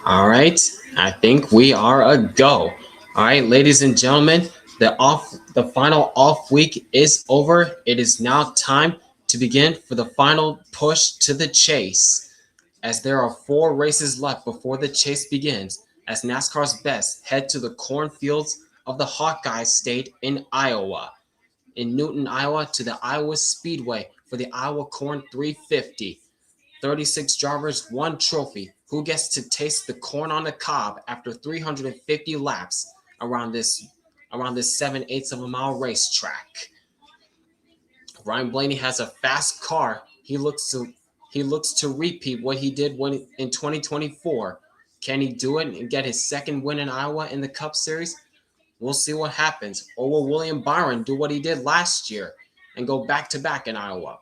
All right, I think we are a go. All right, ladies and gentlemen, the final off week is over. It is now time to begin for the final push to the chase. As there are 4 races left before the chase begins, as NASCAR's best head to the cornfields of the Hawkeye state in Iowa. In Newton, Iowa, to the Iowa Speedway for the Iowa Corn 350. 36 drivers, 1 trophy. Who gets to taste the corn on the cob after 350 laps around this 7/8 of a mile racetrack? Ryan Blaney has a fast car. He looks to repeat what he did in 2024. Can he do it and get his second win in Iowa in the Cup Series? We'll see what happens. Or will William Byron do what he did last year and go back-to-back in Iowa?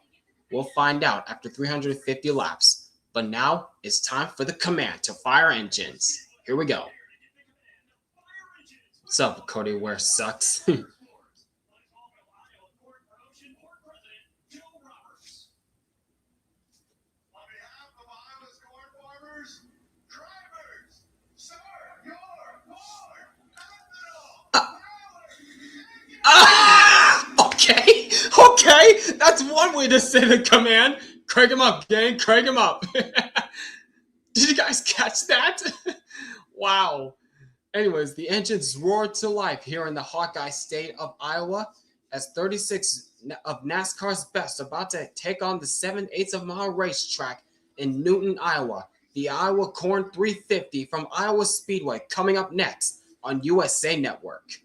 We'll find out after 350 laps. But now it's time for the command to fire engines. Here we go. What's up, Cody Ware sucks? Okay, that's one way to say the command. Crank him up, gang, crank him up. Did you guys catch that? Wow. Anyways, the engines roared to life here in the Hawkeye state of Iowa as 36 of NASCAR's best about to take on the 7/8 of a mile racetrack in Newton, Iowa. The Iowa Corn 350 from Iowa Speedway coming up next on USA Network.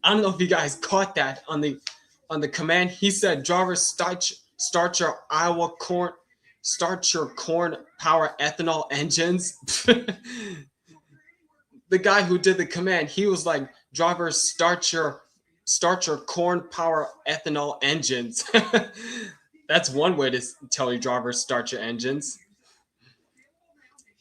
I don't know if you guys caught that on the command. He said, "Drivers, start your Iowa corn, start your corn power ethanol engines." The guy who did the command, he was like, "Drivers, start your corn power ethanol engines." That's one way to tell your drivers start your engines.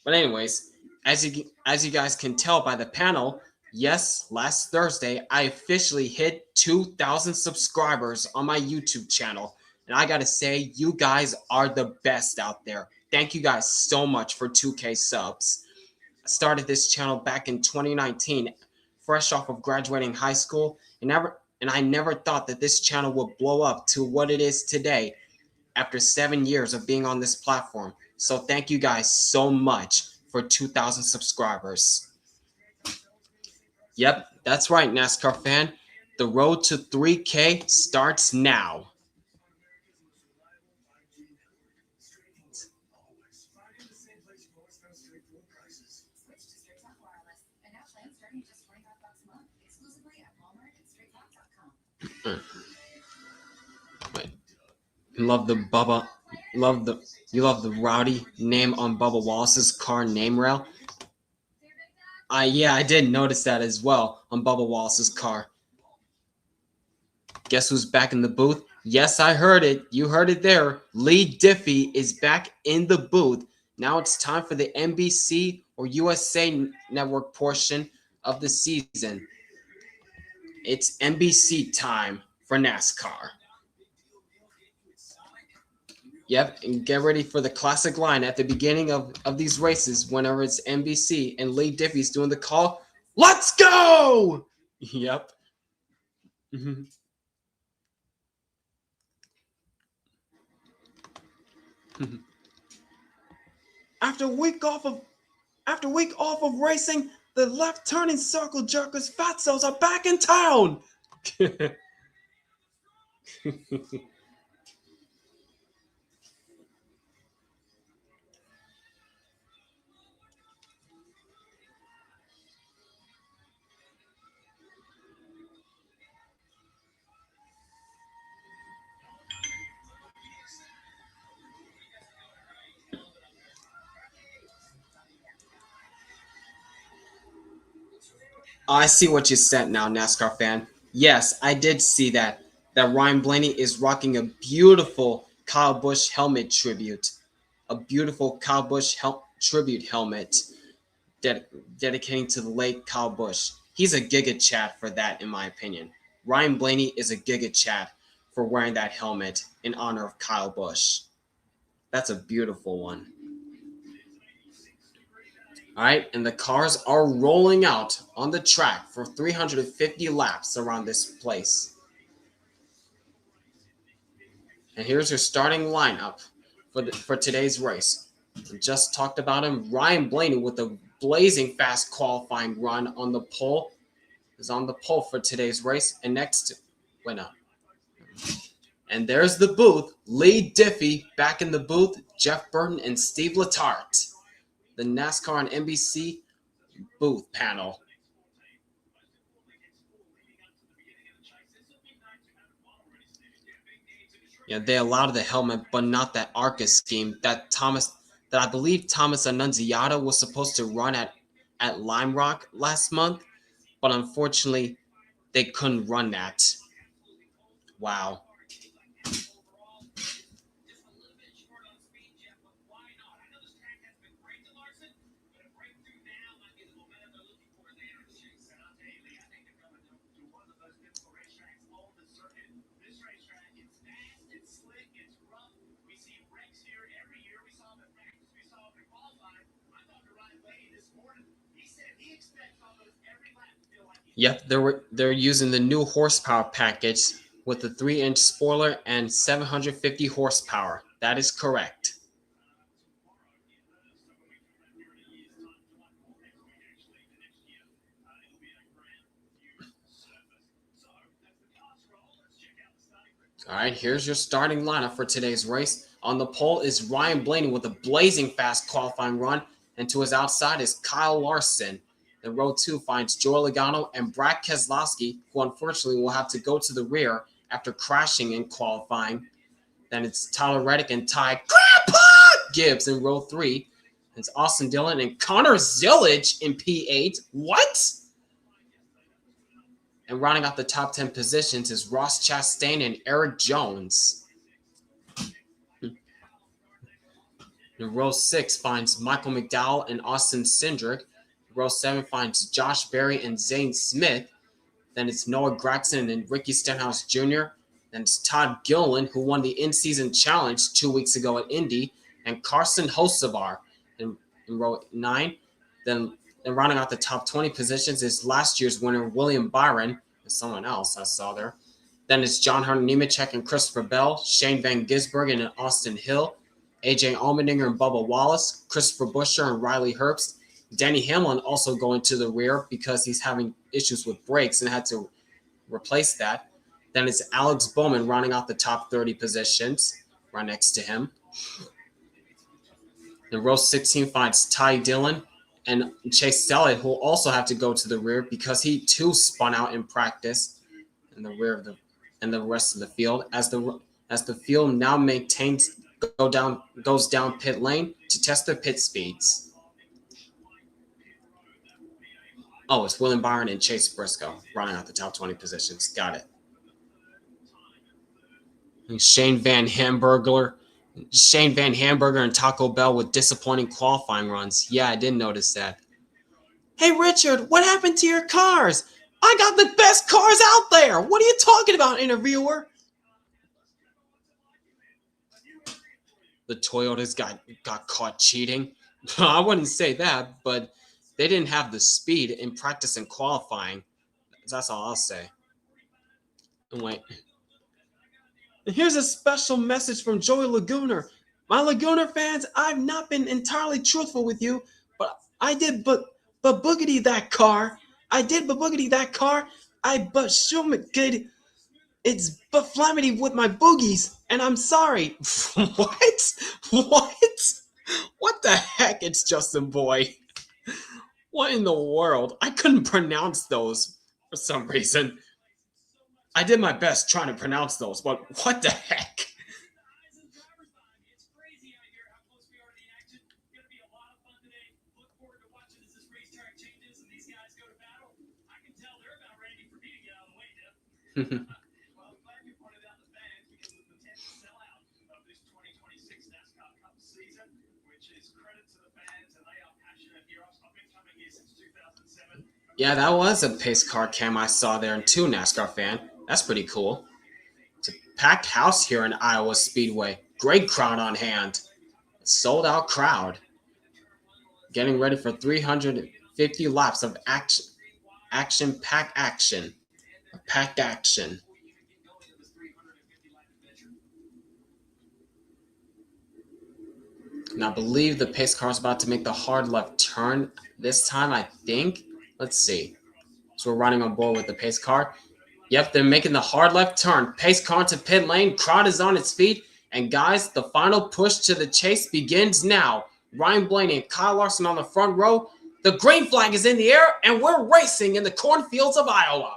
But anyways, as you guys can tell by the panel. Yes, last Thursday, I officially hit 2,000 subscribers on my YouTube channel. And I gotta say, you guys are the best out there. Thank you guys so much for 2K subs. I started this channel back in 2019, fresh off of graduating high school. And I never thought that this channel would blow up to what it is today after 7 years of being on this platform. So thank you guys so much for 2,000 subscribers. Yep, that's right, NASCAR fan. The road to 3K starts now. Wait. You love the rowdy name on Bubba Wallace's car name rail? Yeah, I did notice that as well on Bubba Wallace's car. Guess who's back in the booth? Yes, I heard it. You heard it there. Lee Diffie is back in the booth. Now it's time for the NBC or USA Network portion of the season. It's NBC time for NASCAR. Yep, and get ready for the classic line at the beginning of these races whenever it's NBC and Lee Diffie's doing the call. Let's go! Yep. After a week off of racing, the left turning circle jerkers Fatzos are back in town. I see what you sent now, NASCAR fan. Yes, I did see that Ryan Blaney is rocking a beautiful Kyle Busch helmet tribute. A beautiful Kyle Busch tribute helmet dedicating to the late Kyle Busch. He's a Giga Chad for that, in my opinion. Ryan Blaney is a Giga Chad for wearing that helmet, in honor of Kyle Busch. That's a beautiful one. All right, and the cars are rolling out on the track for 350 laps around this place. And here's your starting lineup for today's race. We just talked about him. Ryan Blaney with a blazing fast qualifying run on the pole is on the pole for today's race. And and there's the booth. Lee Diffie back in the booth. Jeff Burton and Steve Letarte. The NASCAR and NBC booth panel. Yeah, they allowed the helmet, but not that ARCA scheme that I believe Thomas Annunziata was supposed to run at Lime Rock last month, but unfortunately they couldn't run that. Wow. Yep, they're using the new horsepower package with the 3-inch spoiler and 750 horsepower. That is correct. All right, here's your starting lineup for today's race. On the pole is Ryan Blaney with a blazing fast qualifying run, and to his outside is Kyle Larson. In row 2 finds Joe Logano and Brad Keselowski, who unfortunately will have to go to the rear after crashing in qualifying. Then it's Tyler Reddick and Ty Grandpa Gibbs in row 3. It's Austin Dillon and Connor Zillage in P8. What? And rounding out the top 10 positions is Ross Chastain and Eric Jones. In row 6 finds Michael McDowell and Austin Cindric. Row 7 finds Josh Berry and Zane Smith. Then it's Noah Gragson and Ricky Stenhouse Jr. Then it's Todd Gilliland, who won the in-season challenge 2 weeks ago at Indy, and Carson Hocevar in row 9. Then rounding out the top 20 positions is last year's winner, William Byron, and someone else I saw there. Then it's John Hunter Nemechek and Christopher Bell, Shane Van Gisbergen and Austin Hill, AJ Allmendinger and Bubba Wallace, Christopher Buescher and Riley Herbst. Denny Hamlin also going to the rear because he's having issues with brakes and had to replace that. Then it's Alex Bowman rounding out the top 30 positions right next to him. In row 16 finds Ty Dillon and Chase Elliott, who will also have to go to the rear because he too spun out in practice in the rear of the rest of the field as the field now goes down pit lane to test their pit speeds. Oh, it's William Byron and Chase Briscoe running out the top 20 positions. Got it. And Shane Van Hamburger and Taco Bell with disappointing qualifying runs. Yeah, I did notice that. Hey, Richard, what happened to your cars? I got the best cars out there. What are you talking about, interviewer? The Toyotas got caught cheating. I wouldn't say that, but they didn't have the speed in practice and qualifying. That's all I'll say. And wait. Here's a special message from Joey Laguna. My Laguna fans, I've not been entirely truthful with you, but I did but boogity that car. I did but boogity that car. I but good. It's but flamity with my boogies, and I'm sorry. What? What the heck? It's Justin Boy. What in the world? I couldn't pronounce those for some reason. I did my best trying to pronounce those, but what the heck? Yeah, that was a pace car cam I saw there, and 2 NASCAR fan. That's pretty cool. packed house here in Iowa Speedway. Great crowd on hand. Sold out crowd. Getting ready for 350 laps of packed action. And I believe the pace car is about to make the hard left turn this time, I think. Let's see. So we're running on board with the pace car. Yep, they're making the hard left turn. Pace car into pit lane. Crowd is on its feet. And guys, the final push to the chase begins now. Ryan Blaney and Kyle Larson on the front row. The green flag is in the air, and we're racing in the cornfields of Iowa.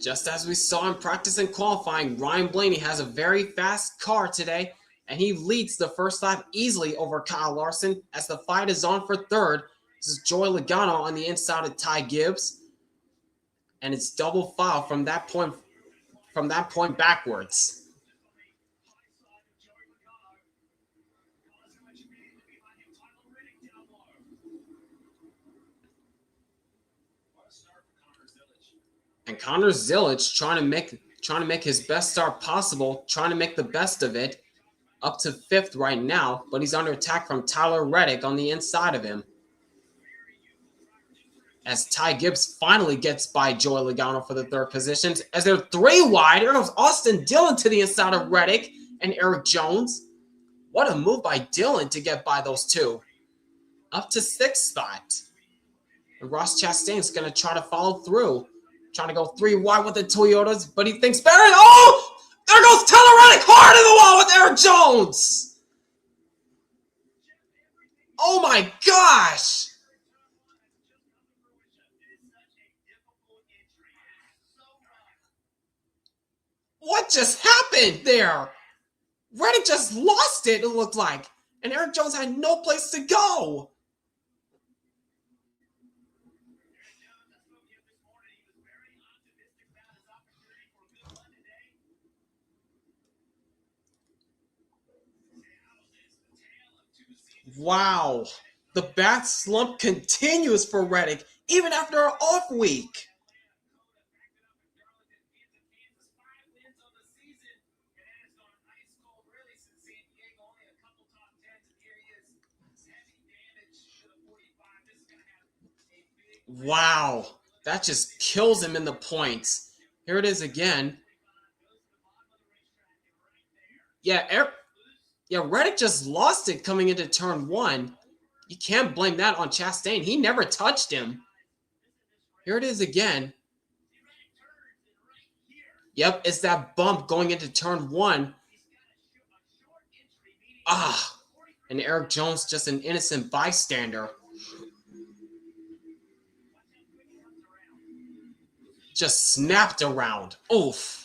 Just as we saw in practice and qualifying, Ryan Blaney has a very fast car today, and he leads the first lap easily over Kyle Larson as the fight is on for third. This is Joey Logano on the inside of Ty Gibbs, and it's double file from that point backwards. And Connor Zillage trying to make his best start possible, trying to make the best of it, up to fifth right now, but he's under attack from Tyler Reddick on the inside of him. As Ty Gibbs finally gets by Joey Logano for the third position, as they're three wide, there goes Austin Dillon to the inside of Reddick and Eric Jones. What a move by Dillon to get by those two. Up to sixth spot. And Ross Chastain's going to try to follow through. Trying to go three wide with the Toyotas, but he thinks Byron. Oh! There goes Tyler Reddick hard in the wall with Eric Jones. Oh my gosh. What just happened there? Reddick just lost it looked like. And Eric Jones had no place to go. Wow. The bad slump continues for Reddick, even after an off week. Wow. That just kills him in the points. Here it is again. Yeah, Reddick just lost it coming into turn one. You can't blame that on Chastain. He never touched him. Here it is again. Yep, it's that bump going into turn one. And Eric Jones just an innocent bystander. Just snapped around. Oof.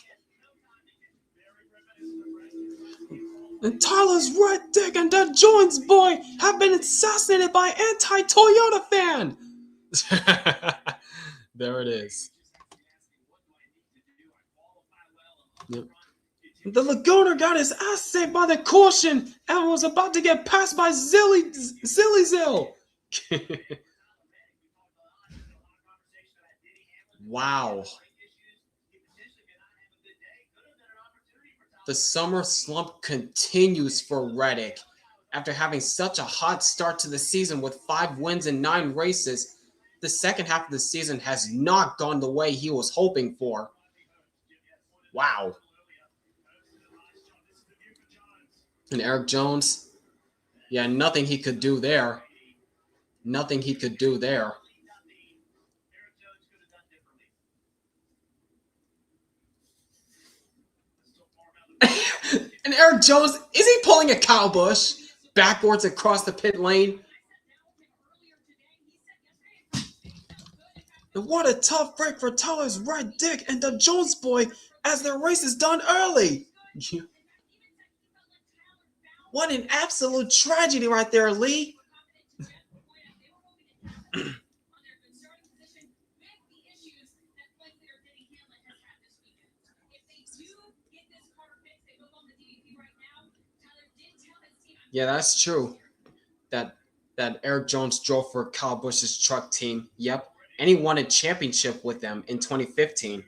And Tyler's Reddick and the Jones boy have been assassinated by anti-Toyota fan. There it is. Yep. The Laguna got his ass saved by the caution and was about to get passed by Zill. Wow. The summer slump continues for Reddick. After having such a hot start to the season with 5 wins in 9 races, the second half of the season has not gone the way he was hoping for. Wow. And Eric Jones, yeah, nothing he could do there. Nothing he could do there. And Eric Jones, is he pulling a cow bush backwards across the pit lane? And what a tough break for Tyler's Reddick and the Jones boy as their race is done early. What an absolute tragedy right there, Lee. Yeah, that's true. That that Eric Jones drove for Kyle Busch's truck team. Yep, and he won a championship with them in 2015.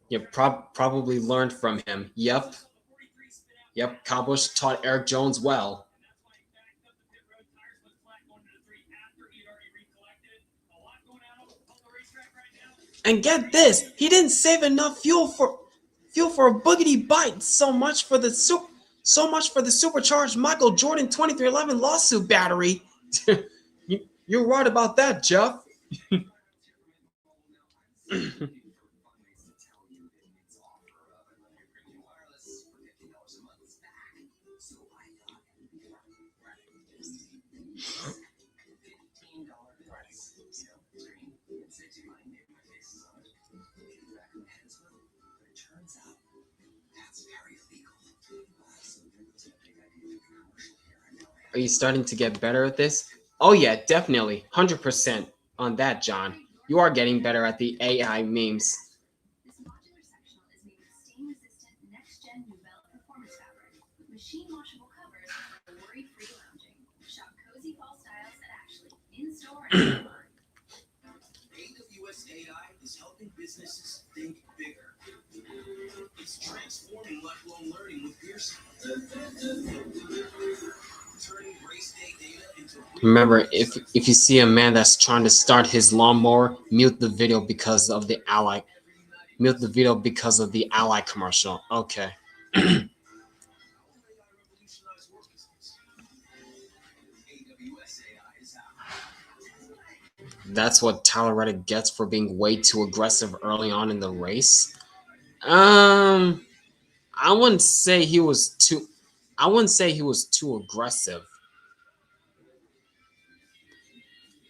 You probably learned from him. Yep, yep. Kyle Busch taught Eric Jones well. And get this, he didn't save enough fuel for a boogity bite. So much for the supercharged Michael Jordan 2311 lawsuit battery. You're right about that, Jeff. Are you starting to get better at this? Oh yeah, definitely. 100% on that, John. You are getting better at the AI memes. Remember, if you see a man that's trying to start his lawnmower, mute the video because of the ally. Mute the video because of the ally commercial. Okay. That's what Tyler Reddick gets for being way too aggressive early on in the race. Um, I wouldn't say he was too. I wouldn't say he was too aggressive.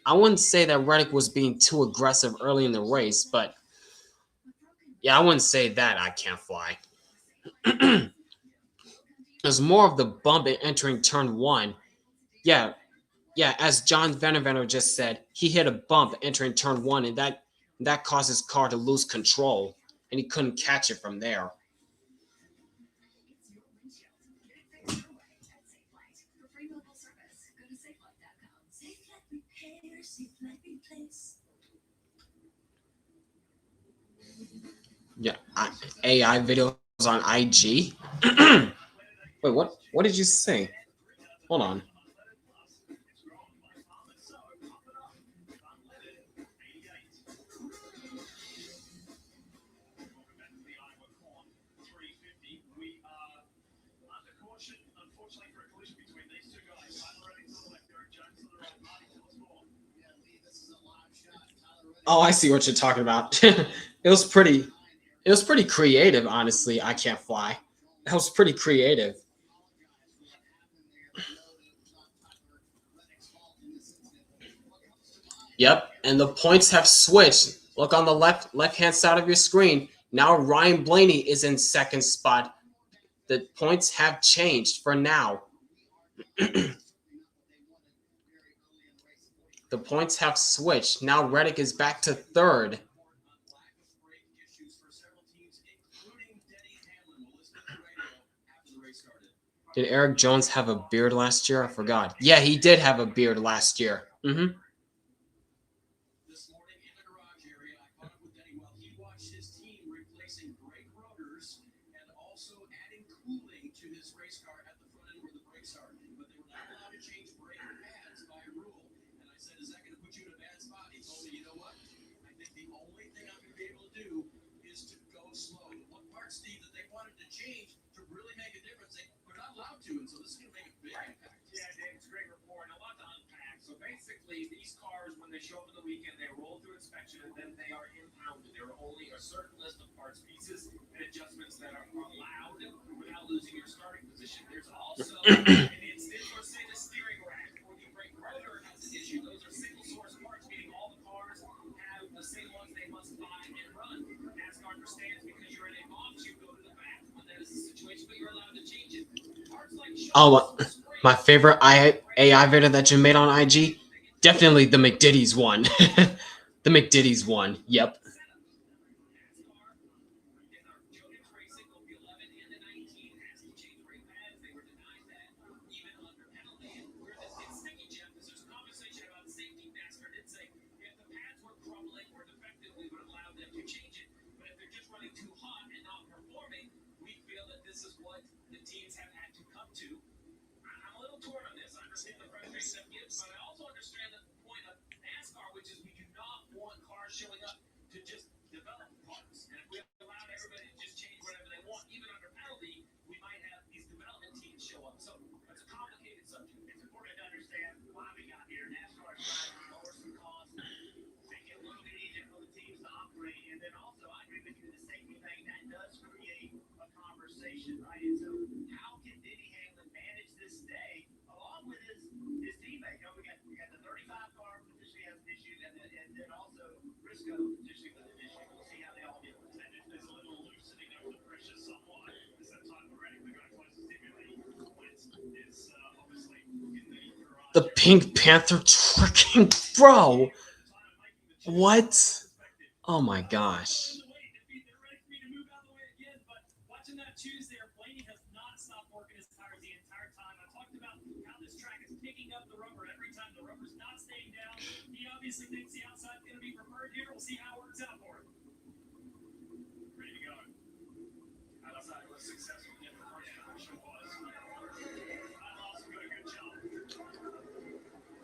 I wouldn't say that Reddick was being too aggressive early in the race, but yeah, I wouldn't say that. I can't fly. There's more of the bump at entering turn one. Yeah, yeah. As John Veneventer just said, he hit a bump entering turn one, and that caused his car to lose control, and he couldn't catch it from there. Yeah, AI videos on IG. Wait, what? What did you say? Hold on. Oh, I see what you're talking about. It was pretty. It was pretty creative, honestly. I can't fly. That was pretty creative. Yep, and the points have switched. Look on the left hand side of your screen. Now Ryan Blaney is in second spot. The points have changed for now. The points have switched. Now Reddick is back to third. Did Eric Jones have a beard last year? I forgot. Yeah, he did have a beard last year. Oh, my favorite AI video that you made on IG. Definitely the McDiddy's one. The McDiddy's one. Yep. The Pink Panther tricking, bro. What? Oh my gosh.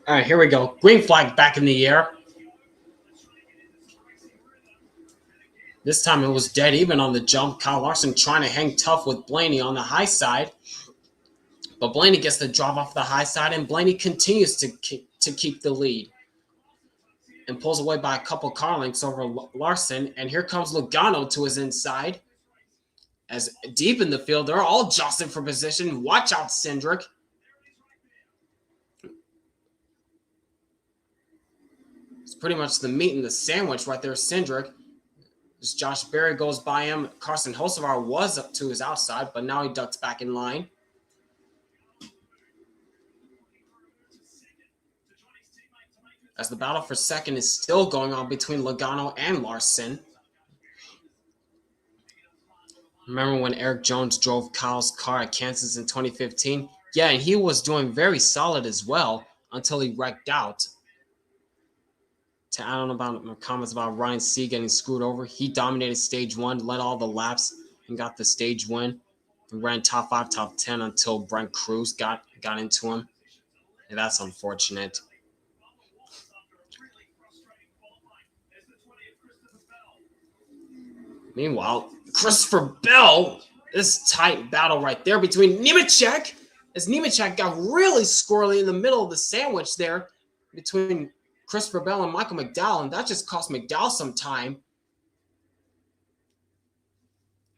All right, here we go. Green flag back in the air. This time it was dead even on the jump. Kyle Larson trying to hang tough with Blaney on the high side. But Blaney gets the drop off the high side, and Blaney continues to keep the lead. And pulls away by a couple car lengths over Larson. And here comes Logano to his inside. As deep in the field, they're all jostling for position. Watch out, Cindric. It's pretty much the meat and the sandwich right there, Cindric. As Josh Berry goes by him, Carson Hocevar was up to his outside, but now he ducks back in line. As the battle for second is still going on between Logano and Larson. Remember when Eric Jones drove Kyle's car at Kansas in 2015? Yeah, and he was doing very solid as well until he wrecked out. To add on about my comments about Ryan C getting screwed over, he dominated stage one, led all the laps, and got the stage win. He ran top 5, top 10 until Brent Cruz got into him. And that's unfortunate. Meanwhile, Christopher Bell, this tight battle right there between Nemechek, as Nemechek got really squirrely in the middle of the sandwich there between Christopher Bell and Michael McDowell, and that just cost McDowell some time.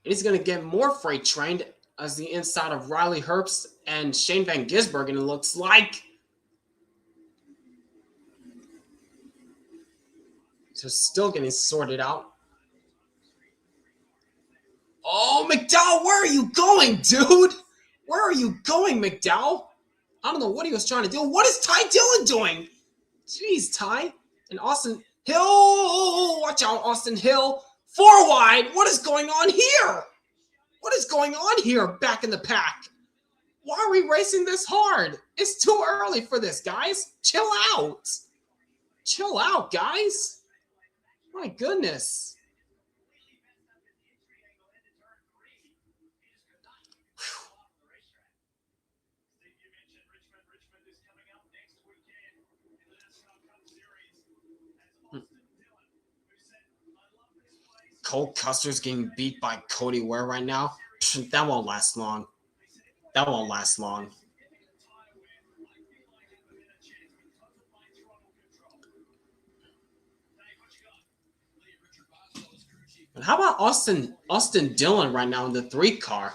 He's going to get more freight trained as the inside of Riley Herbst and Shane Van Gisbergen, and it looks like. So still getting sorted out. Oh, McDowell, where are you going, dude? Where are you going, McDowell? I don't know what he was trying to do. What is Ty Dillon doing? Jeez, Ty. And Austin Hill. Watch out, Austin Hill. 4 wide. What is going on here? What is going on here back in the pack? Why are we racing this hard? It's too early for this, guys. Chill out. Chill out, guys. My goodness. Cole Custer's getting beat by Cody Ware right now. That won't last long. That won't last long. But how about Austin Dillon right now in the 3 car,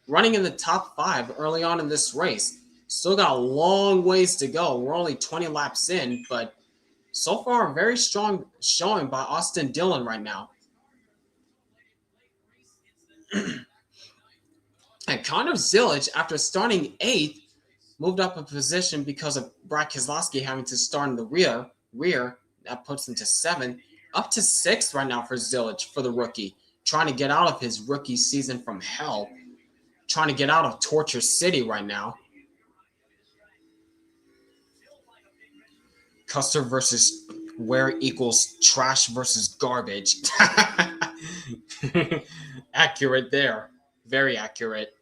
running in the top 5 early on in this race? Still got a long ways to go. We're only 20 laps in, but so far a very strong showing by Austin Dillon right now. And Connor Zillage, after starting 8th, moved up a position because of Brad Keselowski having to start in the rear. That puts him to 7th. Up to 6th right now for Zillage, for the rookie. Trying to get out of his rookie season from hell. Trying to get out of Torture City right now. Custer versus Ware equals trash versus garbage. Accurate there. Very accurate.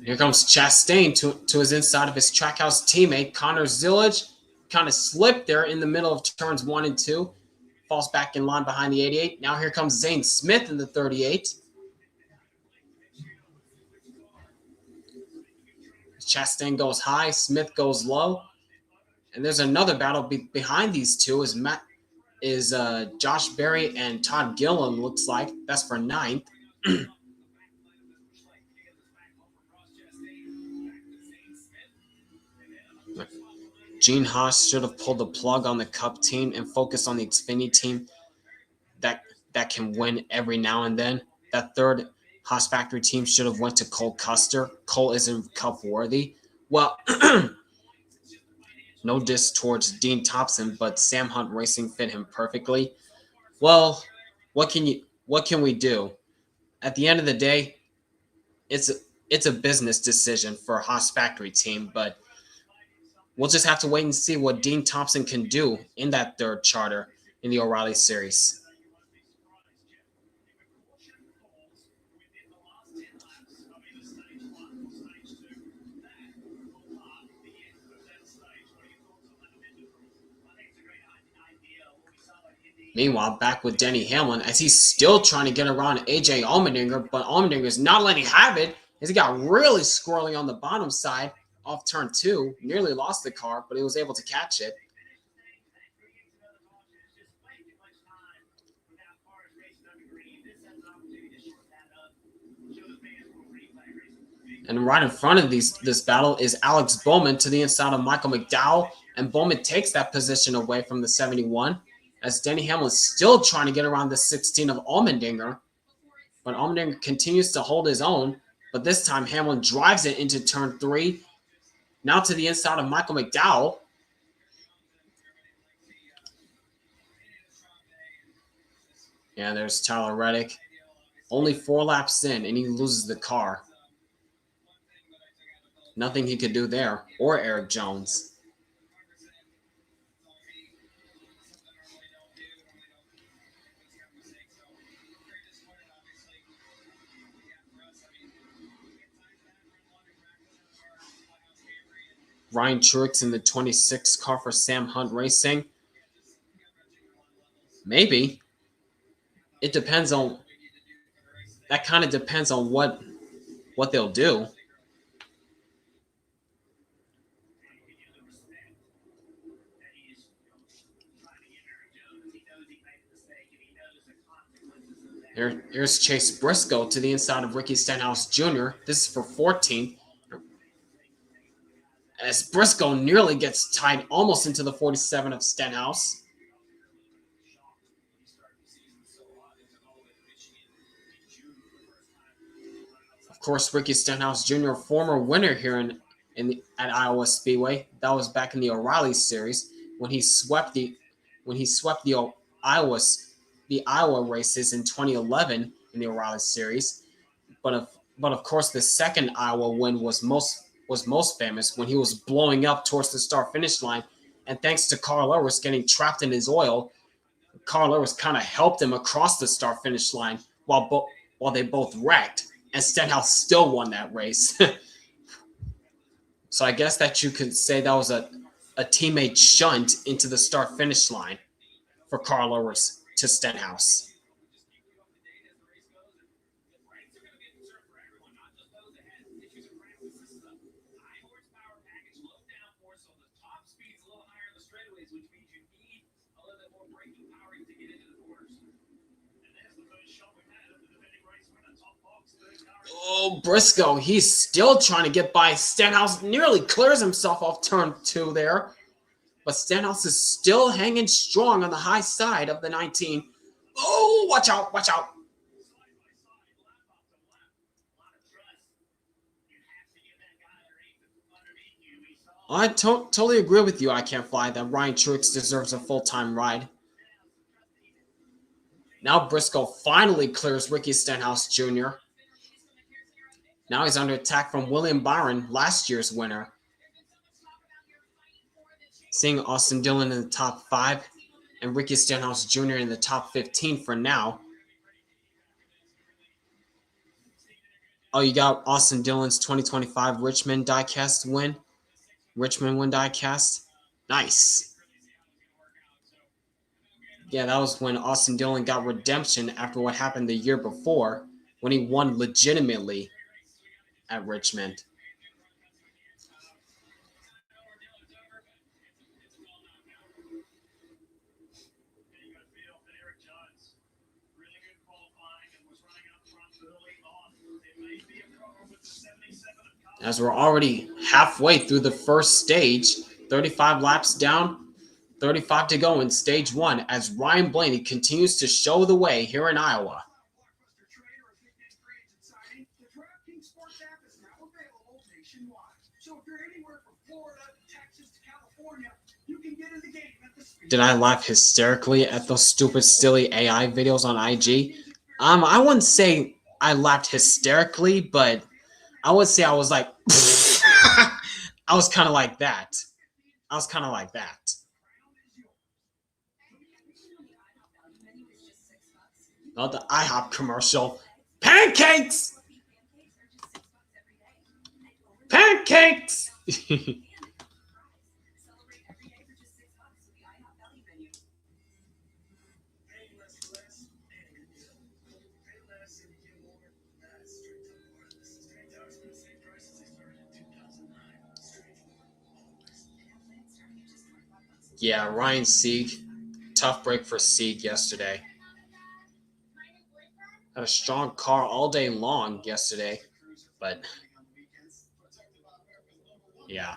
Here comes Chastain to his inside of his Trackhouse teammate, Connor Zillage. Kind of slipped there in the middle of turns 1 and 2. Falls back in line behind the 88. Now here comes Zane Smith in the 38. Chastain goes high, Smith goes low. And there's another battle behind these two is Josh Berry and Todd Gilliam, looks like. That's for 9th. Gene Haas should have pulled the plug on the Cup team and focused on the Xfinity team that can win every now and then. That third Haas factory team should have went to Cole Custer. Cole isn't Cup worthy. Well, no diss towards Dean Thompson, but Sam Hunt Racing fit him perfectly. Well, what can we do? At the end of the day, it's a business decision for a Haas factory team, but we'll just have to wait and see what Dean Thompson can do in that third charter in the O'Reilly Series. Meanwhile, back with Denny Hamlin, as he's still trying to get around AJ Allmendinger, but Allmendinger is not letting have it, as he got really squirrely on the bottom side off turn 2. Nearly lost the car, but he was able to catch it. And right in front of this battle is Alex Bowman to the inside of Michael McDowell, and Bowman takes that position away from the 71. As Denny Hamlin is still trying to get around the 16 of Allmendinger. But Allmendinger continues to hold his own. But this time, Hamlin drives it into turn 3. Now to the inside of Michael McDowell. Yeah, there's Tyler Reddick. Only 4 laps in, and he loses the car. Nothing he could do there. Or Eric Jones. Ryan Truex in the 26 car for Sam Hunt Racing. Maybe. It depends on... That kind of depends on what they'll do. Here's Chase Briscoe to the inside of Ricky Stenhouse Jr. This is for 14th. As Briscoe nearly gets tied almost into the 47 of Stenhouse. Of course, Ricky Stenhouse Jr., former winner here at Iowa Speedway. That was back in the O'Reilly Series when he swept the Iowa races in 2011 in the O'Reilly Series. But of course, the second Iowa win was most famous when he was blowing up towards the start-finish line. And thanks to Carl Lewis getting trapped in his oil, Carl Lewis kind of helped him across the start-finish line while they both wrecked. And Stenhouse still won that race. So I guess that you could say that was a teammate shunt into the start-finish line for Carl Lewis to Stenhouse. Oh, Briscoe, he's still trying to get by. Stenhouse nearly clears himself off turn 2 there. But Stenhouse is still hanging strong on the high side of the 19. Oh, watch out, watch out. I totally agree with you, I Can't Fly, that Ryan Truex deserves a full-time ride. Now Briscoe finally clears Ricky Stenhouse Jr. Now he's under attack from William Byron, last year's winner. Seeing Austin Dillon in the top 5 and Ricky Stenhouse Jr. in the top 15 for now. Oh, you got Austin Dillon's 2025 Richmond diecast win. Richmond win diecast. Nice. Yeah, that was when Austin Dillon got redemption after what happened the year before when he won legitimately at Richmond. As we're already halfway through the first stage, 35 laps down, 35 to go in stage 1 as Ryan Blaney continues to show the way here in Iowa. Did I laugh hysterically at those stupid, silly AI videos on IG? I wouldn't say I laughed hysterically, but I would say I was like, I was kind of like that. I was kind of like that. Not the IHOP commercial. Pancakes! Pancakes! Yeah, Ryan Sieg. Tough break for Sieg yesterday. Had a strong car all day long yesterday, but yeah.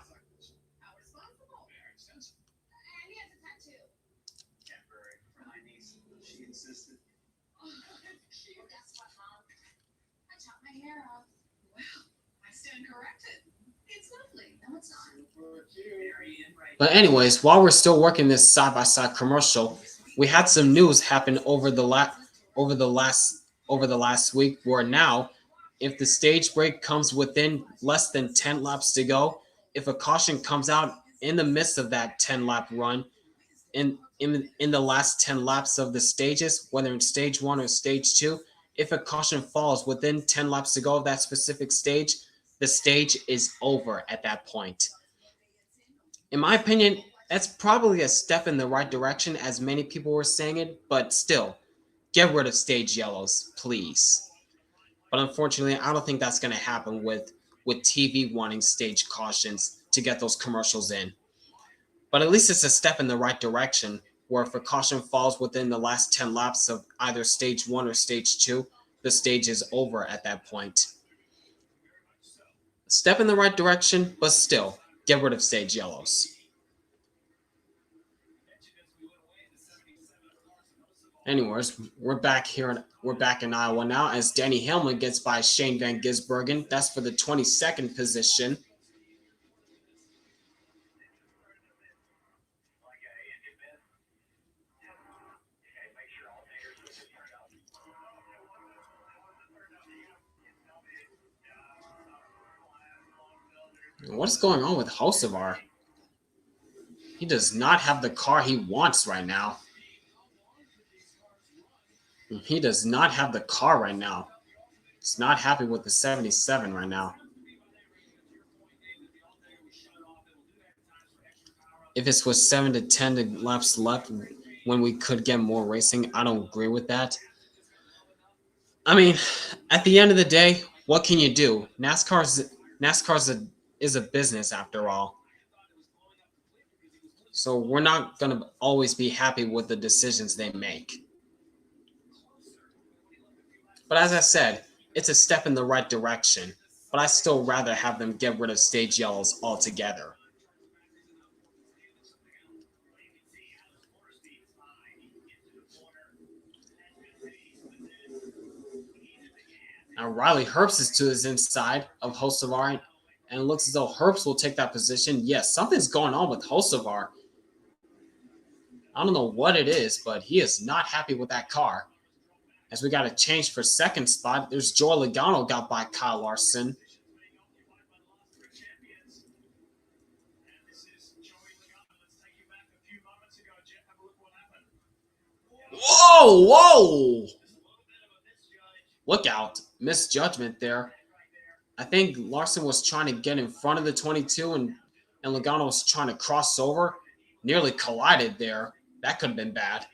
But anyways, while we're still working this side-by-side commercial, we had some news happen over the last week where now, if the stage break comes within less than 10 laps to go, if a caution comes out in the midst of that 10-lap run, in the last 10 laps of the stages, whether in stage 1 or stage 2, if a caution falls within 10 laps to go of that specific stage, the stage is over at that point. In my opinion, that's probably a step in the right direction, as many people were saying it, but still, get rid of stage yellows, please. But unfortunately, I don't think that's going to happen with TV wanting stage cautions to get those commercials in. But at least it's a step in the right direction, where if a caution falls within the last 10 laps of either stage 1 or stage 2, the stage is over at that point. Step in the right direction, but still, get rid of stage yellows. Anyways, we're back in Iowa now as Danny Hamlin gets by Shane Van Gisbergen. That's for the 22nd position. What's going on with Hocevar? He does not have the car he wants right now. He does not have the car right now. He's not happy with the 77 right now. If this was 7 to 10 laps left when we could get more racing, I don't agree with that. I mean, at the end of the day, what can you do? NASCAR is a business after all. So we're not going to always be happy with the decisions they make. But as I said, it's a step in the right direction. But I still rather have them get rid of stage yellows altogether. Now Riley Herbst is to his inside of Hocevar, and it looks as though Herbst will take that position. Yes, something's going on with Hocevar. I don't know what it is, but he is not happy with that car. As we got a change for second spot, there's Joy Logano got by Kyle Larson. Whoa, whoa! Look out. Misjudgment there. I think Larson was trying to get in front of the 22 and Logano was trying to cross over. Nearly collided there. That could have been bad.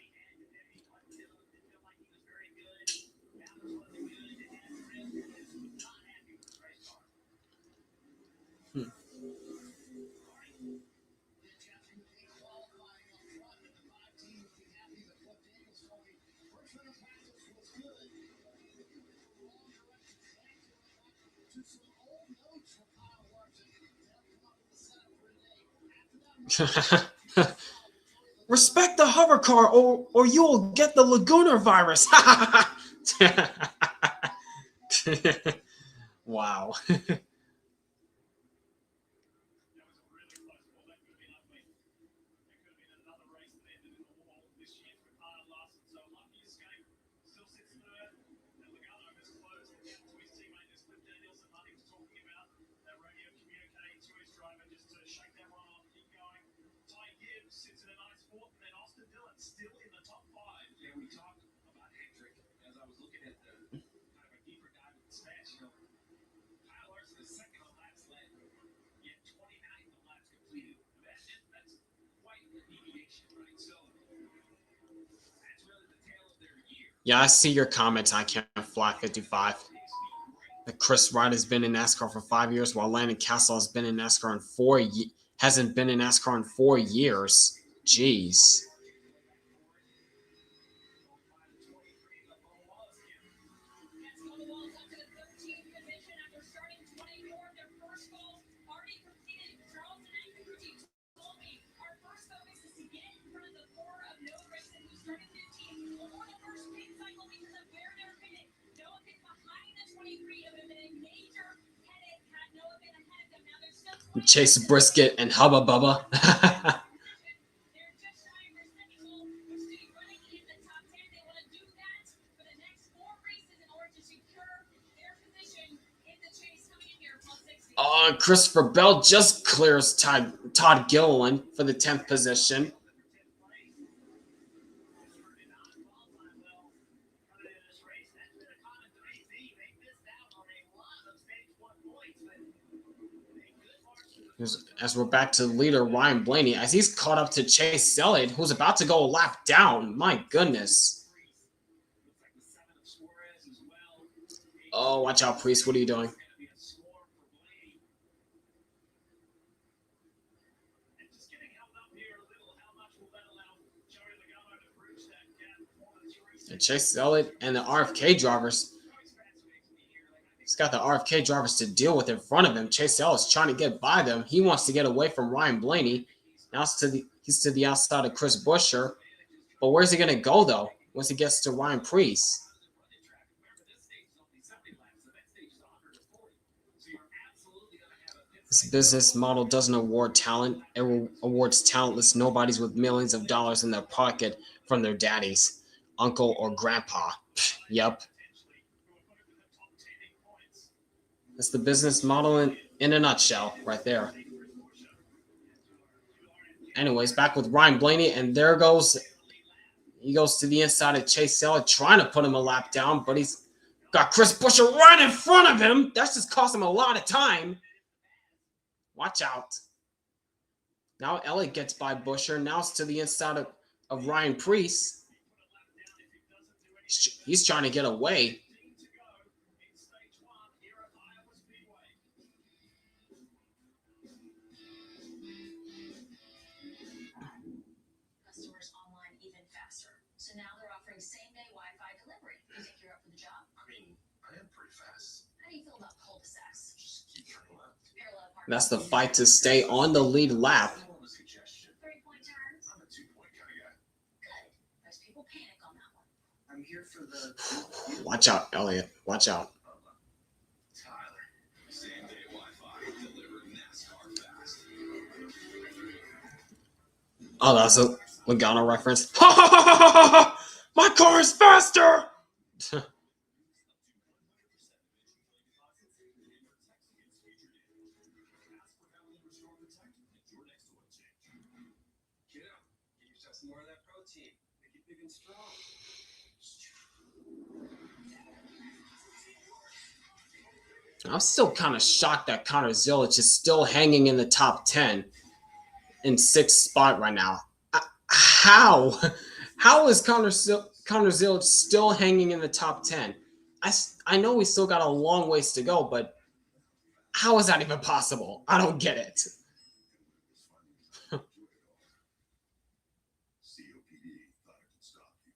Respect the hover car or you'll get the Laguna virus. Wow. Yeah, I see your comments. I can't fly 55. Chris Wright has been in NASCAR for 5 years, while Landon Castle has been in NASCAR hasn't been in NASCAR in 4 years. Jeez. Chase Brisket and Hubba Bubba. Christopher Bell just clears Todd Gilliland for the 10th position. As we're back to the leader, Ryan Blaney, as he's caught up to Chase Elliott, who's about to go a lap down. My goodness. Oh, watch out, Priest. What are you doing? And Chase Elliott and the RFK drivers. He's got the RFK drivers to deal with in front of him. Chase Elliott's trying to get by them. He wants to get away from Ryan Blaney. Now he's to the outside of Chris Buescher. But where's he going to go, though, once he gets to Ryan Priest? This business model doesn't award talent. It awards talentless nobodies with millions of dollars in their pocket from their daddies, uncle, or grandpa. Yep. That's the business model in a nutshell right there. Anyways, back with Ryan Blaney, and there goes he goes to the inside of Chase Elliott, trying to put him a lap down, but he's got Chris Buescher right in front of him. That's just cost him a lot of time. Watch out. Now Elliott gets by Buescher. Now it's to the inside of Ryan Priest. He's trying to get away. Customers online even faster. So now they're offering same-day Wi-Fi delivery. You think you're up for the job? I mean, I am pretty fast. How do you feel about cul-de-sacs? Just keep turning left. That's the fight to stay on the lead lap. Three-point turn? I'm a 2-point kind of guy. Good. Most people panic on that one. I'm here for the... Watch out, Elliott. Watch out. Oh, that's a Logano reference. Ha ha ha ha ha ha! My car is faster! Get out. Get yourself some more of that protein. Make it big and strong. I'm still kind of shocked that Connor Zilic is still hanging in the top 10 in 6th spot right now. How? How is Connor Zilic still hanging in the top 10? I know we still got a long ways to go, but how is that even possible? I don't get it. COPD thought it could stop you.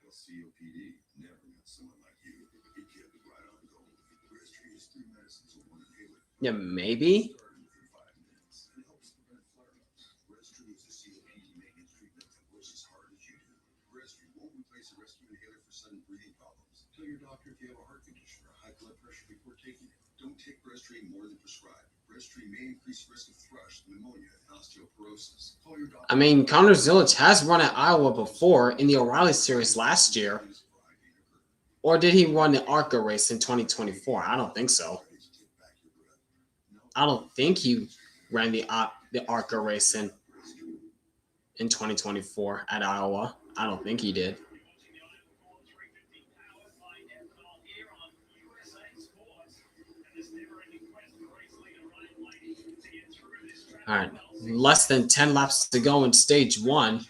Well, COPD never met someone like you. It kept it right on going. Registry is 3 medicines in one inhaler. Yeah, maybe. Starting within 5 minutes. It helps prevent flare-ups. Registry is a COPD maintenance treatment that works as hard as you do. Registry won't replace a rescue inhaler for sudden breathing problems. Tell your doctor if you have a heart condition or high blood pressure before taking it. Don't take Registry more than prescribed. Registry may increase risk of thrush, pneumonia, and osteoporosis. Call your doctor. I mean, Connor Zilic has run at Iowa before in the O'Reilly Series last year. Or did he run the ARCA race in 2024? I don't think so. I don't think he ran the ARCA race in 2024 at Iowa. I don't think he did. All right, less than 10 laps to go in stage one.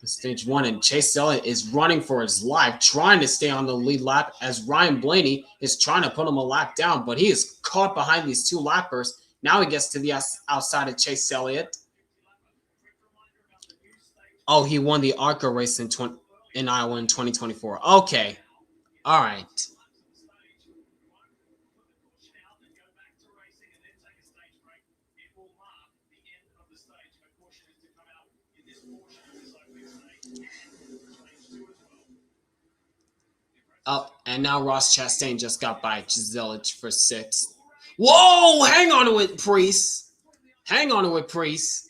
And Chase Elliott is running for his life, trying to stay on the lead lap as Ryan Blaney is trying to put him a lap down, but he is caught behind these 2 lappers. Now he gets to the outside of Chase Elliott. Oh, he won the ARCA race in Iowa in 2024. Okay, all right. Oh, and now Ross Chastain just got by Zilic for 6th. Whoa! Hang on to it, Priest. Hang on to it, Priest.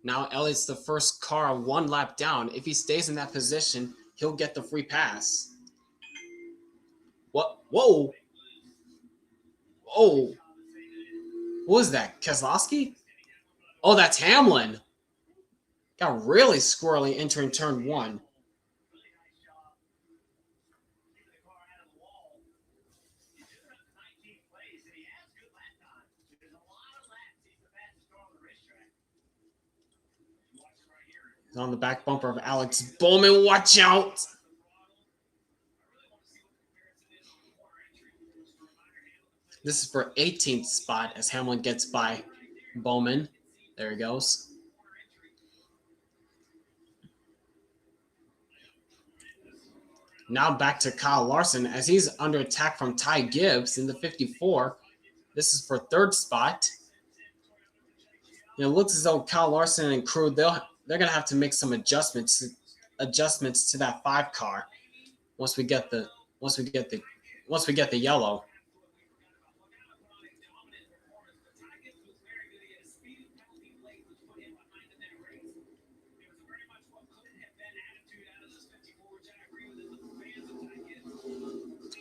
Now Elliott's the first car 1 lap down. If he stays in that position, he'll get the free pass. What? Whoa! Oh! Who is that? Keselowski? Oh, that's Hamlin. Got really squirrely entering turn 1. He's on the back bumper of Alex Bowman. Watch out! This is for 18th spot as Hamlin gets by Bowman. There he goes. Now back to Kyle Larson as he's under attack from Ty Gibbs in the 54. This is for 3rd spot. It looks as though Kyle Larson and crew they're gonna have to make some adjustments to that 5 car once we get the yellow.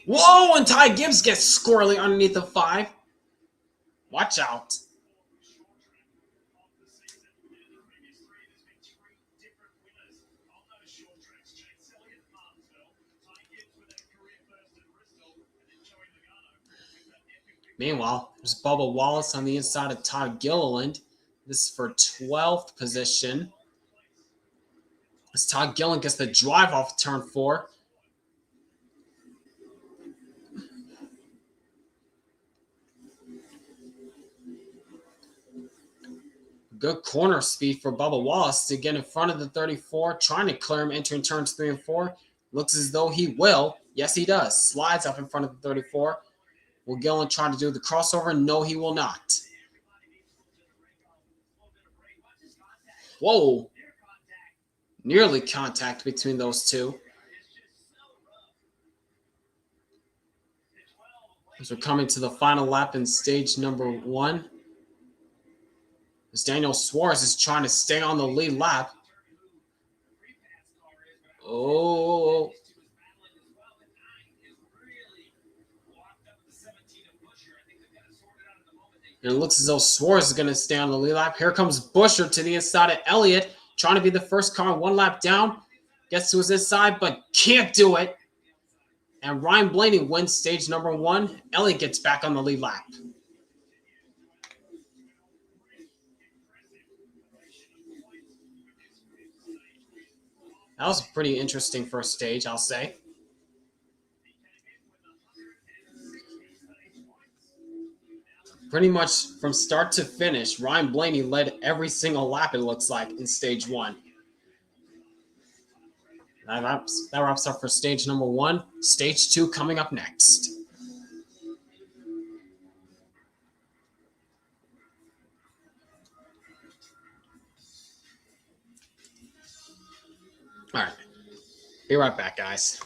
Whoa, and Ty Gibbs gets squirrely underneath the 5. Watch out. Meanwhile, there's Bubba Wallace on the inside of Todd Gilliland. This is for 12th position. As Todd Gilliland gets the drive off turn 4. Good corner speed for Bubba Wallace to get in front of the 34, trying to clear him entering turns 3 and 4. Looks as though he will. Yes, he does. Slides up in front of the 34. Will Gilliland try to do the crossover? No, he will not. Whoa. Nearly contact between those two. As we're coming to the final lap in stage number 1. As Daniel Suarez is trying to stay on the lead lap. Oh. And it looks as though Suarez is going to stay on the lead lap. Here comes Buescher to the inside of Elliott, trying to be the first car 1 lap down. Gets to his inside, but can't do it. And Ryan Blaney wins stage number 1. Elliott gets back on the lead lap. That was a pretty interesting first stage, I'll say. Pretty much from start to finish, Ryan Blaney led every single lap, it looks like, in stage 1. That wraps up for stage number 1. Stage 2 coming up next. All right. Be right back, guys.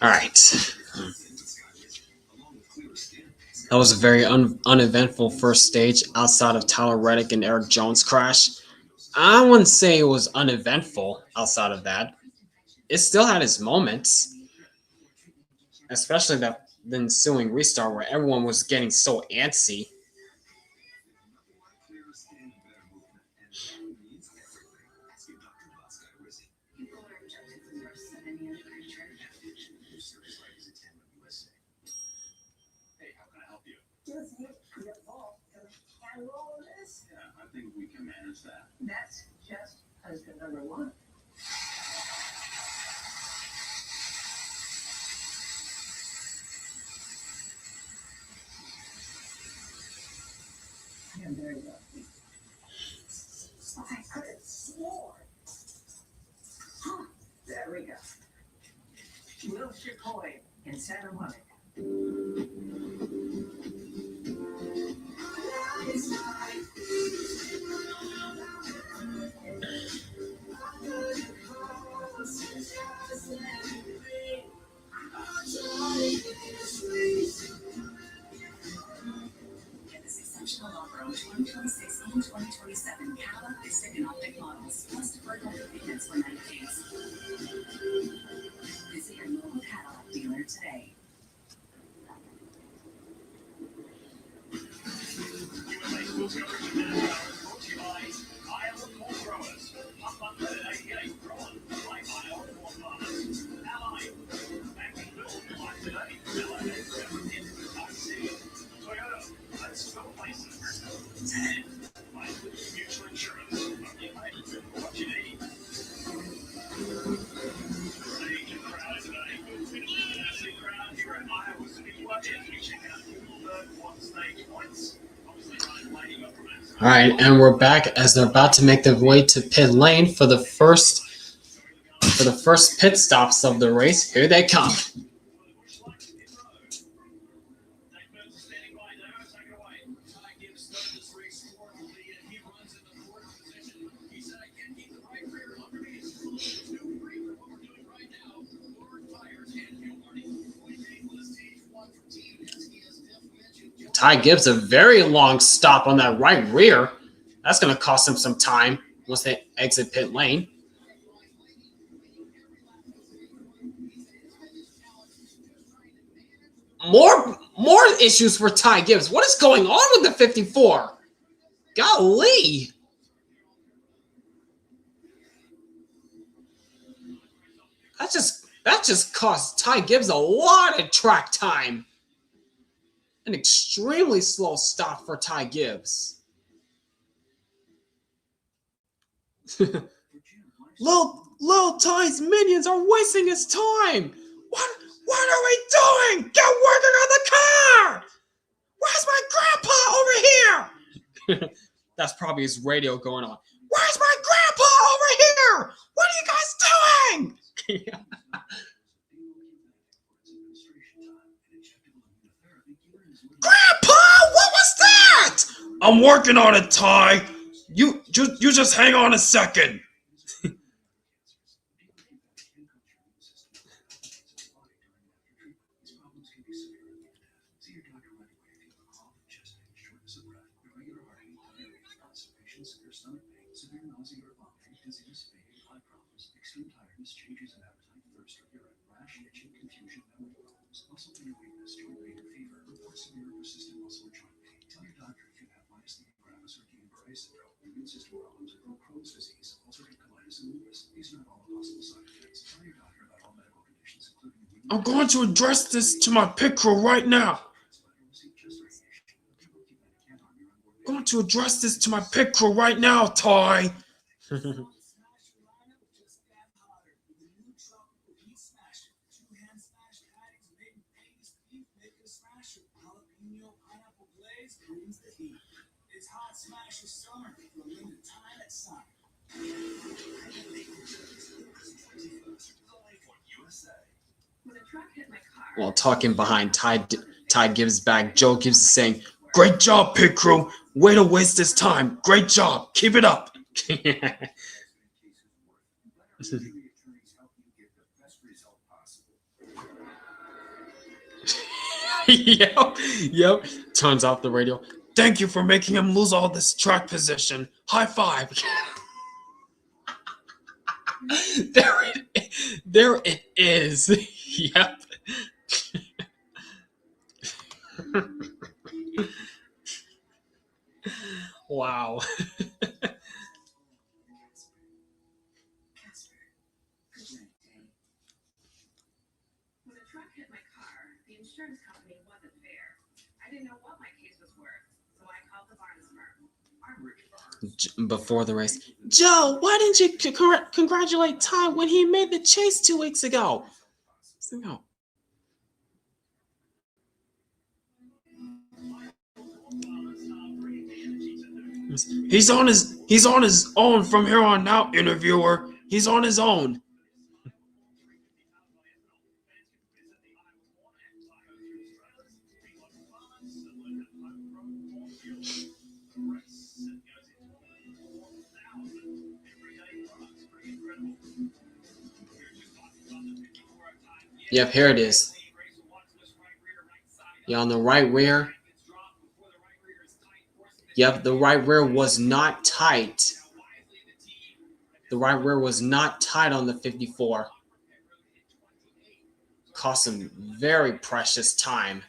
All right. That was a very uneventful first stage outside of Tyler Reddick and Eric Jones' crash. I wouldn't say it was uneventful outside of that. It still had its moments, especially the ensuing restart where everyone was getting so antsy. I think we can manage that. That's just husband number 1. I am very lucky. I could have sworn. There we go. Will Chicoy in Santa Monica. Get this exceptional offer on 2026 and 2027 Cadillac Pacific Optic models, plus deferred monthly payments for 90 days. Visit your local Cadillac dealer today. All right, and we're back as they're about to make their way to pit lane for the first pit stops of the race. Here they come. Ty Gibbs, a very long stop on that right rear. That's going to cost him some time once they exit pit lane. More issues for Ty Gibbs. What is going on with the 54? Golly. That just cost Ty Gibbs a lot of track time. An extremely slow stop for Ty Gibbs. Little Ty's minions are wasting his time. What are we doing? Get working on the car! Where's my grandpa over here? That's probably his radio going on. Where's my grandpa over here? What are you guys doing? Grandpa, what was that? I'm working on it, Ty. You just hang on a second. I'm going to address this to my pit crew right now. I'm going to address this to my pit crew right now, Ty. While talking behind Ty Gibbs' back, Joe Gibbs is saying, "Great job, pit crew. Way to waste this time. Great job. Keep it up." Yep. Turns off the radio. Thank you for making him lose all this track position. High five. There it is. Yep. Wow. When a truck hit my car, the insurance company wasn't fair. I didn't know what my case was worth, so I called the Barnes firm. Before the race, Joe, why didn't you congratulate Ty when he made the chase 2 weeks ago? He's on his own from here on out, interviewer. He's on his own. Yep, here it is. Yeah, on the right rear. Yep, the right rear was not tight. The right rear was not tight on the 54. Cost him very precious time.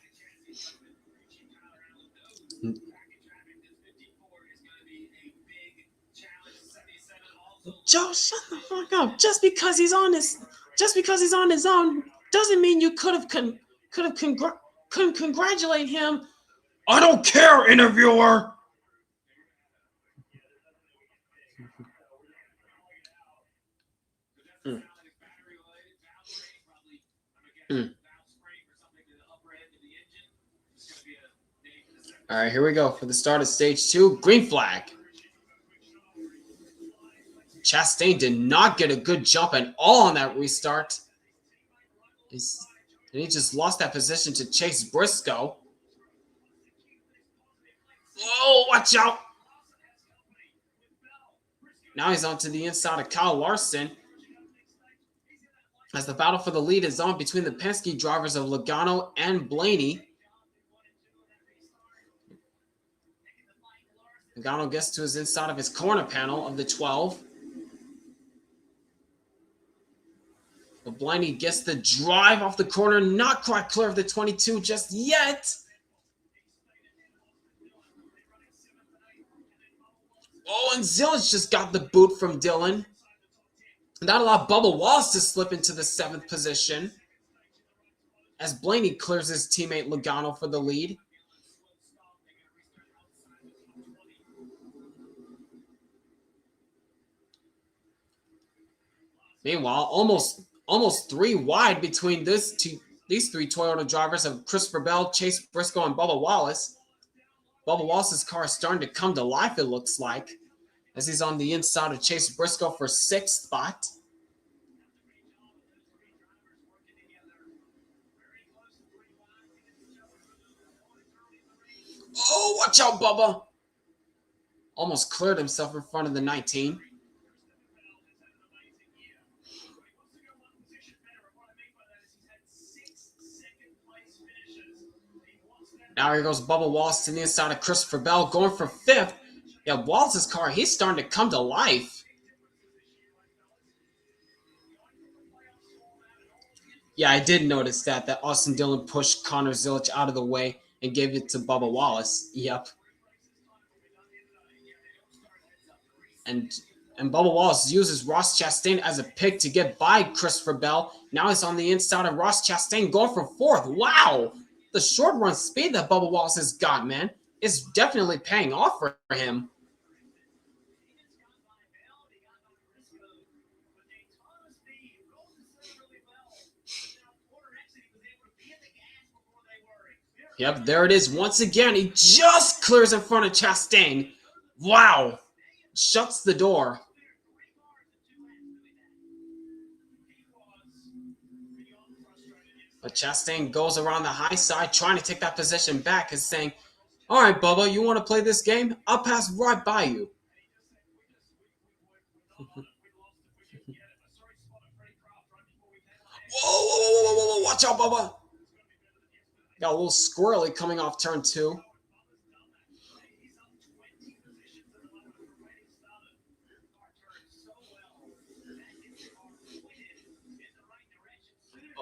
Joe, shut the fuck up. Just because he's on his own doesn't mean you couldn't congratulate him. I don't care, interviewer. All right, here we go for the start of stage 2. Green flag. Chastain did not get a good jump at all on that restart. And he just lost that position to Chase Briscoe. Oh, watch out. Now he's on to the inside of Kyle Larson. As the battle for the lead is on between the Penske drivers of Logano and Blaney. Logano gets to his inside of his corner panel of the 12. But Blaney gets the drive off the corner, not quite clear of the 22 just yet. Oh, and Zillage just got the boot from Dylan. That allowed Bubba Wallace to slip into the 7th position as Blaney clears his teammate Logano for the lead. Meanwhile, almost 3 wide between these 3 Toyota drivers of Christopher Bell, Chase Briscoe, and Bubba Wallace. Bubba Wallace's car is starting to come to life, it looks like, as he's on the inside of Chase Briscoe for 6th spot. Oh, watch out, Bubba! Almost cleared himself in front of the 19. Now here goes Bubba Wallace to the inside of Christopher Bell, going for 5th. Yeah, Wallace's car, he's starting to come to life. Yeah, I did notice that Austin Dillon pushed Connor Zilic out of the way and gave it to Bubba Wallace. Yep. And Bubba Wallace uses Ross Chastain as a pick to get by Christopher Bell. Now he's on the inside of Ross Chastain, going for 4th. Wow! The short run speed that Bubba Wallace has got, man, is definitely paying off for him. Yep, there it is once again. He just clears in front of Chastain. Wow! Shuts the door. But Chastain goes around the high side, trying to take that position back, and saying, all right, Bubba, you want to play this game? I'll pass right by you. Whoa, watch out, Bubba. Got a little squirrely coming off turn 2.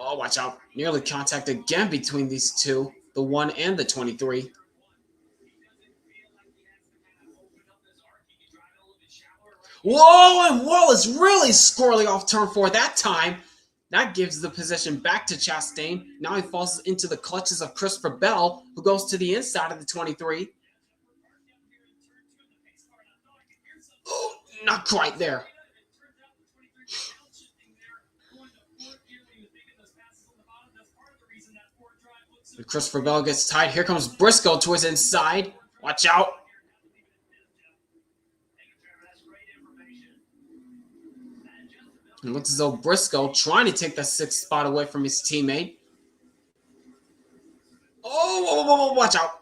Oh, watch out. Nearly contact again between these two, the 1 and the 23. Whoa, and Wallace really squirrely off turn 4 that time. That gives the position back to Chastain. Now he falls into the clutches of Christopher Bell, who goes to the inside of the 23. Oh, not quite there. And Christopher Bell gets tied. Here comes Briscoe to his inside. Watch out. It looks as though Briscoe trying to take the 6th spot away from his teammate. Oh, watch out.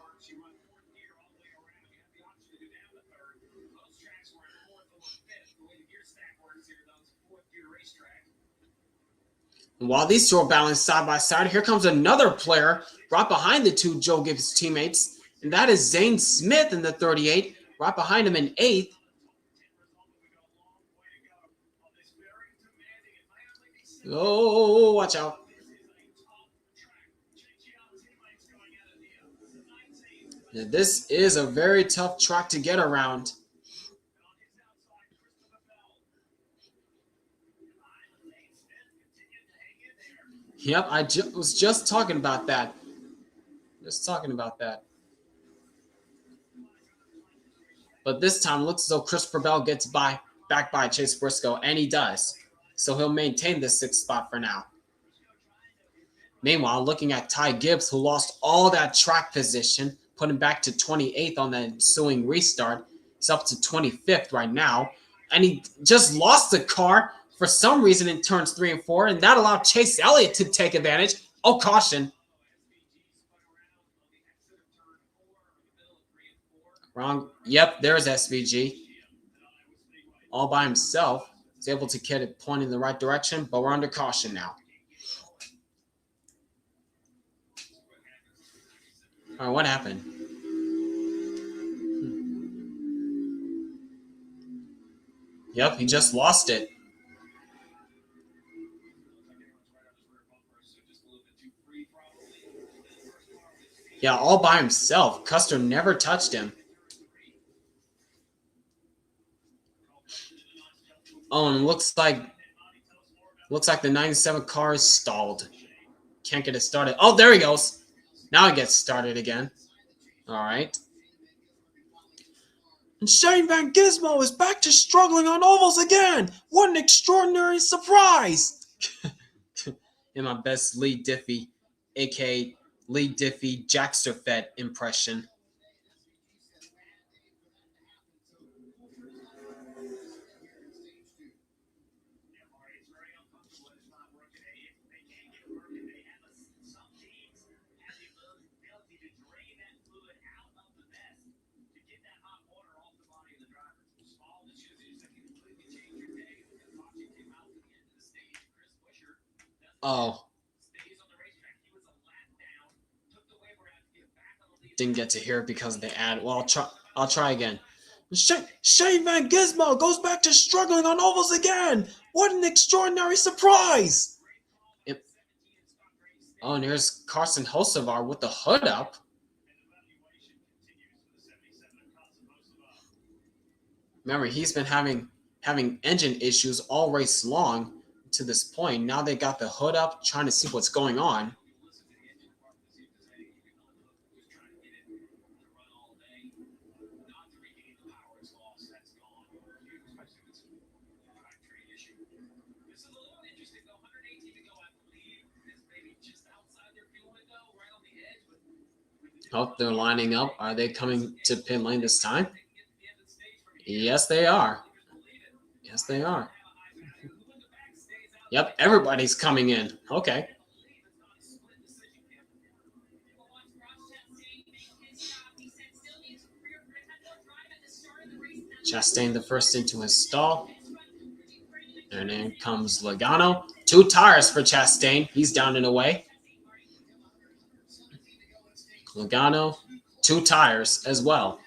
And while these two are battling side by side, here comes another player right behind the two Joe Gibbs teammates, and that is Zane Smith in the 38, right behind him in 8th. Oh, watch out. Now, this is a very tough track to get around. Yep, I was just talking about that. But this time, looks as though Christopher Bell gets back by Chase Briscoe, and he does. So he'll maintain the 6th spot for now. Meanwhile, looking at Ty Gibbs, who lost all that track position, put him back to 28th on the ensuing restart. He's up to 25th right now. And he just lost the car for some reason in turns 3 and 4, and that allowed Chase Elliott to take advantage. Oh, caution. Wrong. Yep, there's SVG. All by himself. He's able to get it pointing in the right direction, but we're under caution now. All right, what happened? Yep, he just lost it. Yeah, all by himself. Custer never touched him. Oh, and it looks like Looks like the 97 car is stalled. Can't get it started. Oh, there he goes. Now it gets started again. All right. And Shane Van Gizmo is back to struggling on ovals again. What an extraordinary surprise. In my best Lee Diffie, a.k.a. Lee Diffie Jacksterfed impression. Oh. Didn't get to hear it because of the ad. Well, I'll try again. Shane Van Gizmo goes back to struggling on ovals again. What an extraordinary surprise! Oh, and here's Carson Hocevar with the hood up. Remember, he's been having engine issues all race long to this point. Now they got the hood up, trying to see what's going on. Oh, they're lining up. Are they coming to pit lane this time? Yes, they are. Yes, they are. Yep, everybody's coming in. Okay. Chastain the first into his stall. And then comes Logano. 2 tires for Chastain. He's down and away. Logano, 2 tires as well.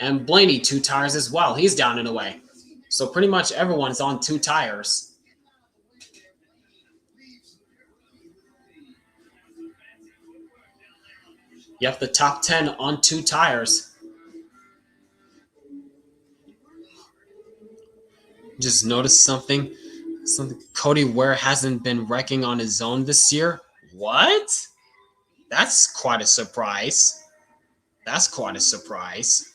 And Blaney, 2 tires as well. He's down and away. So pretty much everyone's on 2 tires. You have the top 10 on 2 tires. Just noticed something. Cody Ware hasn't been wrecking on his own this year. What? That's quite a surprise. That's quite a surprise.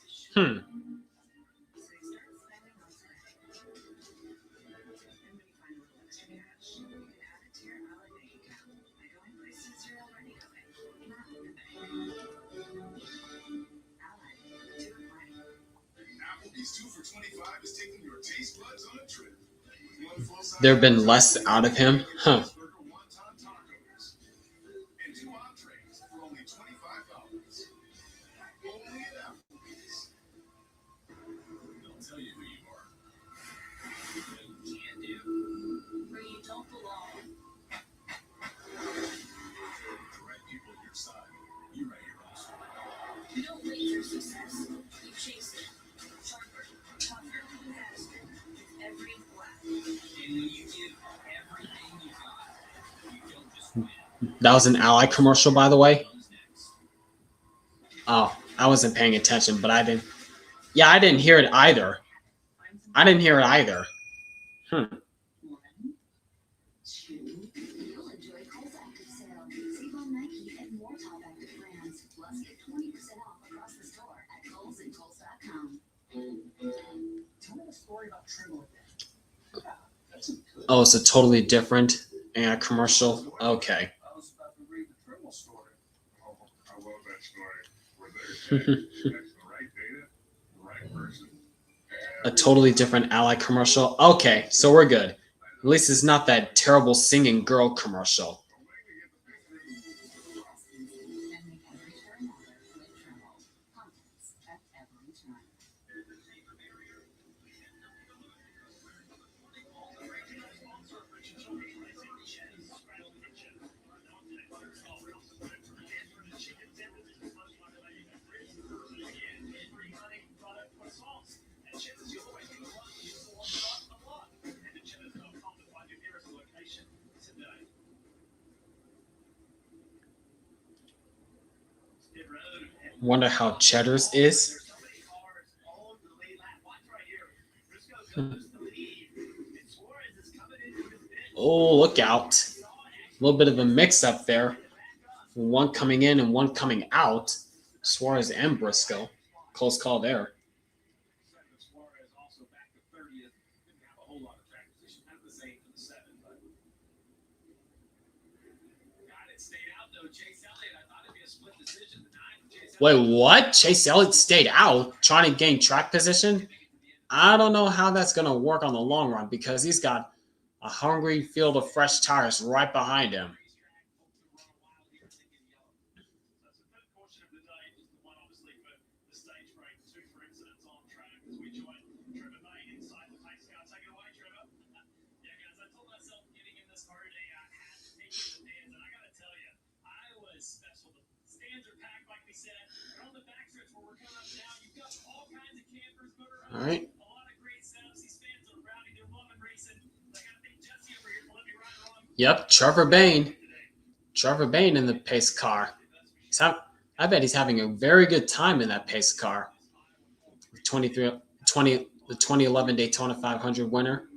There have been less out of him. Huh. That was an Ally commercial, by the way. Oh, I wasn't paying attention, but I didn't. Yeah, I didn't hear it either. Oh, it's a totally different commercial. Okay. A totally different Ally commercial. Okay, so we're good. At least it's not that terrible singing girl commercial. Wonder how Cheddar's is. Oh, look out. A little bit of a mix-up there. One coming in and one coming out. Suarez and Briscoe. Close call there. Wait, what? Chase Elliott stayed out trying to gain track position? I don't know how that's going to work on the long run because he's got a hungry field of fresh tires right behind him. All right. Yep, Trevor Bayne. Trevor Bayne in the pace car. I bet he's having a very good time in that pace car. The 2011 Daytona 500 winner.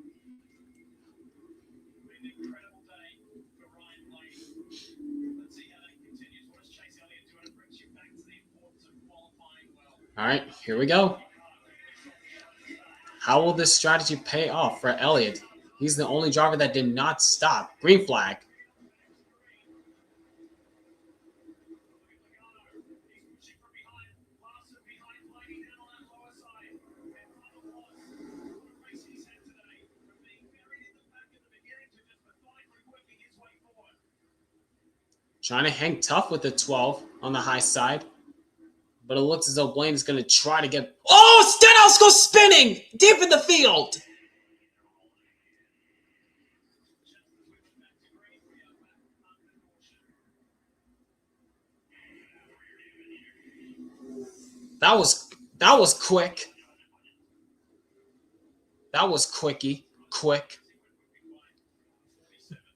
All right, here we go. How will this strategy pay off for Elliott? He's the only driver that did not stop. Green flag. Trying to hang tough with the 12 on the high side. But it looks as though Blaine is going to try to get... Oh, Stenhouse goes spinning! Deep in the field! That was quick. That was quick.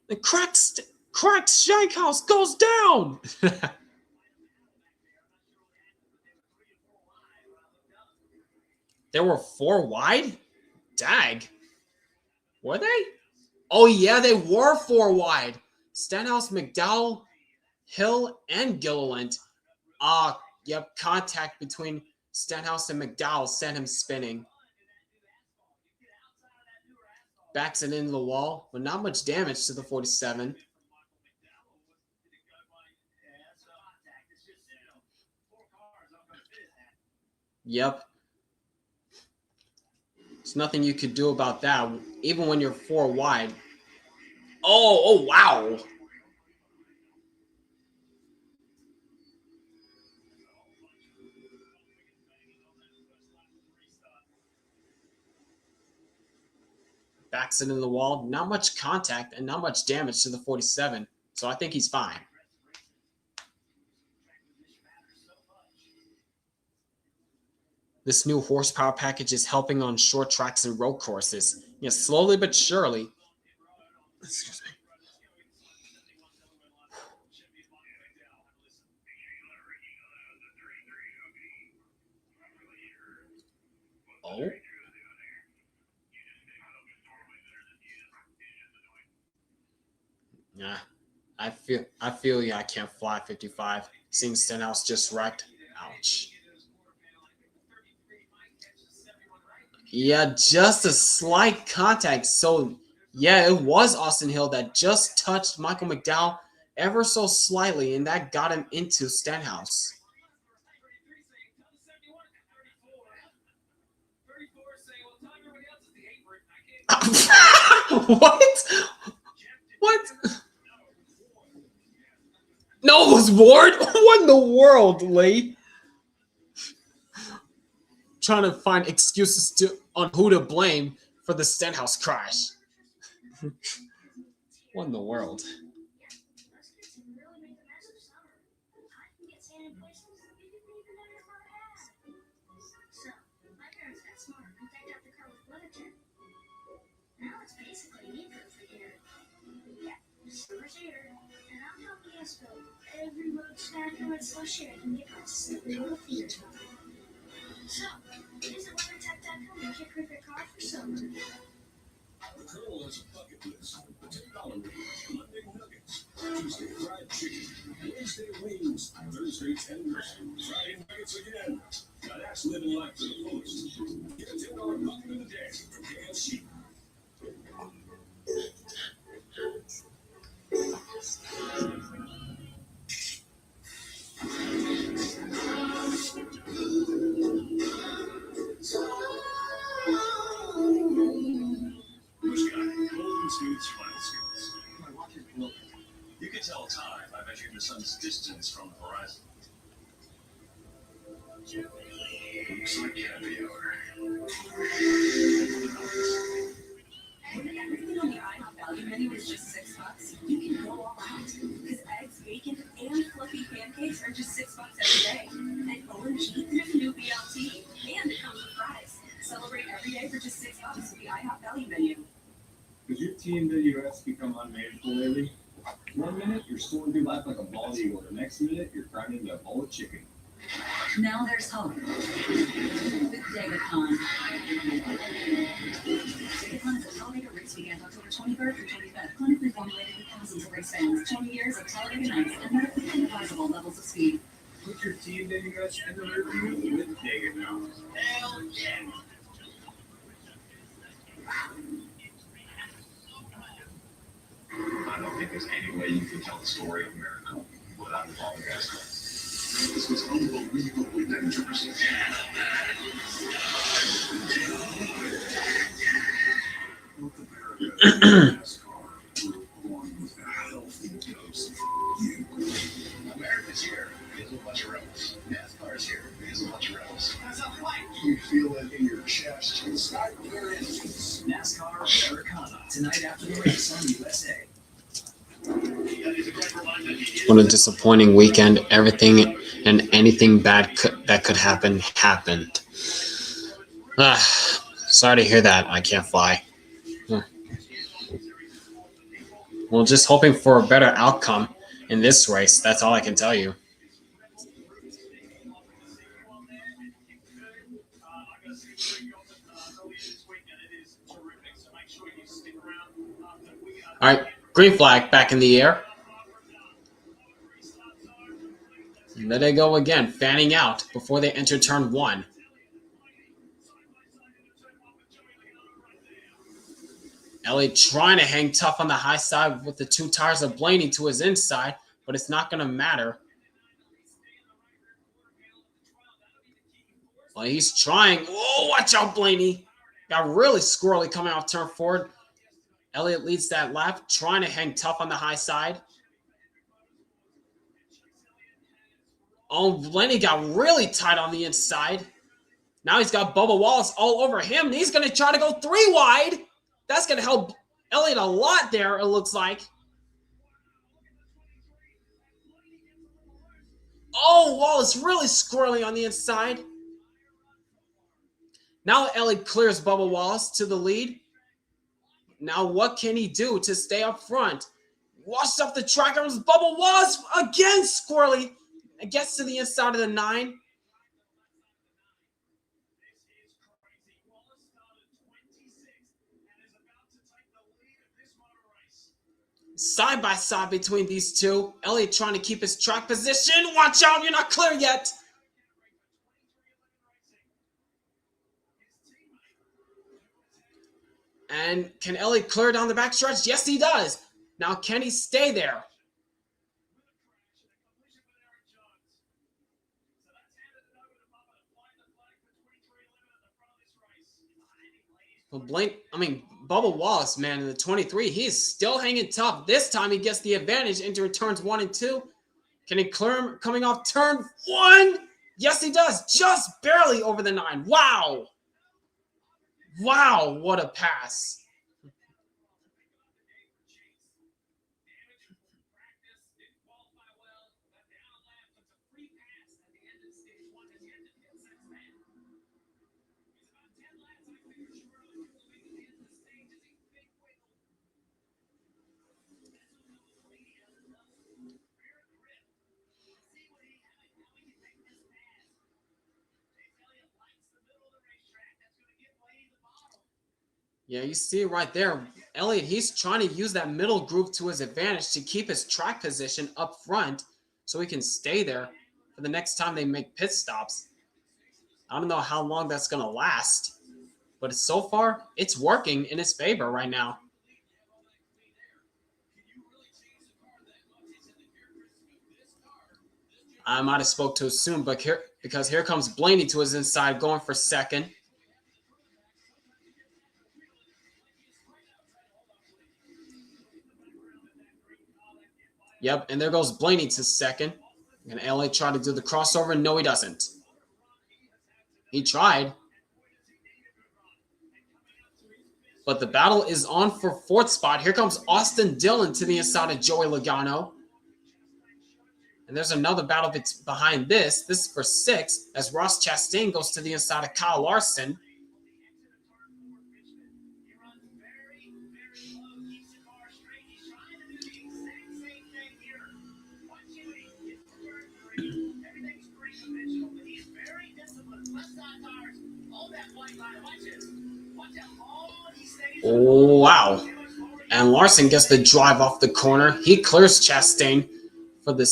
The cracked Shankhouse goes down! There were 4 wide? Dag. Were they? Oh, yeah, they were 4 wide. Stenhouse, McDowell, Hill, and Gilliland. Yep, contact between Stenhouse and McDowell sent him spinning. Backs it into the wall, but not much damage to the 47. Yep. There's nothing you could do about that, even when you're 4 wide. Oh, wow. Backs it in the wall. Not much contact and not much damage to the 47. So I think he's fine. This new horsepower package is helping on short tracks and road courses. Yes, slowly but surely. Excuse me. Oh. Yeah, I feel I can't fly 55. Seeing Stenhouse just wrecked. Ouch. Yeah, just a slight contact. So, yeah, it was Austin Hill that just touched Michael McDowell ever so slightly, and that got him into Stenhouse. What? No, it was Ward? What in the world, Lee? Trying to find excuses on who to blame for the Stenhouse crash. What in the world? Every road snack and slush here can get us little feet. So, visit WeatherTech.com and check with your car for summer. The Colonel has a bucket list. $10 wings, Monday nuggets, Tuesday fried chicken, Wednesday wings, Thursday tenders, Friday nuggets again. Now that's living life to the fullest. Get a $10 bucket of the day from KFC. Bush Guy, Golden Scoots, Final Scoots. My watch is broken. You can tell time by measuring the sun's distance from the horizon. Looks like caviar. And everything on the IHOP value menu is just $6. You can go all out because eggs, bacon, and fluffy pancakes are just $6 every day. And OMG, there's a new BLT, and it comes with fries. Celebrate every day for just $6 with the IHOP value menu. Has your TNWS become unmanageable lately? 1 minute, you're storing through life like a bald eagle. The next minute, you're crying into a bowl of chicken. Now there's hope with Dagacon. Dagacon is a television race weekend October 23rd through 25th. Clinically formulated with thousands of race fans, 20 years of television nights, and medically advisable levels of speed. Put your TNWS in the rearview with Dagacon. Hell yeah! I don't think there's any way you can tell the story of America without involving NASCAR. This was unbelievably dangerous. North America and NASCAR were born with a healthy dose of you. America's here because of a bunch of rebels. NASCAR's here because of a bunch of rebels. That's a fight. You feel it in your chest. Start your engines. NASCAR Americana, tonight after the race on USA. What a disappointing weekend. Everything and anything bad that could happen happened. Sorry to hear that. I can't fly. Well, just hoping for a better outcome in this race. That's all I can tell you. All right, green flag back in the air. And there they go again, fanning out before they enter turn 1. Elliott trying to hang tough on the high side with the 2 tires of Blaney to his inside, but it's not going to matter. Well, he's trying. Oh, watch out, Blaney. Got really squirrely coming off turn 4. Elliott leads that lap, trying to hang tough on the high side. Oh, Blaney got really tight on the inside. Now he's got Bubba Wallace all over him, and he's going to try to go 3 wide. That's going to help Elliott a lot there, it looks like. Oh, Wallace really squirrely on the inside. Now Elliott clears Bubba Wallace to the lead. Now what can he do to stay up front? Washed up the track. It was Bubba Wallace again squirrely. It gets to the inside of the 9. Side by side between these two. Elliott trying to keep his track position. Watch out, you're not clear yet. And can Elliott clear down the backstretch? Yes, he does. Now, can he stay there? Well, Bubba Wallace, man, in the 23, he's still hanging tough. This time he gets the advantage into turns 1 and 2. Can he clear him coming off turn 1? Yes, he does. Just barely over the 9. Wow. Wow, what a pass. Yeah, you see it right there. Elliott, he's trying to use that middle groove to his advantage to keep his track position up front so he can stay there for the next time they make pit stops. I don't know how long that's going to last, but so far, it's working in his favor right now. I might have spoke too soon, but because here comes Blaney to his inside, going for second. Yep, and there goes Blaney to second. And LA try to do the crossover. No, he doesn't. He tried. But the battle is on for fourth spot. Here comes Austin Dillon to the inside of Joey Logano. And there's another battle behind this. This is for sixth as Ross Chastain goes to the inside of Kyle Larson. Oh, wow. And Larson gets the drive off the corner. He clears Chastain for the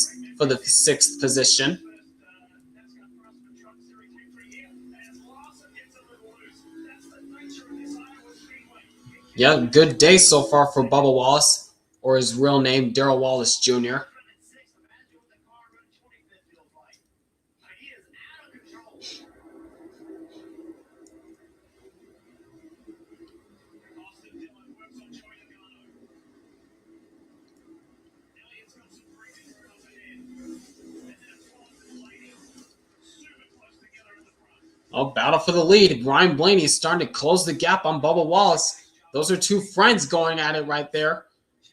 sixth position. Yeah, good day so far for Bubba Wallace, or his real name, Darrell Wallace Jr. Oh, battle for the lead. Ryan Blaney is starting to close the gap on Bubba Wallace. Those are two friends going at it right there.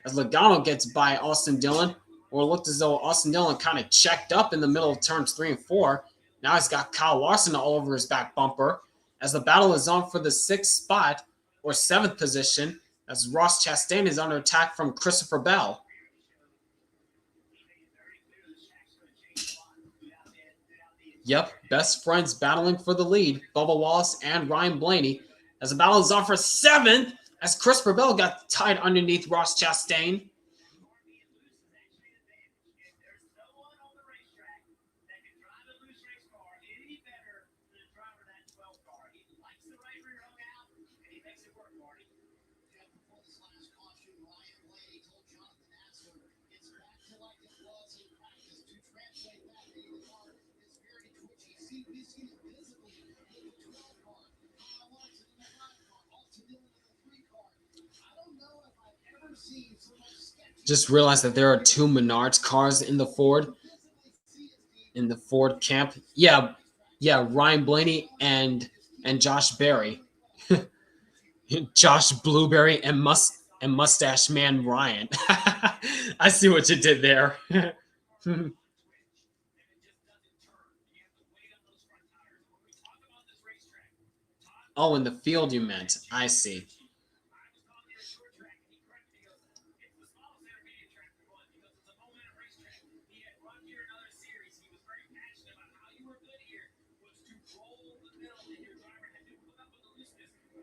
As Logano gets by Austin Dillon, or it looked as though Austin Dillon kind of checked up in the middle of turns 3 and 4. Now he's got Kyle Larson all over his back bumper. As the battle is on for the sixth spot, or seventh position, as Ross Chastain is under attack from Christopher Bell. Yep, best friends battling for the lead, Bubba Wallace and Ryan Blaney, as the battle is on for seventh, as Christopher Bell got tied underneath Ross Chastain. Just realized that there are two Menards cars in the Ford camp. Yeah, Ryan Blaney and Josh Berry. Josh Blueberry and Mustache Man Ryan. I see what you did there. Oh, in the field you meant. I see.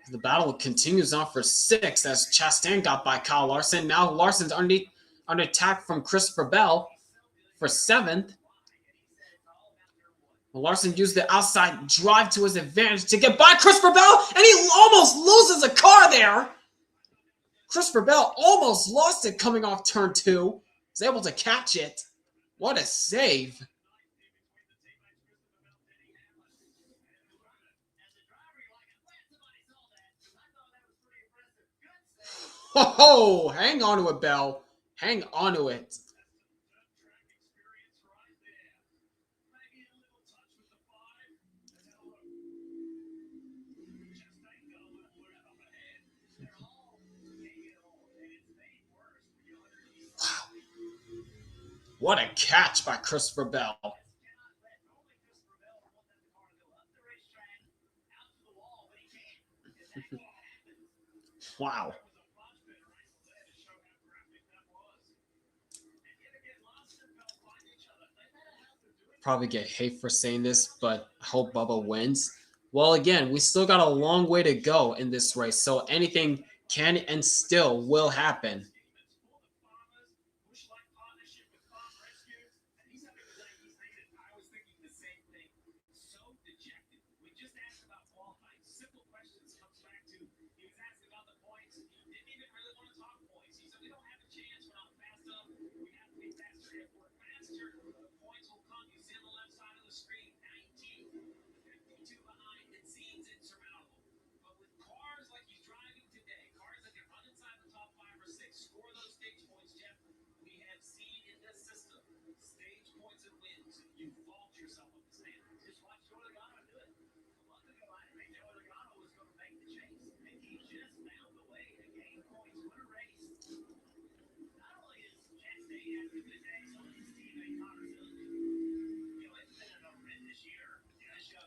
The battle continues on for sixth as Chastain got by Kyle Larson. Now Larson's under attack from Christopher Bell for seventh. Larson used the outside drive to his advantage to get by Christopher Bell, and he almost loses a car there. Christopher Bell almost lost it coming off turn 2. He's able to catch it. What a save. Oh, hang on to it, Bell. Hang on to it. Wow. What a catch by Christopher Bell. Wow. Probably get hate for saying this, but I hope Bubba wins. Well, again, we still got a long way to go in this race, so anything can and still will happen.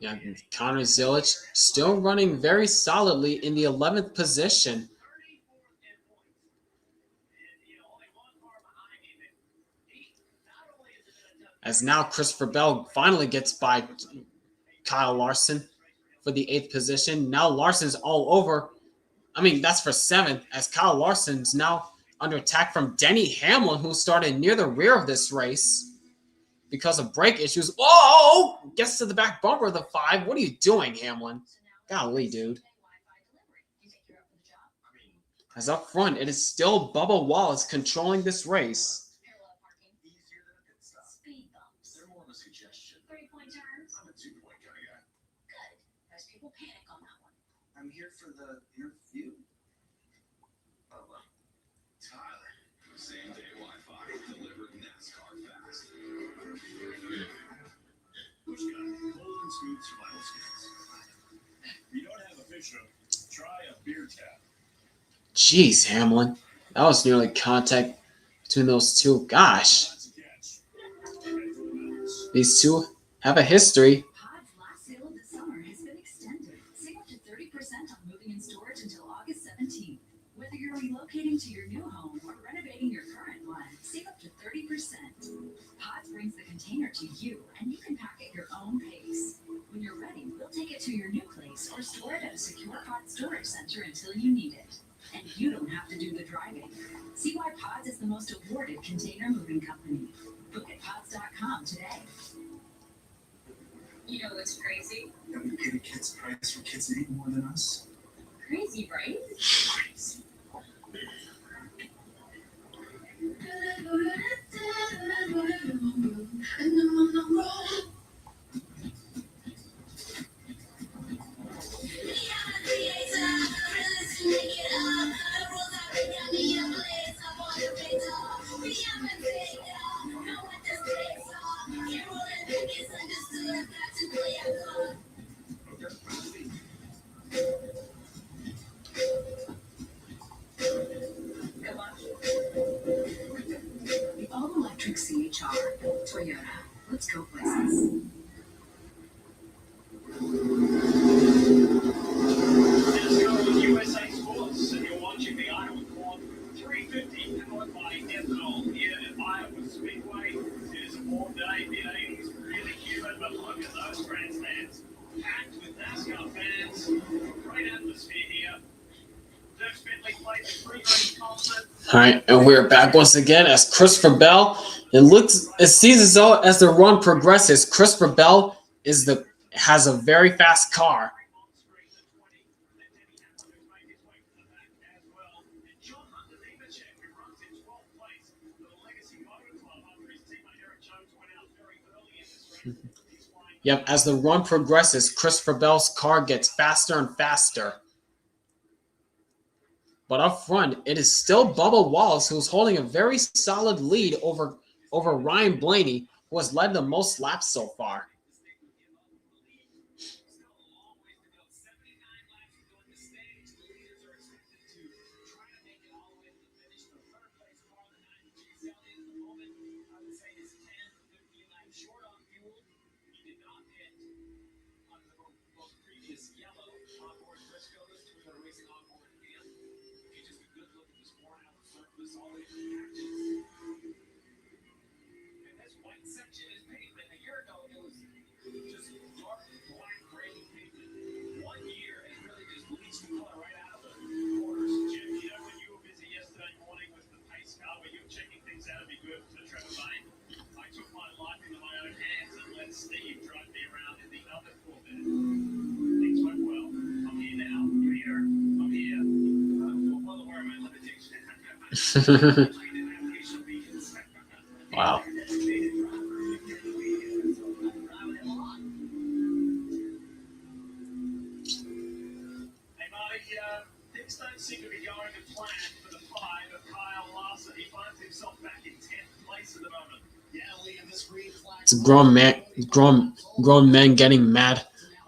Yeah, Connor Zilic still running very solidly in the 11th position. As now Christopher Bell finally gets by Kyle Larson for the 8th position. Now Larson's all over. I mean, that's for 7th, as Kyle Larson's now under attack from Denny Hamlin, who started near the rear of this race because of brake issues. Whoa! Gets to the back bumper of the 5. What are you doing, Hamlin? Golly, dude. As up front, it is still Bubba Wallace controlling this race. They're more of a suggestion. 3-point turns. I'm a 2-point kind of guy. Good. Most people panic on that one. I'm here for your view. Oh, well. Tyler, same day Wi-Fi delivered NASCAR fast. Push gun, cold and smooth survival skills. If you don't have a fish hook, try a beer tap. Jeez, Hamlin. That was nearly contact between those two. Gosh. That's a catch. Head for the mountains. These two have a history. Pod's last sale of the summer has been extended. Save up to 30% on moving and storage until August 17th. Whether you're relocating to your new home or renovating your current one, save up to 30%. Pods brings the container to you, and you can pack at your own pace. When you're ready, we'll take it to your new place or store it at a secure pod storage center until you need it. And you don't have to do the driving. See why Pods is the most awarded container moving company. Look at pods.com today. You know what's crazy? That we pay the kids' price for kids that eat more than us. Crazy, right? Crazy. Come on. The all-electric CHR, Toyota. Let's go places. NASCAR USA Sports, and you're watching the Iowa Corn 350 powered by ethanol here at Iowa Speedway. It is a warm day, mid-80s, really humid, but look at those grandstands. Packed with NASCAR fans, great atmosphere here. Dirk Bentley played the pre-race concert. All right, and we're back once again as Christopher Bell. It seems as though as the run progresses, Christopher Bell has a very fast car. Yep, as the run progresses, Christopher Bell's car gets faster and faster. But up front, it is still Bubba Wallace who's holding a very solid lead over Ryan Blaney, who has led the most laps so far. Wow. Things don't seem to be going to plan for the five of Kyle Larson. He finds himself back in 10th place at the moment. Yeah, Lee, in this green flag. It's a grown men getting mad.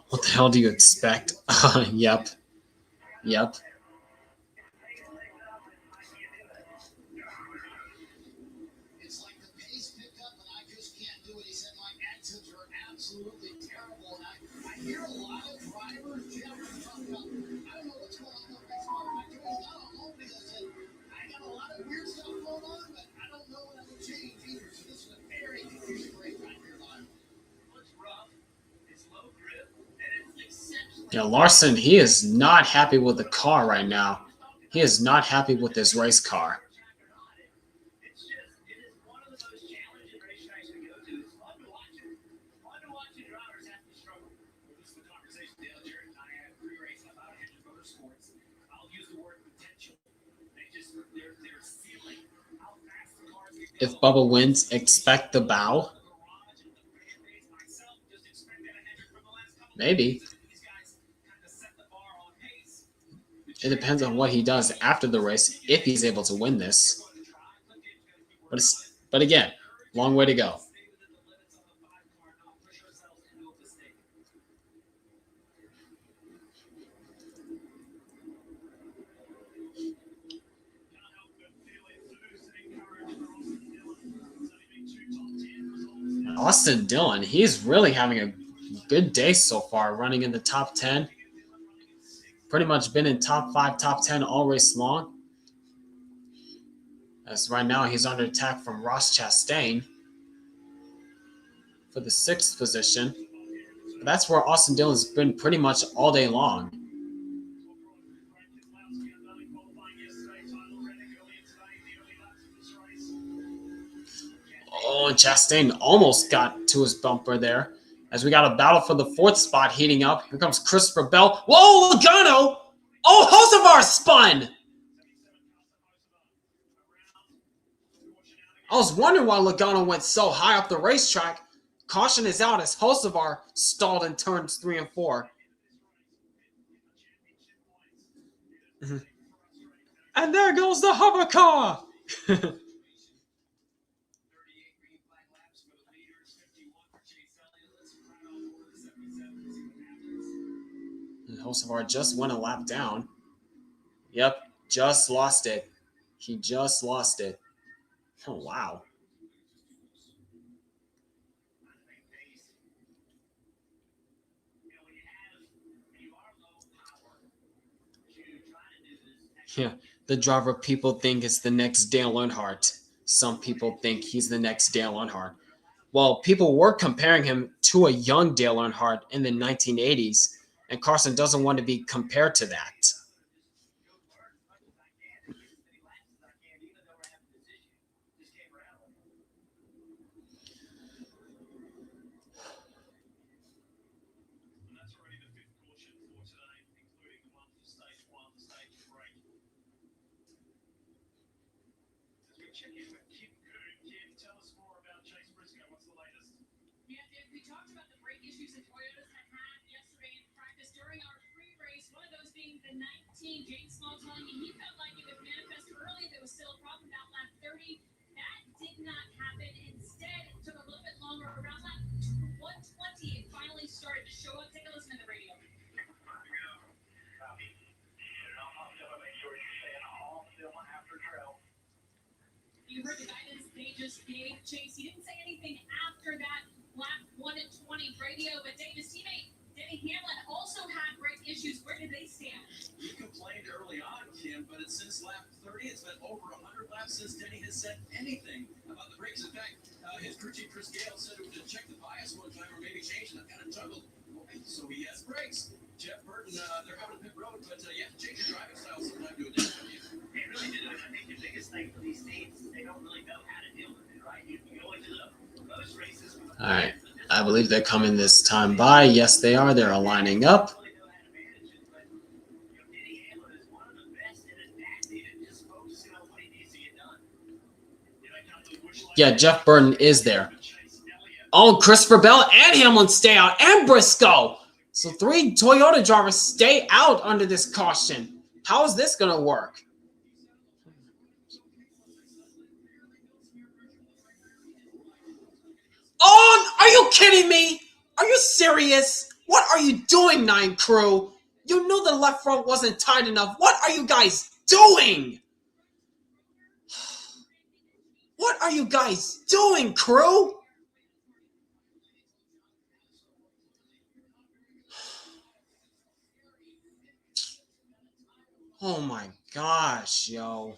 What the hell do you expect? Yep. Yep. It's like the pace picked up and I just can't do it. He said my exits are absolutely terrible. And I hear a lot of drivers, Jeff, talk about, I don't know what's going on with this car. I don't know because I got a lot of weird stuff going on, but I don't know what I would change either. So this is a very confusing race right here, Byron. It's rough. It's low grip. And it's exceptionally. Yeah, Larson, he is not happy with the car right now. He is not happy with this race car. It's just, it is one of the most challenging racetracks to go to. It's fun to watch it. Fun to watch the drivers have to struggle. This is the conversation Dale Jarrett and I had pre-race about Hendrick Motorsports. I'll use the word potential. They're ceiling how fast the cars can go. If Bubba wins, expect the bow. Maybe. It depends on what he does after the race, if he's able to win this. But again, long way to go. Austin Dillon, he's really having a good day so far, running in the top 10. Pretty much been in top 5, top 10 all race long. As right now, he's under attack from Ross Chastain for the 6th position. But that's where Austin Dillon's been pretty much all day long. Oh, and Chastain almost got to his bumper there. As we got a battle for the 4th spot heating up. Here comes Christopher Bell. Whoa, Logano! Oh, Hocevar spun! I was wondering why Logano went so high up the racetrack. Caution is out as Hocevar stalled in turns 3 and 4. And there goes the hover car! Hocevar just went a lap down. Yep, just lost it. He just lost it. Oh, wow. Yeah, the driver people think is the next Dale Earnhardt. Some people think he's the next Dale Earnhardt. Well, people were comparing him to a young Dale Earnhardt in the 1980s, and Carson doesn't want to be compared to that. James Small telling me he felt like it would manifest early. There was still a problem about lap 30. That did not happen. Instead, it took a little bit longer. Around lap 120, it finally started to show up. Take a listen to the radio. You heard the guidance they just gave. Chase, he didn't say anything after that lap 1:20 radio, but his teammate Denny Hamlin also had brake issues. Where did they stand? He complained early on, Kim, but it's since lap 30. It's been over 100 laps since Denny has said anything about the brakes. In fact, his crew chief Chris Gale said it would check the bias one time or maybe change it. I kind of juggled. So he has brakes. Jeff Burton, they're having a pit road, but change your driving style sometime to adapt to you. They really did. I think the biggest thing for these teams is they don't really know how to deal with it, right? You go into most races. All right. I believe they're coming this time by. Yes, they are. They're lining up. Yeah, Jeff Burton is there. Oh, Christopher Bell and Hamlin stay out, and Briscoe. So 3 Toyota drivers stay out under this caution. How is this going to work? Oh, are you kidding me? Are you serious? What are you doing, 9 crew? You knew the left front wasn't tight enough. What are you guys doing? What are you guys doing, crew? Oh my gosh, yo.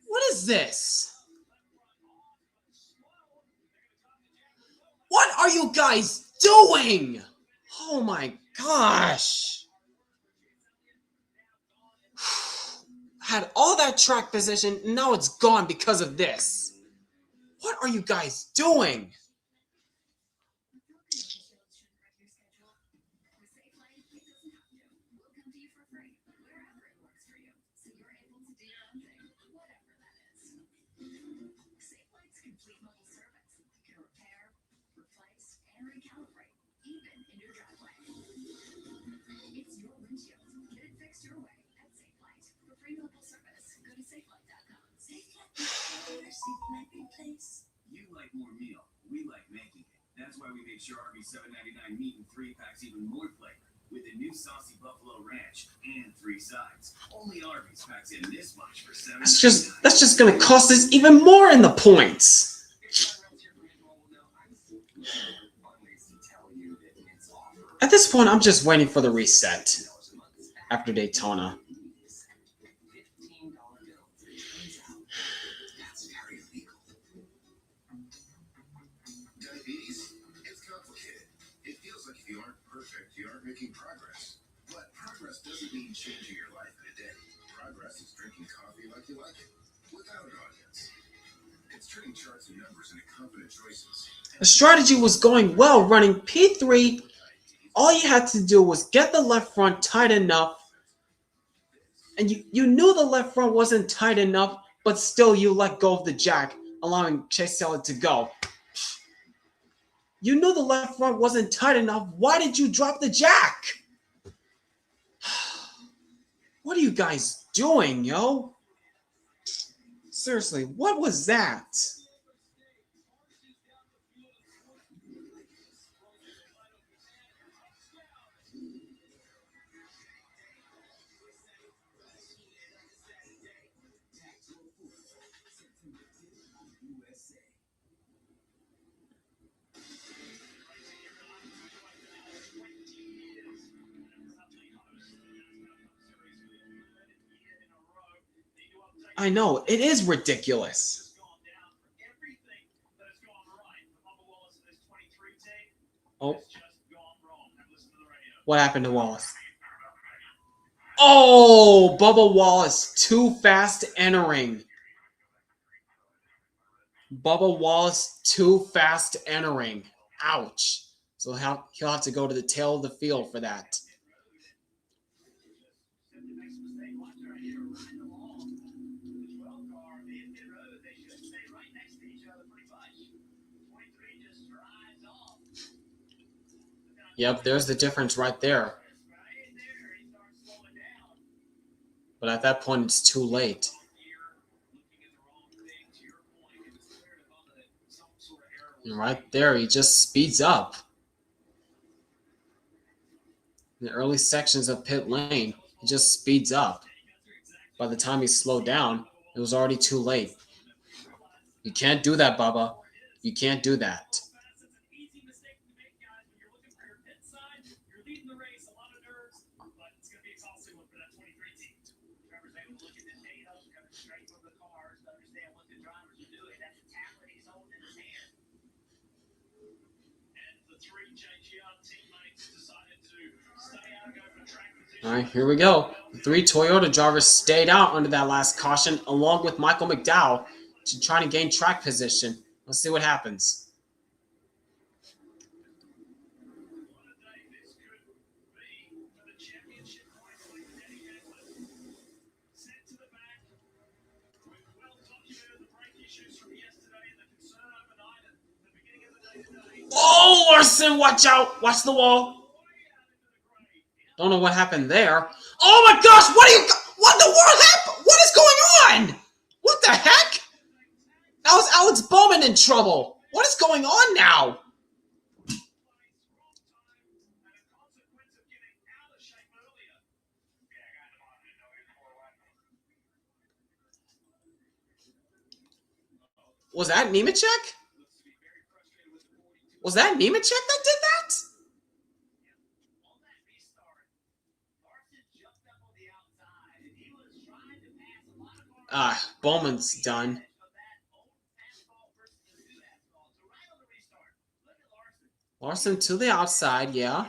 What is this? What are you guys doing? Oh my gosh. Had all that track position, and now it's gone because of this. What are you guys doing? You like more meal. We like making it. That's why we made sure Arby's $7.99 meat and 3-packs even more flavor with the new saucy buffalo ranch and 3 sides. Only Arby's packs in this much for $7.99. That's just gonna cost us even more in the points. At this point, I'm just waiting for the reset after Daytona. You aren't making progress. But progress doesn't mean changing your life in a day. Progress is drinking coffee like you like it, without an audience. It's turning charts and numbers into confident choices. The strategy was going well, running P3. All you had to do was get the left front tight enough. And you knew the left front wasn't tight enough, but still you let go of the jack, allowing Chase Elliott to go. You knew the left front wasn't tight enough. Why did you drop the jack? What are you guys doing, yo? Seriously, what was that? I know, it is ridiculous. Oh. What happened to Wallace? Oh, Bubba Wallace too fast entering. Bubba Wallace too fast entering. Ouch. So he'll have to go to the tail of the field for that. Yep, there's the difference right there. But at that point, it's too late. And right there, he just speeds up. In the early sections of pit lane, he just speeds up. By the time he slowed down, it was already too late. You can't do that, Bubba. You can't do that. All right, here we go. The 3 Toyota drivers stayed out under that last caution, along with Michael McDowell, to try to gain track position. Let's see what happens. Larson, watch out. Watch the wall. Don't know what happened there. Oh my gosh, what the world happened? What is going on? What the heck? That was Alex Bowman in trouble. What is going on now? Was that Nemechek? Was that Nemechek that did that? Bowman's done. Larson to the outside, yeah.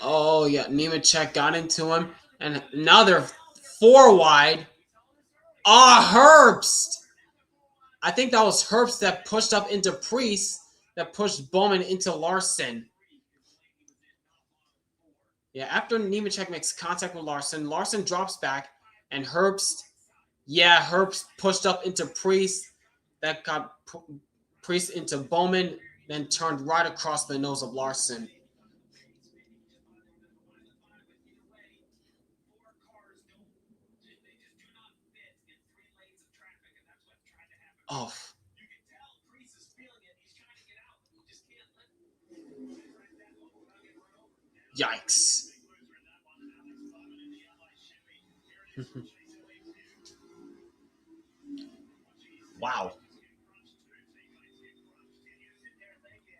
Oh, yeah, Nemechek got into him. And now they're 4 wide. Herbst! I think that was Herbst that pushed up into Priest, that pushed Bowman into Larson. Yeah, after Nemechek makes contact with Larson, Larson drops back, and Herbst pushed up into Priest. That got Priest into Bowman, then turned right across the nose of Larson. Oh. Yikes. Wow.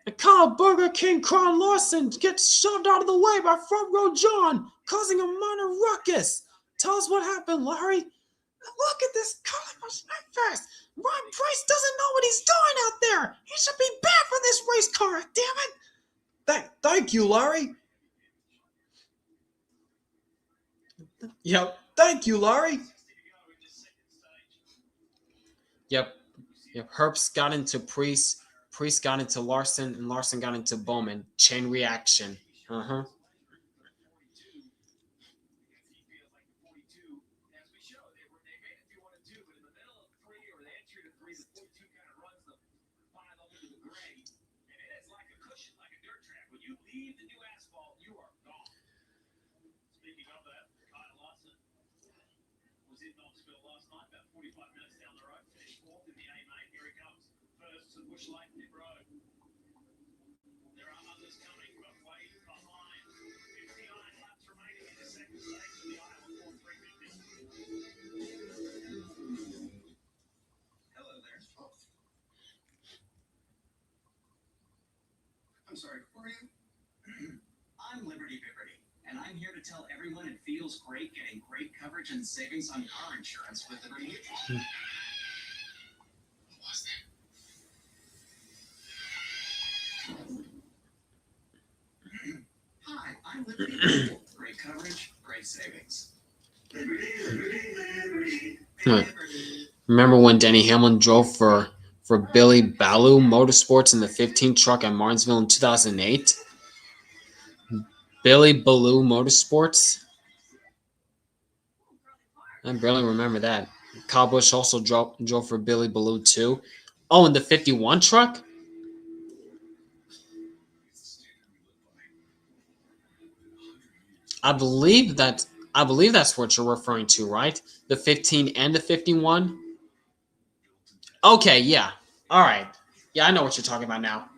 And Kyle Burger King Kron Larson gets shoved out of the way by front row John, causing a minor ruckus. Tell us what happened, Larry. Look at this color fast. Ryan Price doesn't know what he's doing out there. He should be banned for this race car, damn it. Thank you, Larry. Yep. Thank you, Larry. Yep. Herbst got into Priest. Priest got into Larson, and Larson got into Bowman. Chain reaction. There are others coming, but way behind. 59 laps remaining in the second stage of the Iowa 350. Hello there. I'm sorry, who are you? I'm Liberty Bibberty, and I'm here to tell everyone it feels great getting great coverage and savings on car insurance with Liberty Mutual. What was that? Hi, I'm Liberty Mutual. Great coverage, great savings. Liberty. Remember when Denny Hamlin drove for Billy Ballou Motorsports in the 15 truck at Martinsville in 2008? Billy Ballou Motorsports? I barely remember that. Kyle Busch also drove for Billy Ballou too. Oh, in the 51 truck? I believe that's what you're referring to, right? The 15 and the 51? Okay, yeah. All right. Yeah, I know what you're talking about now.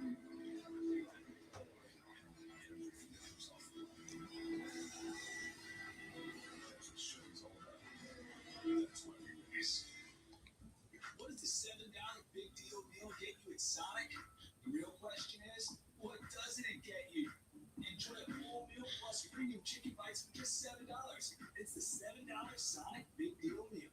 What does the $7 big deal meal get you at Sonic? The real question is, what doesn't it get you? Enjoy a full meal plus premium chicken bites for just $7. It's the $7 Sonic Big Deal Meal.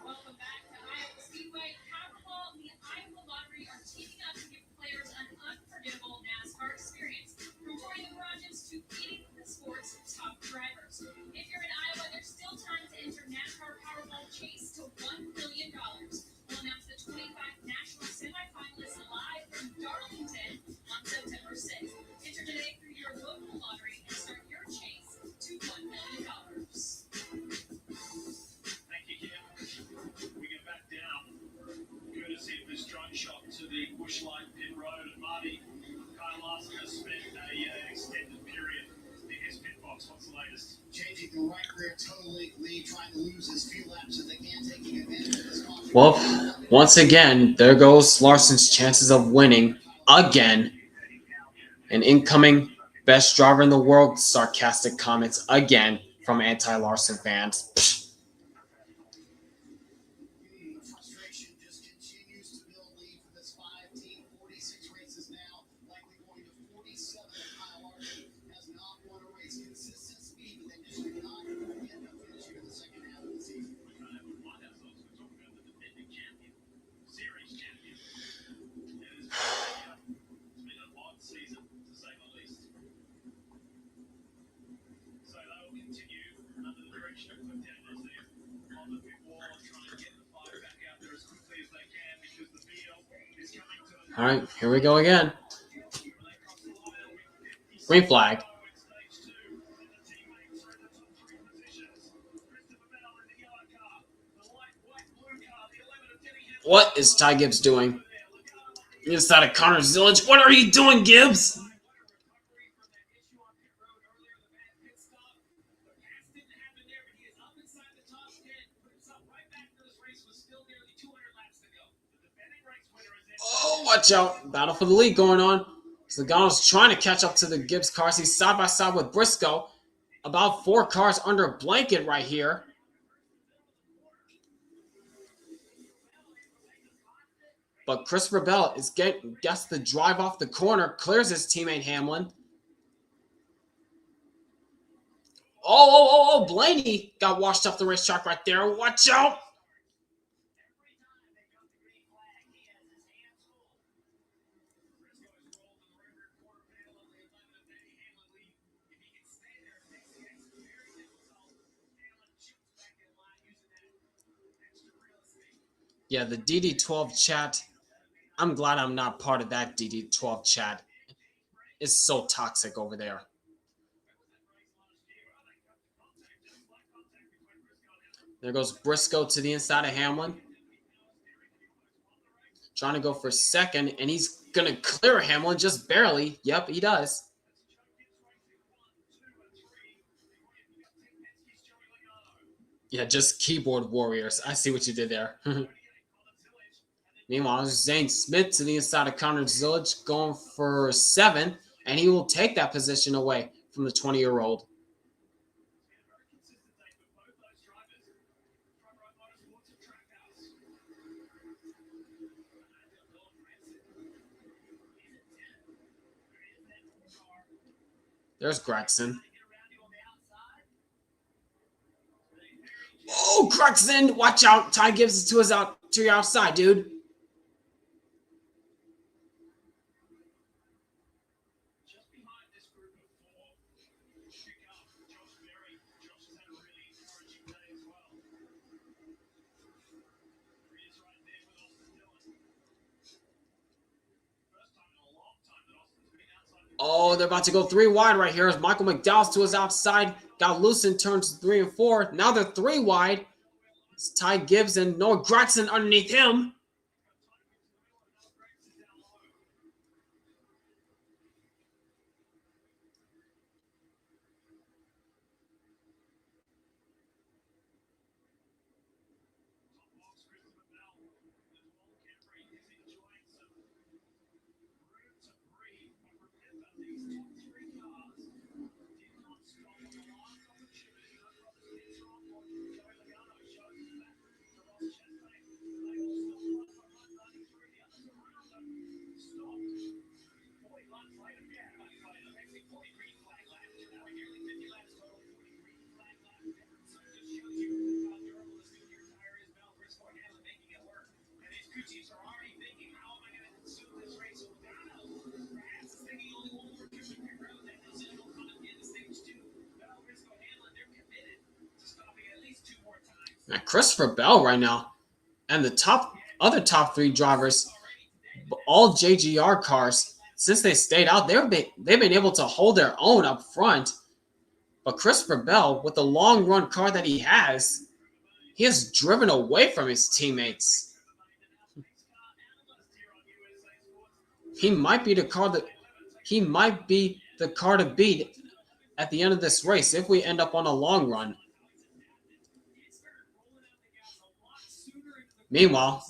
Welcome back to Iowa Speedway. Powerball and the Iowa Lottery are teaming up to give players an unforgettable NASCAR experience. From touring the garages to eating the sport's top drivers. If you're in Iowa, there's still time to enter NASCAR Powerball Chase to $1 million. We'll announce the 25 national semifinalists trying to lose as few laps as they can, taking advantage of this caution. Well, once again, there goes Larson's chances of winning again. An incoming best driver in the world sarcastic comments again from anti-Larson fans. Frustration just continues to build lead for this 5-team, 46 races now, likely going to 47. Kyle Larson has not won a race. Consistent speed, but they just could not end up finishing in the second half of the season. Series champion. It's been a long season, to say the least. So they will continue under the direction of Cliff Daniels there. On the pit wall, trying to get the fire back out there as quickly as they can because the field is coming to an All right, here we go again. Green flag. What is Ty Gibbs doing? Inside of Connor Zillage. What are you doing, Gibbs? Oh, watch out. Battle for the lead going on. Zagano's trying to catch up to the Gibbs cars. He's side by side with Briscoe. About 4 cars under a blanket right here. But Christopher Bell is gets the drive off the corner, clears his teammate Hamlin. Oh, Blaney got washed off the racetrack right there. Watch out. Yeah, the DD12 chat. I'm glad I'm not part of that DD12 chat. It's so toxic over there. There goes Briscoe to the inside of Hamlin. Trying to go for second, and he's going to clear Hamlin just barely. Yep, he does. Yeah, just keyboard warriors. I see what you did there. Meanwhile, Zane Smith to the inside of Connor Zillage going for 7, and he will take that position away from the 20-year-old. There's Gregson. Oh, Gregson! Watch out! Ty Gibbs is to your outside, dude. Oh, they're about to go 3 wide right here. As Michael McDowell's to his outside. Got loose in turns 3 and 4. Now they're 3 wide. It's Ty Gibbs and Noah Gregson underneath him. Now, Christopher Bell right now, and the other top 3 drivers, all JGR cars, since they stayed out, they've been able to hold their own up front. But Christopher Bell, with the long run car that he has driven away from his teammates. He might be the car to beat at the end of this race if we end up on a long run. Meanwhile,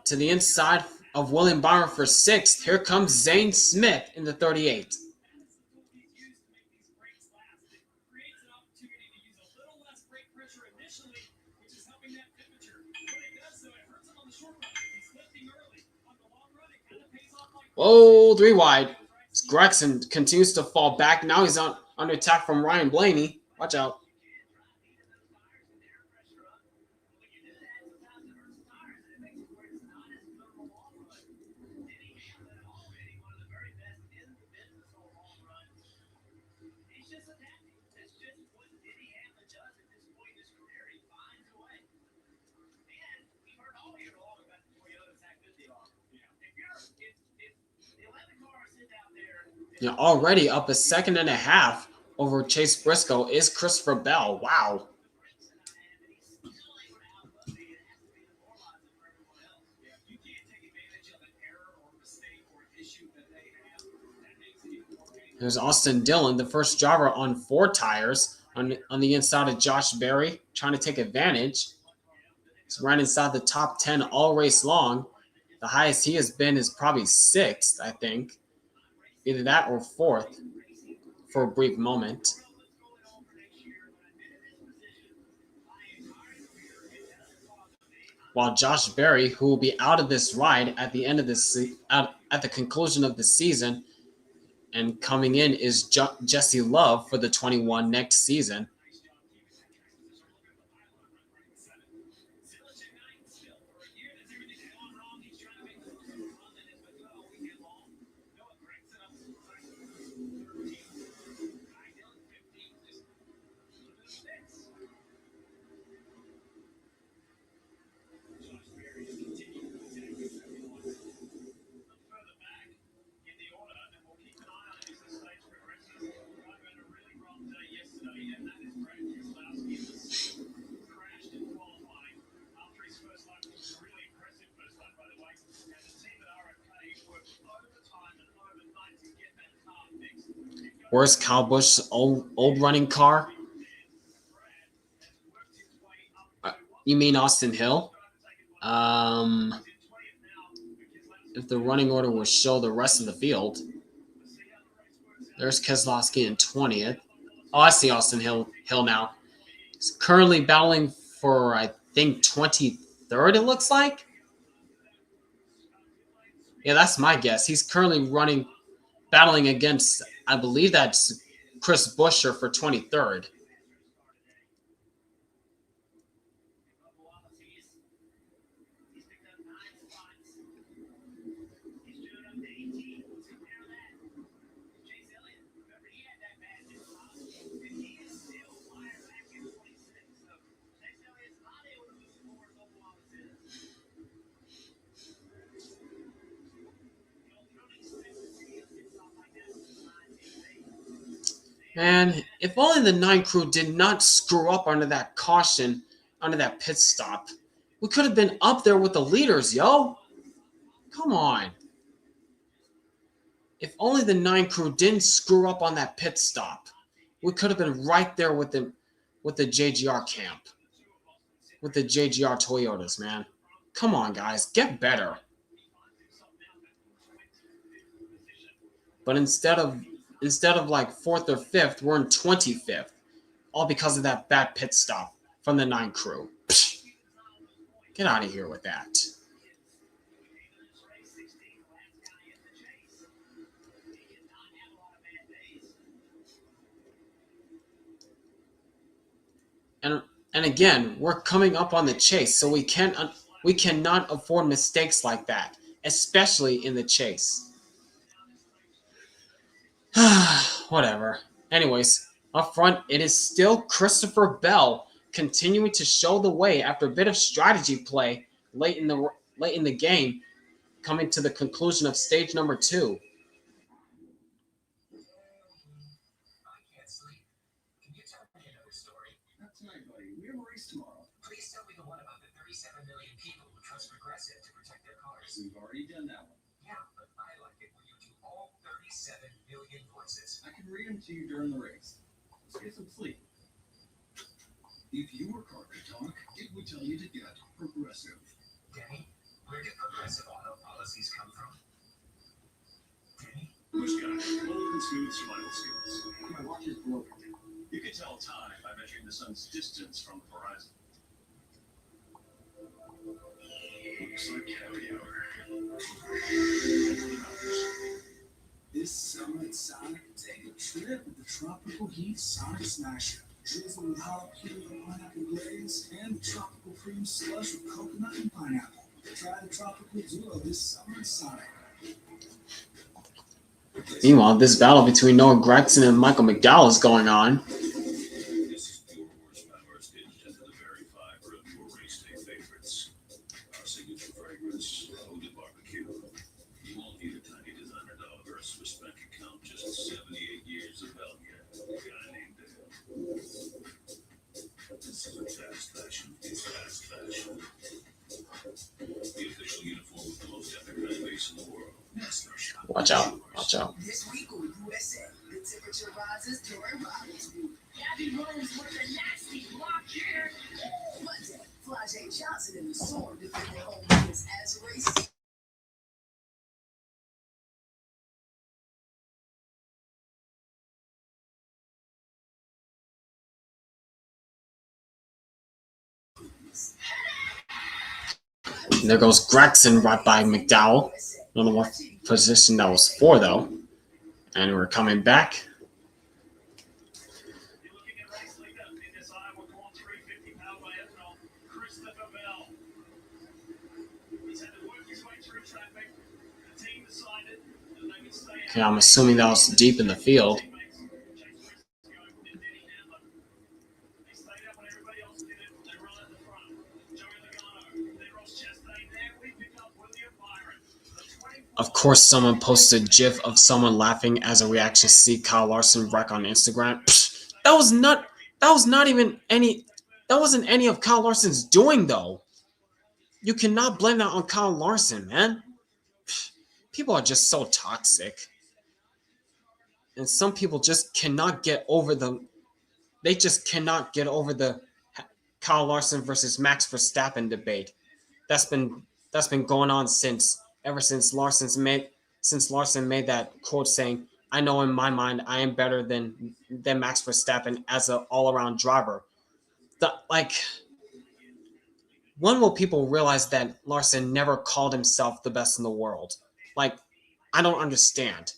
to the inside of William Byron for 6th, here comes Zane Smith in the 38. Whoa, 3 wide. Gregson continues to fall back. Now he's under attack from Ryan Blaney. Watch out. Already up a 2.5 over Chase Briscoe is Christopher Bell. Wow. There's Austin Dillon, the first driver on 4 tires on the inside of Josh Berry, trying to take advantage. He's right inside the top 10 all race long. The highest he has been is probably 6th, I think. Either that or 4th for a brief moment. While Josh Berry, who will be out of this ride at the end of at the conclusion of the season, and coming in is Jesse Love for the 21 next season. Where's Kyle Busch's old running car? You mean Austin Hill? If the running order will show the rest of the field. There's Keselowski in 20th. Oh, I see Austin Hill now. He's currently battling for, I think, 23rd, it looks like. Yeah, that's my guess. He's currently battling against, I believe that's Chris Buescher for 23rd. Man, if only the 9 crew did not screw up under that caution, under that pit stop. We could have been up there with the leaders, yo. Come on. If only the 9 crew didn't screw up on that pit stop. We could have been right there with the JGR camp. With the JGR Toyotas, man. Come on, guys. Get better. But instead of like 4th or 5th, we're in 25th. All because of that bad pit stop from the 9 crew. Psh, get out of here with that. And again, we're coming up on the chase, so we cannot afford mistakes like that, especially in the chase. Whatever. Anyways, up front, it is still Christopher Bell continuing to show the way after a bit of strategy play late in the game, coming to the conclusion of stage number 2. We've already done that one. Yeah, but I like it when you do all 37 million voices. I can read them to you during the race. Let's get some sleep. If your car could talk, it would tell you to get Progressive. Who's got bold and smooth survival skills? My watch is broken. You can tell time by measuring the sun's distance from the horizon. Looks like happy hour. This summer at Sonic, take a trip with the Tropical Heat Sonic Smasher. Drizzle with jalapeno pineapple glaze and the tropical cream slush with coconut and pineapple. Try the tropical duo this summer at Sonic. Meanwhile, this battle between Noah Gregson and Michael McDowell is going on. This is pure horsepower stitched into the very fiber of your race day favorites. Our signature fragrance, Holy Barbecue. You won't need a tiny designer dog or a Swiss bank account, just 78 years of Belgium. A guy named Dale. This isn't fast fashion, it's fast fashion. The official uniform with the most epic fan base in the world. Watch out. Watch out. This week on USA, the temperature rises during Rivals Week. Gabby Rose with a nasty block here. Monday, Flajay Johnson in the storm defending home against as race. And there goes Gregson right by McDowell. I don't know what position that was for, though. And we're coming back. You're looking at race leader in this Iowa Corn 350 powered by ethanol, Christopher Bell. He's had to work his way through traffic. The team decided that they would stay out. Okay, I'm assuming that was deep in the field. They stayed out when everybody else did it. They run at the front. Joey Logano, then Ross Chastain. There we pick up William Byron. Of course, someone posted a gif of someone laughing as a reaction to see Kyle Larson wreck on Instagram. Psh, that wasn't any of Kyle Larson's doing, though. You cannot blame that on Kyle Larson, man. Psh, people are just so toxic. And some people just cannot get over they just cannot get over the Kyle Larson versus Max Verstappen debate. That's been going on ever since Larson made that quote saying, "I know in my mind I am better than Max Verstappen as an all-around driver." When will people realize that Larson never called himself the best in the world? Like, I don't understand.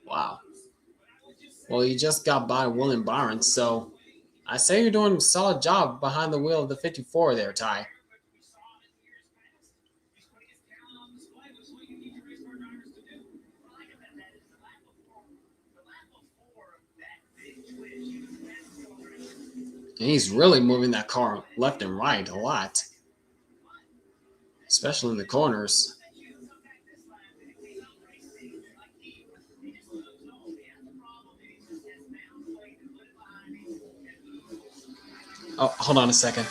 Wow. Well, you just got by William Byron, so I say you're doing a solid job behind the wheel of the 54 there, Ty. And he's really moving that car left and right a lot, especially in the corners. Oh, hold on a second.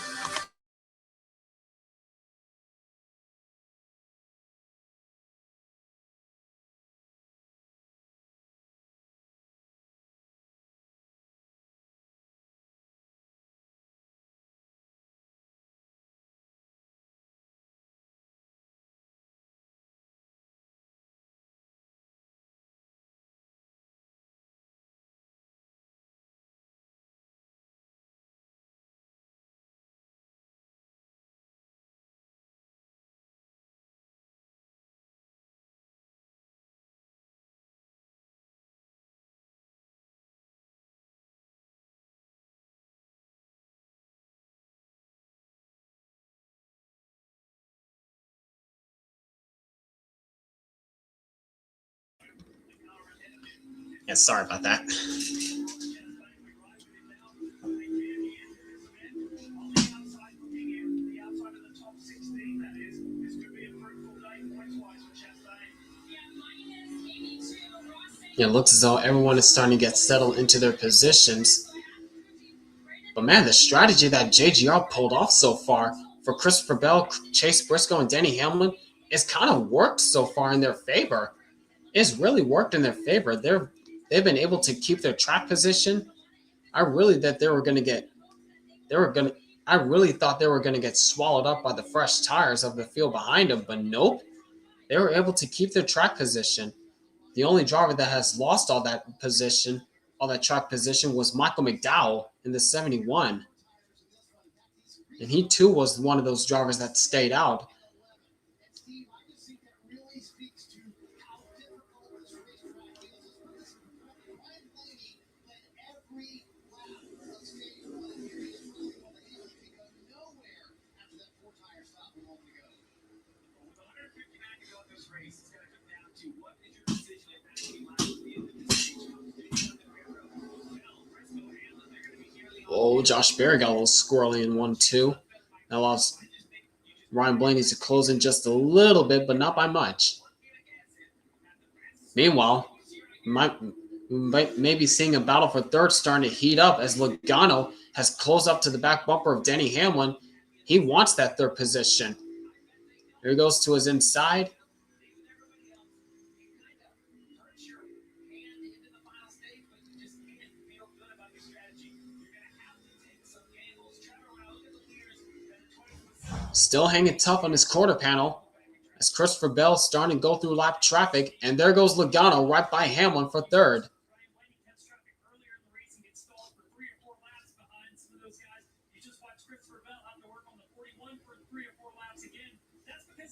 Yeah, sorry about that. Yeah, it looks as though everyone is starting to get settled into their positions. But man, the strategy that JGR pulled off so far for Christopher Bell, Chase Briscoe, and Denny Hamlin is kind of worked so far in their favor. It's really worked in their favor. They've been able to keep their track position. I really thought they were going to get swallowed up by the fresh tires of the field behind them, but nope. They were able to keep their track position. The only driver that has lost all that track position was Michael McDowell in the 71. And he too was one of those drivers that stayed out. Oh, Josh Berry got a little squirrely in 1-2. That allows Ryan Blaney to close in just a little bit, but not by much. Meanwhile, maybe seeing a battle for third starting to heat up as Logano has closed up to the back bumper of Denny Hamlin. He wants that third position. Here he goes to his inside. Still hanging tough on his quarter panel as Christopher Bell starting to go through lap traffic, and there goes Logano right by Hamlin for third.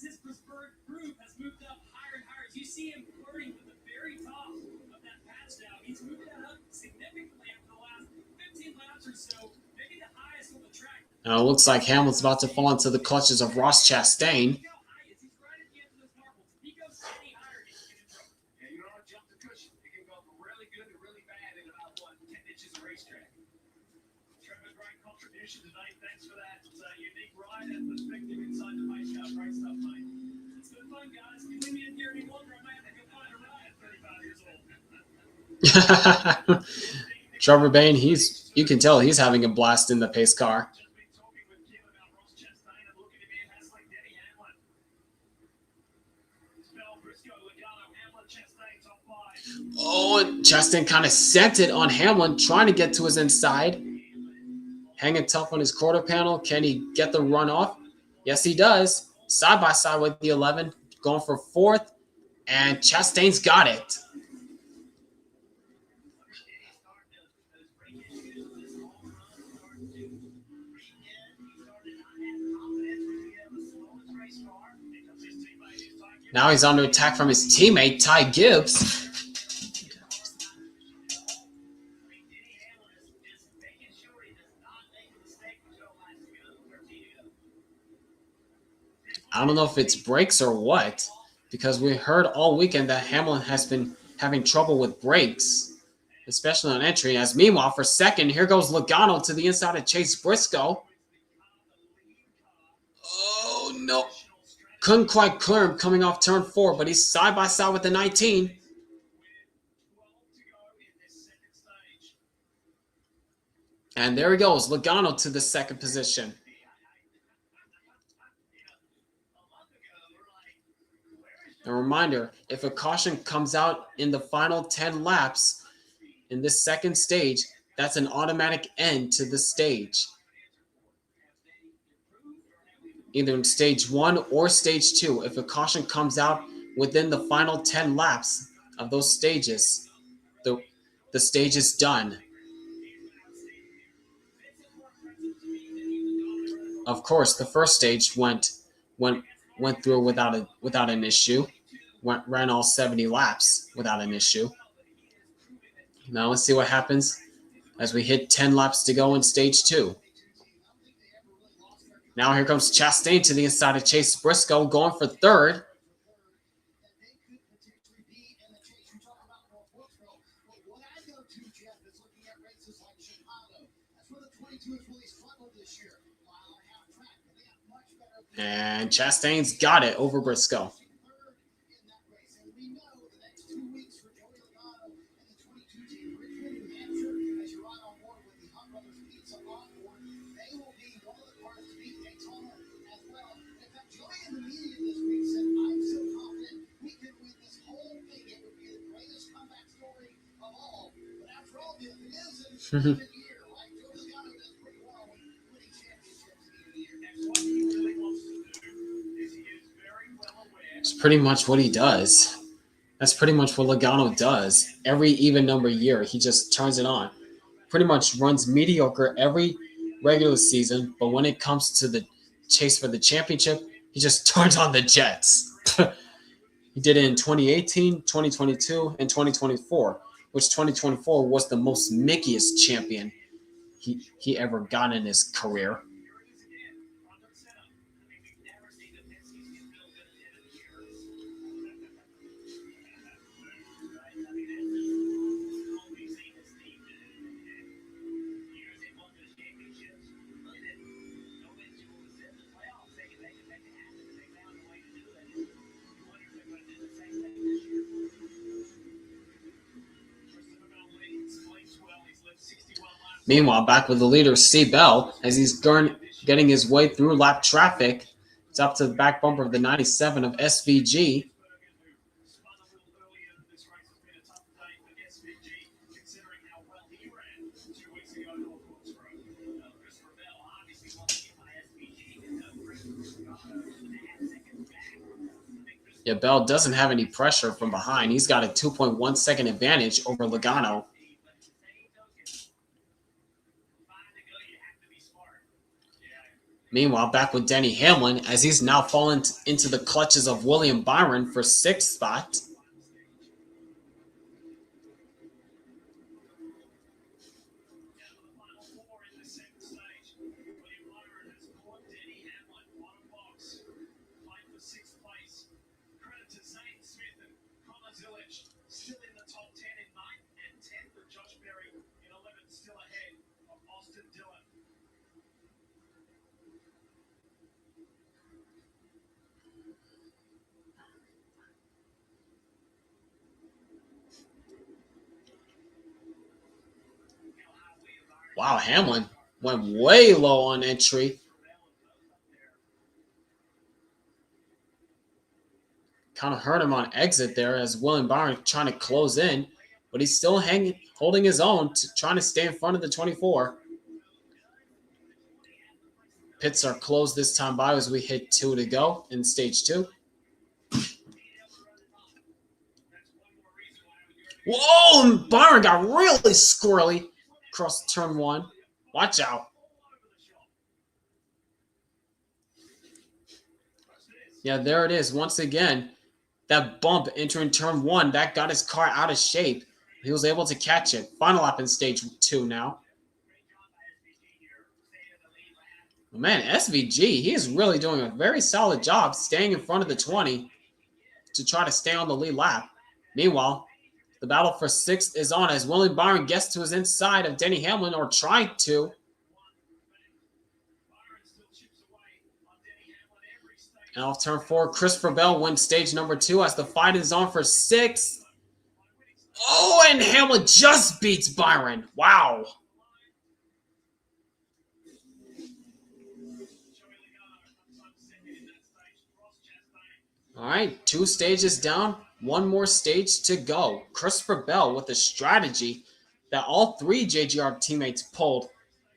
His preferred group has moved up higher and higher. You see him flirting with the very top of that patch now. He's moved that up significantly over the last 15 laps or so, maybe the highest on the track. Now it looks like Hamlin's about to fall into the clutches of Ross Chastain. Thanks for that unique ride and perspective inside the pace car. Great stuff, mate. It's been fun, guys. If you leave me in here any longer, I might have to find a ride at 35 years old. Trevor Bayne, you can tell he's having a blast in the pace car. Oh, and Chastain kind of sent it on Hamlin, trying to get to his inside. Hanging tough on his quarter panel. Can he get the run off? Yes, he does. Side by side with the 11, going for fourth, and Chastain's got it. Now he's under attack from his teammate, Ty Gibbs. I don't know if it's brakes or what, because we heard all weekend that Hamlin has been having trouble with brakes, especially on entry. As meanwhile, for second, here goes Logano to the inside of Chase Briscoe. Oh, no. Couldn't quite clear him coming off turn 4, but he's side by side with the 19. And there he goes, Logano to the second position. A reminder, if a caution comes out in the final 10 laps in this second stage, that's an automatic end to the stage. Either in stage 1 or stage 2. If a caution comes out within the final 10 laps of those stages, the stage is done. Of course, the first stage went through without an issue. Ran all 70 laps without an issue. Now let's see what happens as we hit 10 laps to go in stage 2. Now here comes Chastain to the inside of Chase Briscoe, going for third. And Chastain's got it over Briscoe. It's pretty much what he does. That's pretty much what Logano does. Every even number year, he just turns it on. Pretty much runs mediocre every regular season, but when it comes to the chase for the championship, he just turns on the Jets. He did it in 2018, 2022, and 2024, which 2024 was the most Mickeyest champion he ever got in his career. Meanwhile, back with the leader, C. Bell, as he's getting his way through lap traffic. It's up to the back bumper of the 97 of SVG. Yeah, Bell doesn't have any pressure from behind. He's got a 2.1 second advantage over Logano. Meanwhile, back with Denny Hamlin, as he's now fallen into the clutches of William Byron for 6th spot. Wow, Hamlin went way low on entry. Kind of hurt him on exit there as William Byron trying to close in, but he's still holding his own, trying to stay in front of the 24. Pits are closed this time by as we hit 2 to go in stage 2. Whoa, Byron got really squirrely across turn 1. Watch out. Yeah, there it is. Once again, that bump entering turn 1, that got his car out of shape. He was able to catch it. Final lap in stage 2 now. Man, SVG, he is really doing a very solid job staying in front of the 20 to try to stay on the lead lap. Meanwhile, the battle for 6th is on as William Byron gets to his inside of Denny Hamlin, or trying to. And off turn 4, Christopher Bell wins stage number 2 as the fight is on for 6th. Oh, and Hamlin just beats Byron. Wow. All right, 2 stages down, 1 more stage to go. Christopher Bell with a strategy that all 3 JGR teammates pulled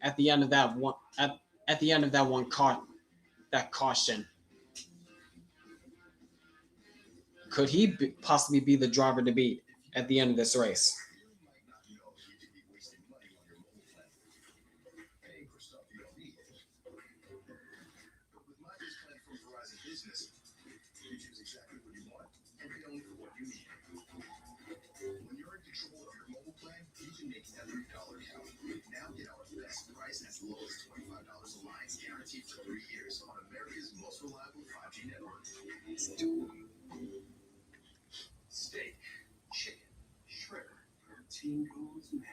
at the end of that one at the end of that caution. Could he possibly be the driver to beat at the end of this race? As low as $25 a line, guaranteed for 3 years on America's most reliable 5G network. Steak, chicken, shrimp, tingles, man.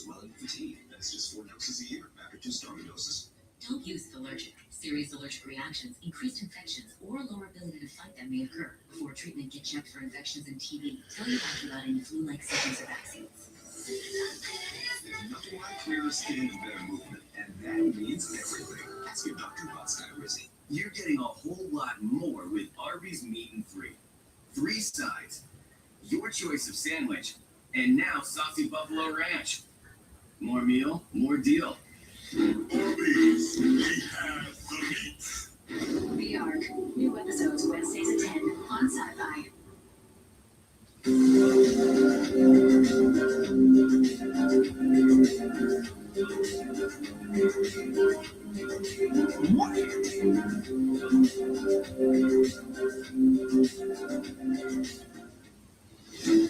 swelling, and fatigue. That's just 4 doses a year after 2 stronger doses. Don't use it allergic. Serious allergic reactions, increased infections, or lower ability to fight them may occur. Before treatment, get checked for infections and TB. Tell your doctor about any flu-like symptoms or vaccines. There's nothing like clearer skin and better movement, and that means everything. Ask your doctor about Skyrizi. You're getting a whole lot more with Arby's Meat and Free. 3 sides, your choice of sandwich, and now saucy buffalo ranch. More meal, more deal. Arby's, we have the meat. The Arc. New episodes Wednesdays at 10 on Sci-Fi.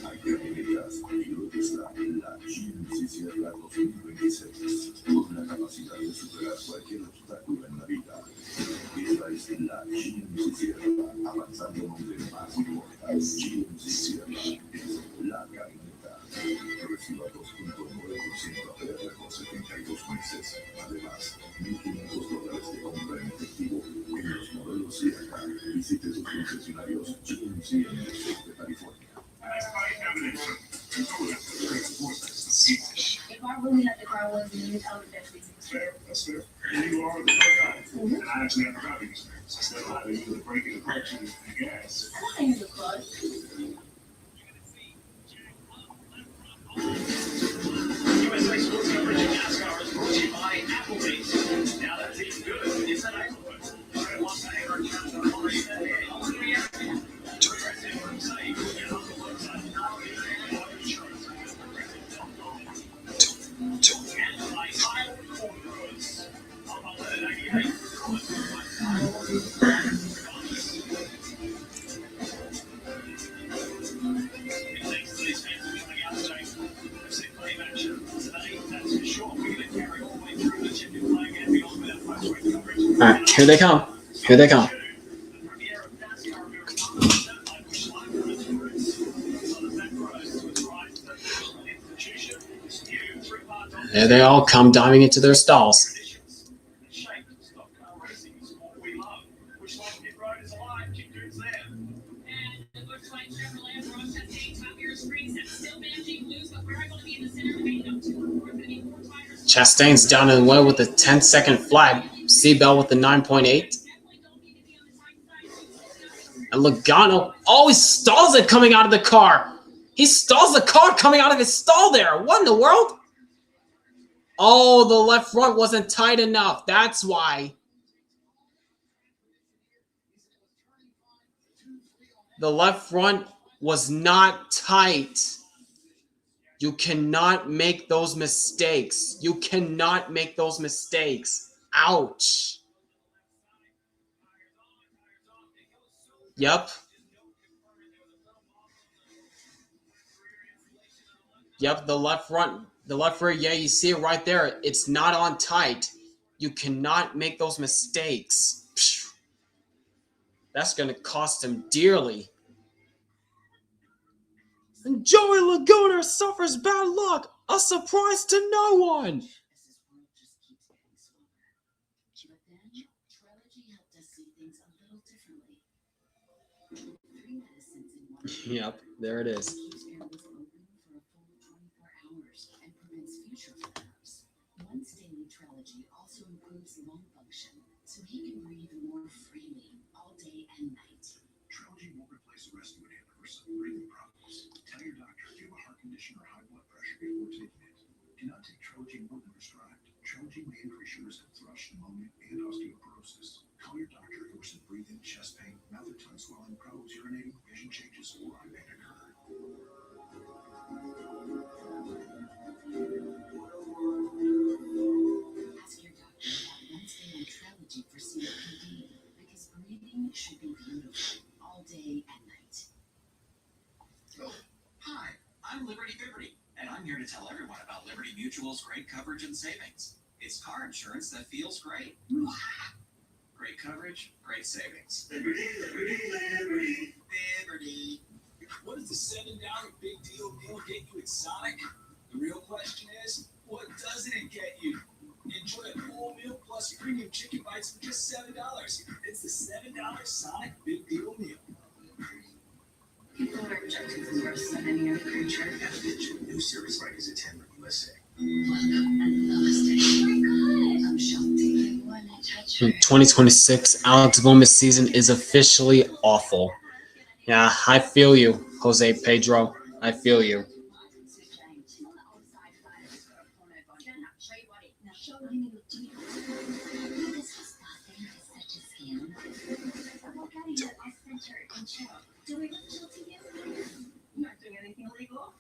Aquí amiguitas, conmigo está la GMC Sierra 2026, con la capacidad de superar cualquier obstáculo en la vida. Esta es la GMC Sierra, avanzando donde más importa. GMC Sierra es la camioneta. Reciba 2.9% APR por 72 meses. Además, $1,500 de compra en efectivo en los modelos Sierra. Visite sus concesionarios GMC en el sur de California. If I really let the car was in I would definitely Fair, that's fair. And you are the guy. And I actually have a driving experience. I still know how to use the brake and the clutch and the gas. I don't use a clutch. USA Sports coverage of NASCAR is brought to you by Applebee's. Now that tastes good, it's an Applebee's. Try one bag or count on already that day. Also, we have Progressive from Save. Get on the website now and auto insurance. And by Iowa Cornfields of All right, here they come. Here they come. There they all come diving into their stalls. Chastain's down in the way with a 10-second flag. Seabell with the 9.8. And Logano always stalls it coming out of the car. He stalls the car coming out of his stall there. What in the world? Oh, the left front wasn't tight enough. That's why. The left front was not tight. You cannot make those mistakes. You cannot make those mistakes. Ouch. Yep. Yep, the left front, the left rear, yeah, you see it right there. It's not on tight. You cannot make those mistakes. Phew. That's going to cost him dearly. And Joey Laguna suffers bad luck. A surprise to no one. Yep, there it is. Once daily Trelegy also improves lung function, so he can breathe more freely all day and night. Trelegy won't replace a rescue inhaler for some breathing problems. Tell your doctor if you have a heart condition or high blood pressure before taking it. Do not take Trelegy more than prescribed. Trelegy may increase your risk of thrush, pneumonia, and osteoporosis. Call your doctor if worsen breathing, chest pain, mouth or tongue swelling, problems urinating, vision changes, or eye pain occur. Ask your doctor about once daily Trelegy for COPD, because breathing should be beautiful all day and night. Hi, I'm Liberty Liberty, and I'm here to tell everyone about Liberty Mutual's great coverage and savings. It's car insurance that feels great. Great coverage, great savings. Liberty, Liberty, Liberty. Liberty. What does the $7 big deal get you at Sonic? The real question is, 2026 Alex Bowman season is officially awful. Yeah, I feel you, Jose Pedro. I feel you. Do we look chill to you? Not doing anything illegal?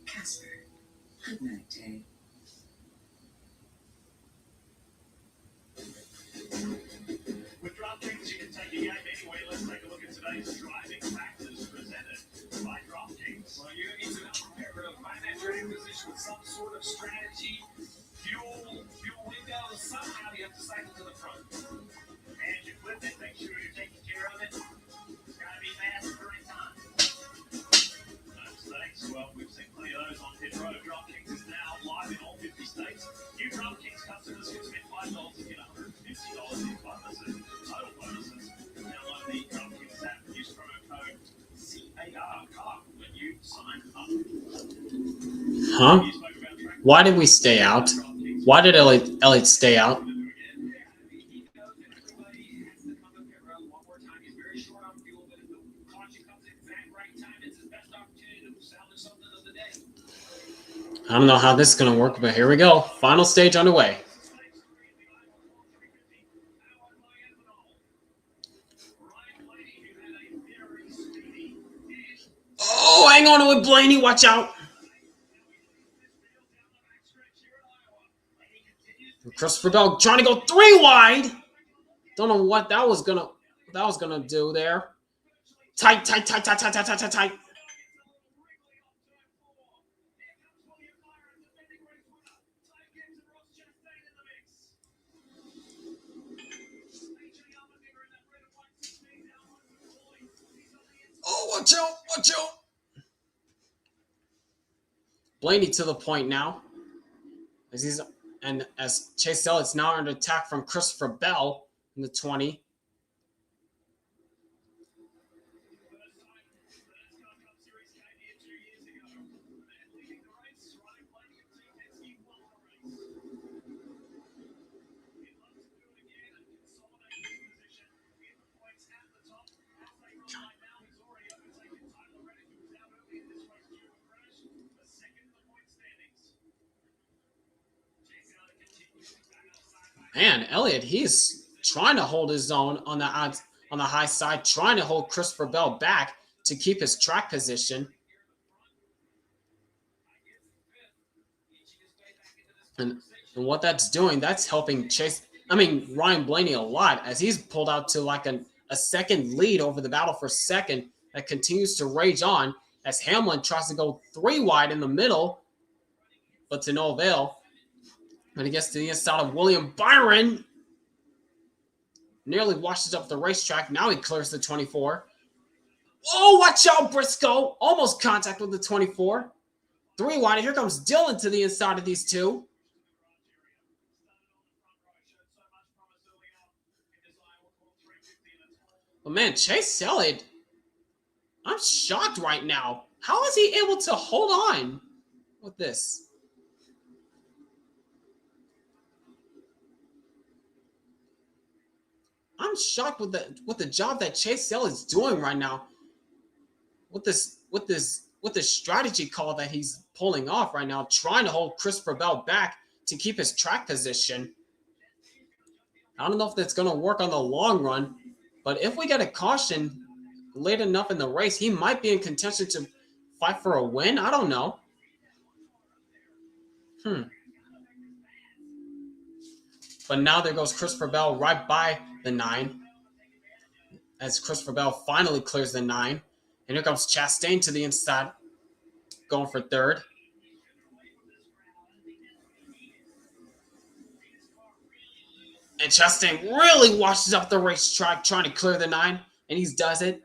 Casper. Good night, Tay. With DraftKings, you can take a game anyway. Let's take a look at today's driving practice presented by DraftKings. Well, you need to prepare to find that training position with some sort of strategy. Fuel window. Somehow you have to cycle to the front. And you flip it, make sure you're taking care of it. It's got to be fast at the right time. Mistakes. Well, we've seen plenty of those on pit road. DraftKings is now live in all 50 states. New DraftKings customers can spend $5 to get $150 in bonuses. Total bonuses. Download the DraftKings app. Use promo code CAR when you sign up. Huh? Why did we stay out? Why did Elliott stay out? I don't know how this is going to work, but here we go. Final stage underway. Oh, hang on to it, Blaney. Watch out. Christopher Bell trying to go 3 wide. Don't know what that was gonna do there. Tight. Oh, watch out. Blaney to the point now. As Chase Elliott's now under attack from Christopher Bell in the 20. Man, Elliott, he's trying to hold his own on the high side, trying to hold Christopher Bell back to keep his track position. And what that's doing, that's helping Ryan Blaney a lot, as he's pulled out to like a second lead over the battle for second that continues to rage on as Hamlin tries to go 3 wide in the middle, but to no avail. When he gets to the inside of William Byron, nearly washes up the racetrack. Now he clears the 24. Oh, watch out, Briscoe. Almost contact with the 24. 3 wide. Here comes Dillon to the inside of these two. But man, Chase Elliott, I'm shocked right now. How is he able to hold on with this? I'm shocked with the job that Chase Elliott's doing right now. With this strategy call that he's pulling off right now, trying to hold Christopher Bell back to keep his track position. I don't know if that's going to work on the long run, but if we get a caution late enough in the race, he might be in contention to fight for a win. I don't know. But now there goes Christopher Bell right by the 9. As Christopher Bell finally clears the 9. And here comes Chastain to the inside, going for 3rd. And Chastain really washes up the racetrack trying to clear the 9, and he does it.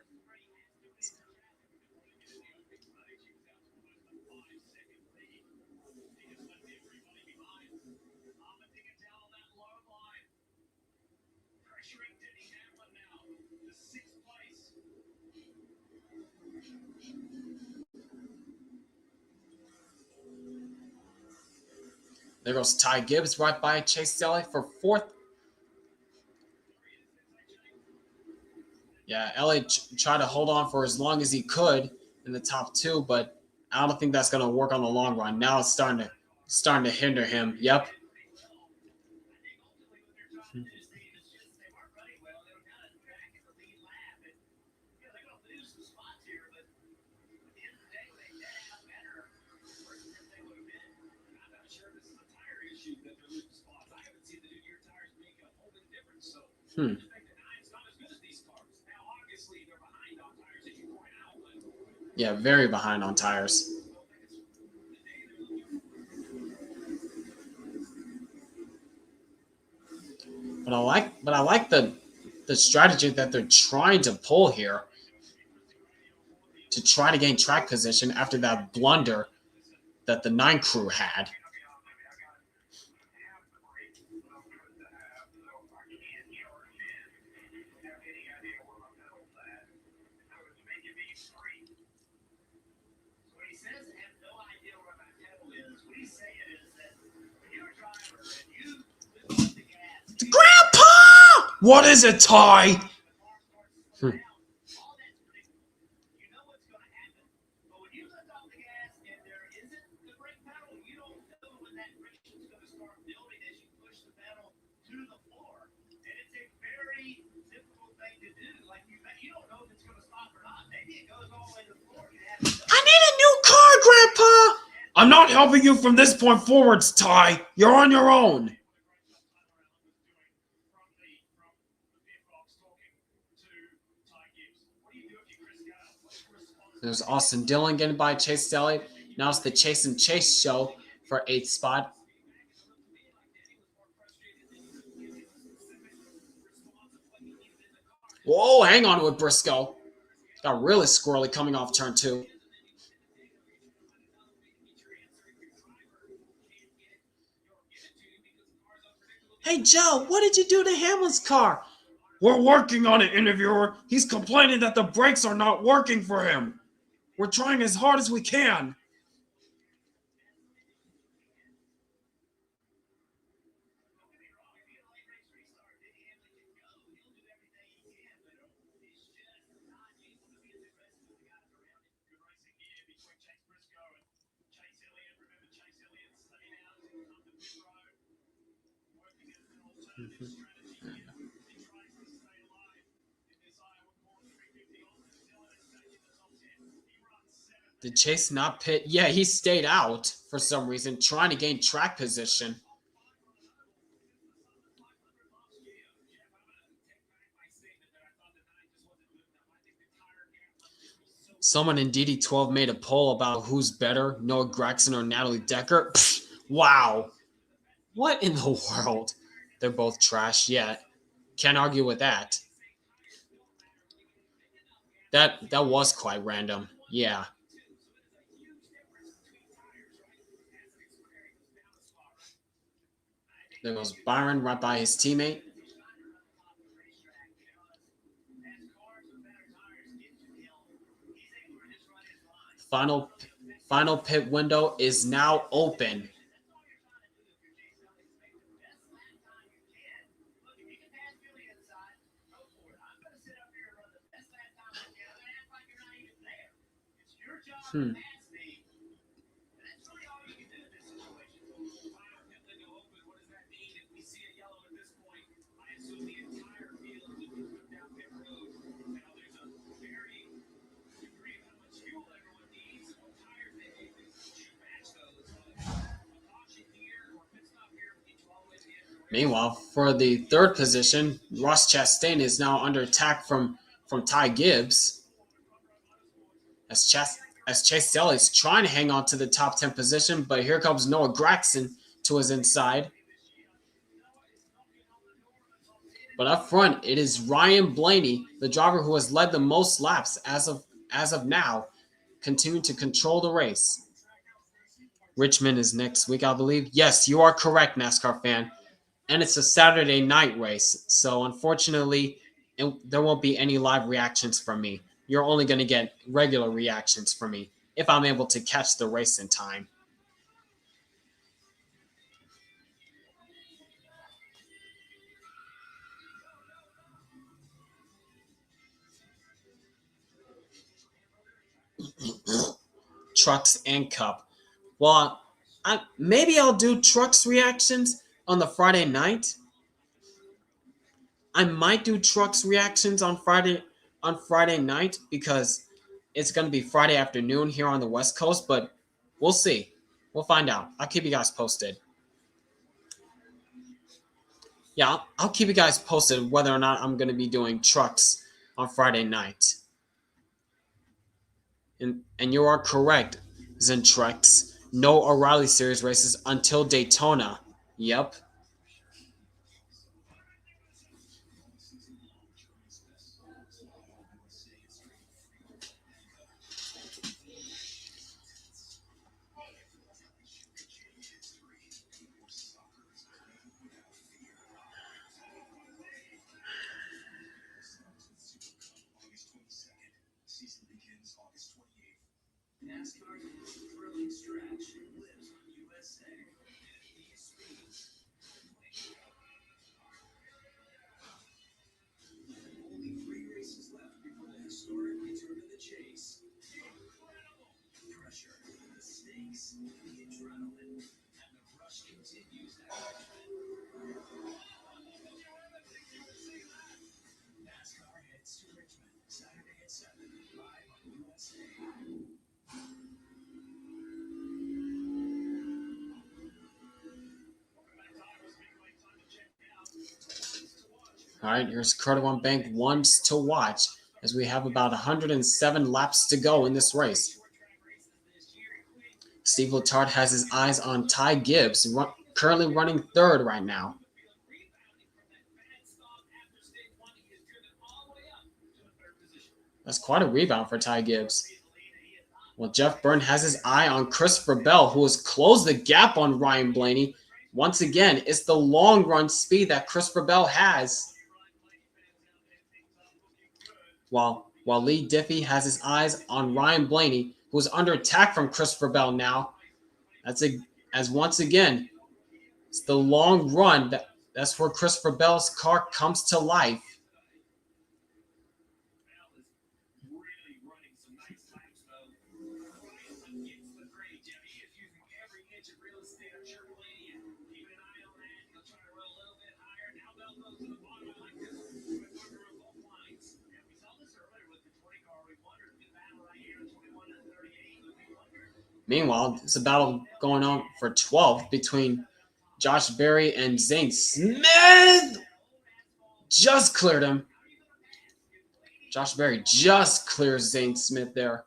There goes Ty Gibbs right by Chase Elliott for 4th. Yeah, Elliott tried to hold on for as long as he could in the top 2, but I don't think that's going to work on the long run. Now it's starting to hinder him. Yep. Yeah, very behind on tires. But I like the strategy that they're trying to pull here to try to gain track position after that blunder that the 9 crew had. Grandpa! What is it, Ty? I need a new car, Grandpa! I'm not helping you from this point forwards, Ty. You're on your own. There's Austin Dillon getting by Chase Elliott. Now it's the Chase and Chase show for 8th spot. Whoa, hang on with Briscoe. Got really squirrely coming off turn 2. Hey, Joe, what did you do to Hamlin's car? We're working on it, interviewer. He's complaining that the brakes are not working for him. We're trying as hard as we can. Did Chase not pit? Yeah, he stayed out for some reason, trying to gain track position. Someone in DD12 made a poll about who's better, Noah Gragson or Natalie Decker. Pfft, wow. What in the world? They're both trash, yeah. Can't argue with that. That was quite random. Yeah. There goes Byron right by his teammate. Final pit window is now open. Meanwhile, for the 3rd position, Ross Chastain is now under attack from Ty Gibbs. As Chase Elliott's trying to hang on to the top 10 position, but here comes Noah Gragson to his inside. But up front, it is Ryan Blaney, the driver who has led the most laps as of now, continuing to control the race. Richmond is next week, I believe. Yes, you are correct, NASCAR fan. And it's a Saturday night race, so unfortunately, there won't be any live reactions from me. You're only going to get regular reactions from me if I'm able to catch the race in time. Trucks and Cup. Well, maybe I'll do Trucks reactions on the Friday night. I might do Trucks reactions on Friday night because it's going to be Friday afternoon here on the West Coast, but we'll see. We'll find out. I'll keep you guys posted. Yeah, I'll keep you guys posted whether or not I'm going to be doing Trucks on Friday night. And you are correct, Zentrex. No O'Reilly Series races until Daytona. Yep. NASCAR thrilling stretch lives on USA. Only 3 races left before the historic return of the chase. The pressure, the stakes, the adrenaline, and the rush continues at Richmond. NASCAR heads to Richmond Saturday at 7, live on USA. All right, here's Carter One Bank ones to watch as we have about 107 laps to go in this race. Steve Letarte has his eyes on Ty Gibbs, currently running third right now. That's quite a rebound for Ty Gibbs. Well, Jeff Byrne has his eye on Christopher Bell, who has closed the gap on Ryan Blaney. Once again, it's the long run speed that Christopher Bell has. While Lee Diffie has his eyes on Ryan Blaney, who is under attack from Christopher Bell now. As once again, it's the long run that's where Christopher Bell's car comes to life. Meanwhile, it's a battle going on for 12th between Josh Berry and Zane Smith. Just cleared him. Josh Berry just clears Zane Smith there.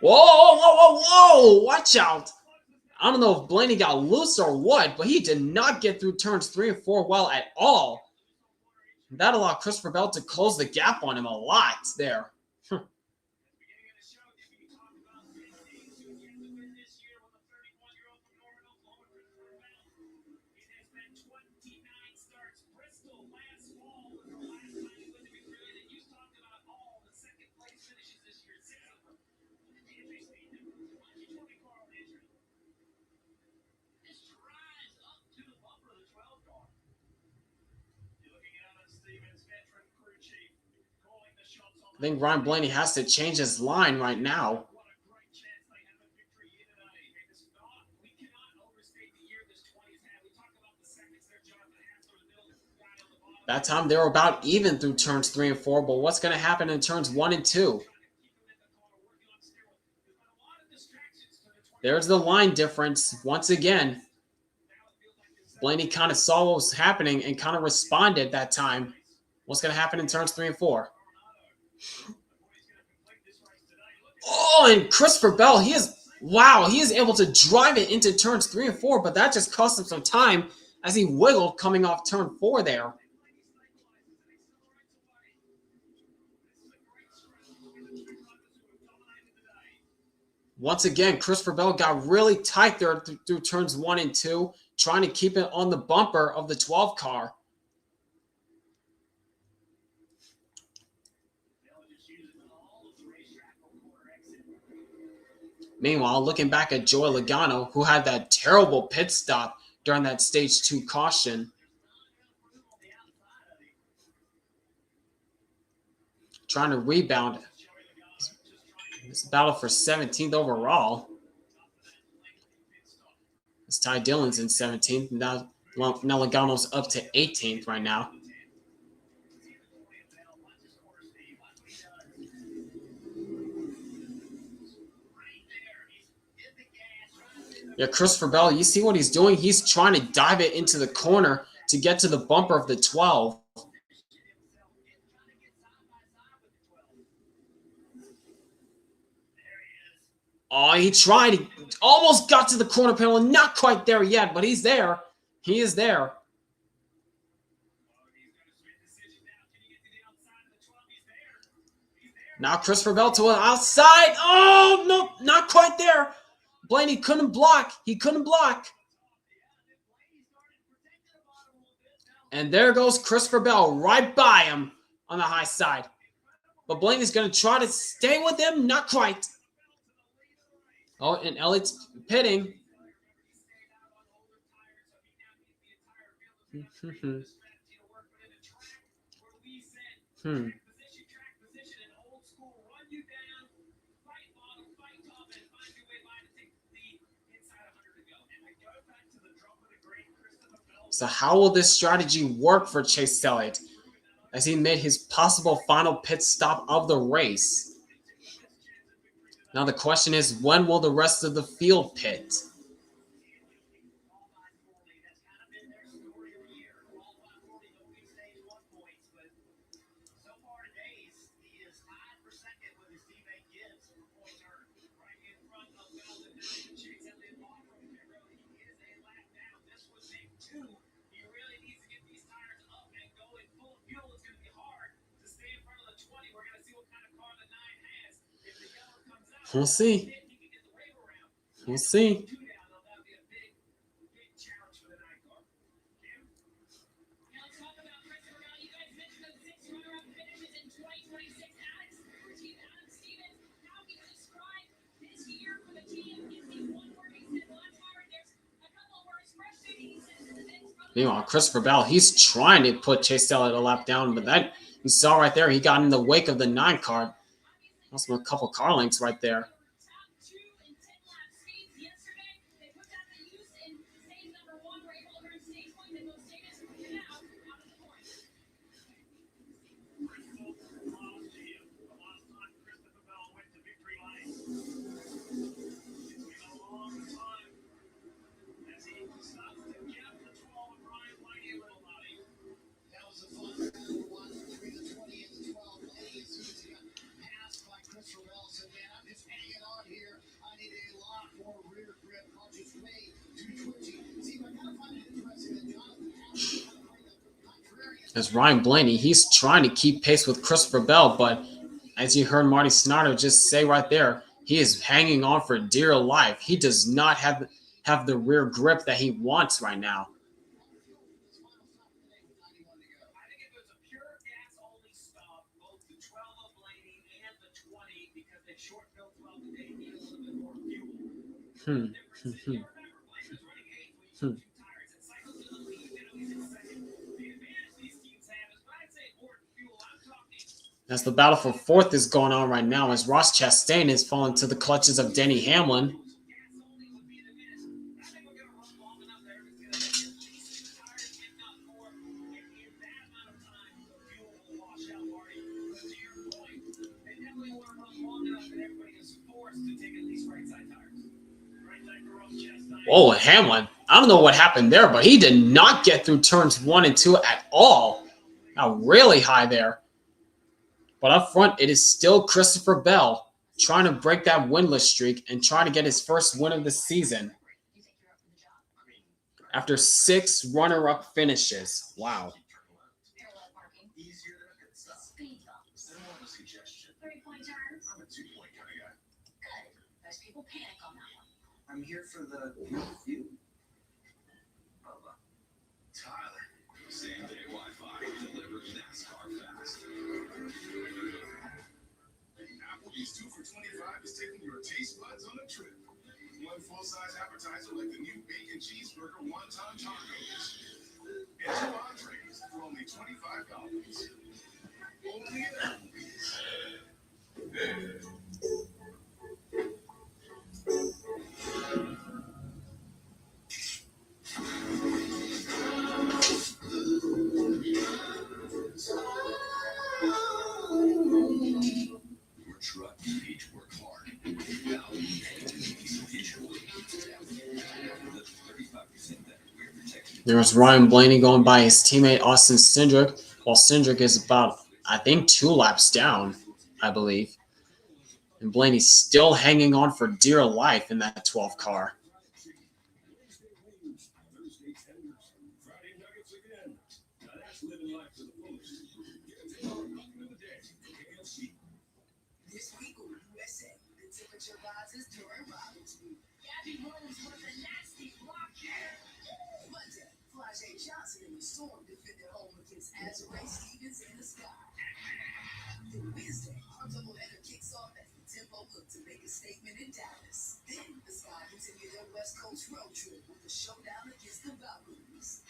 Whoa! Watch out. I don't know if Blaney got loose or what, but he did not get through turns 3 and 4 well at all. That allowed Christopher Bell to close the gap on him a lot there. I think Ryan Blaney has to change his line right now. That time they were about even through turns 3 and 4, but what's going to happen in turns 1 and 2? There's the line difference once again. Blaney kind of saw what was happening and kind of responded that time. What's going to happen in turns 3 and 4? Oh, and Christopher Bell, he is Wow, he is able to drive it into turns 3 and 4, but that just cost him some time as he wiggled coming off turn 4 there. Once again, Christopher Bell got really tight there through turns 1 and 2, trying to keep it on the bumper of the 12 car. Meanwhile, looking back at Joey Logano, who had that terrible pit stop during that stage 2 caution. Trying to rebound. This battle for 17th overall. It's Ty Dillon's in 17th. Now Logano's up to 18th right now. Yeah, Christopher Bell, you see what he's doing? He's trying to dive it into the corner to get to the bumper of the 12. Oh, he tried. He almost got to the corner panel. Not quite there yet, but he's there. He is there. Now Christopher Bell to the outside. Oh, no, not quite there. Blaney couldn't block. He couldn't block. And there goes Christopher Bell right by him on the high side. But Blaney's going to try to stay with him. Not quite. Oh, and Elliott's pitting. So how will this strategy work for Chase Elliott as he made his possible final pit stop of the race? Now the question is, when will the rest of the field pit? We'll see. We'll see. Meanwhile, Christopher Bell, he's trying to put Chase Elliott a lap down, but that you saw right there, he got in the wake of the 9 car. Also a couple car lengths right there. As Ryan Blaney, he's trying to keep pace with Christopher Bell, but as you heard Marty Snyder just say right there, he is hanging on for dear life. He does not have the rear grip that he wants right now. As the battle for 4th is going on right now, as Ross Chastain is falling to the clutches of Denny Hamlin. Oh, Hamlin. I don't know what happened there, but he did not get through turns 1 and 2 at all. Now, really high there. But up front, it is still Christopher Bell. trying to break that winless streak and try to get his first win of the season after 6 runner-up finishes. Wow. Parallel parking. Easier than a pit stop. Speed bumps. Then more of a suggestion. 3-point turns. I'm a 2-point kind of guy. Good. Most people panic on that one. I'm here for the view. Bubba. Tyler, same-day Wi-Fi delivers NASCAR fast. Applebee's 2 for $25 is taking your taste buds on a trip. One full-size appetizer like the new bacon cheeseburger wonton tacos. And 2 entrees for only $25. Only at Applebee's. Your truck needs to work hard. Now you need to digital. That's 35% better wear protection. There's Ryan Blaney going by his teammate Austin Cindric, while Cindric is about, I think, 2 laps down, I believe. And Blaney's still hanging on for dear life in that 12 car. Thursday tenders, Friday nuggets again. Now that's living life to the fullest. Get a $10 bucket of the day from KFC. This week on USA, the temperature rises during Robin's Week. Gabby Rose was a nasty block here. Monday, Flajay Johnson in the storm defended home against Azure Stevens in the sky. Then Wednesday, our doubleheader kicks off as the tempo look to make a statement in Dallas. Then the Sky continue their West Coast road trip with a showdown against the Valkyries.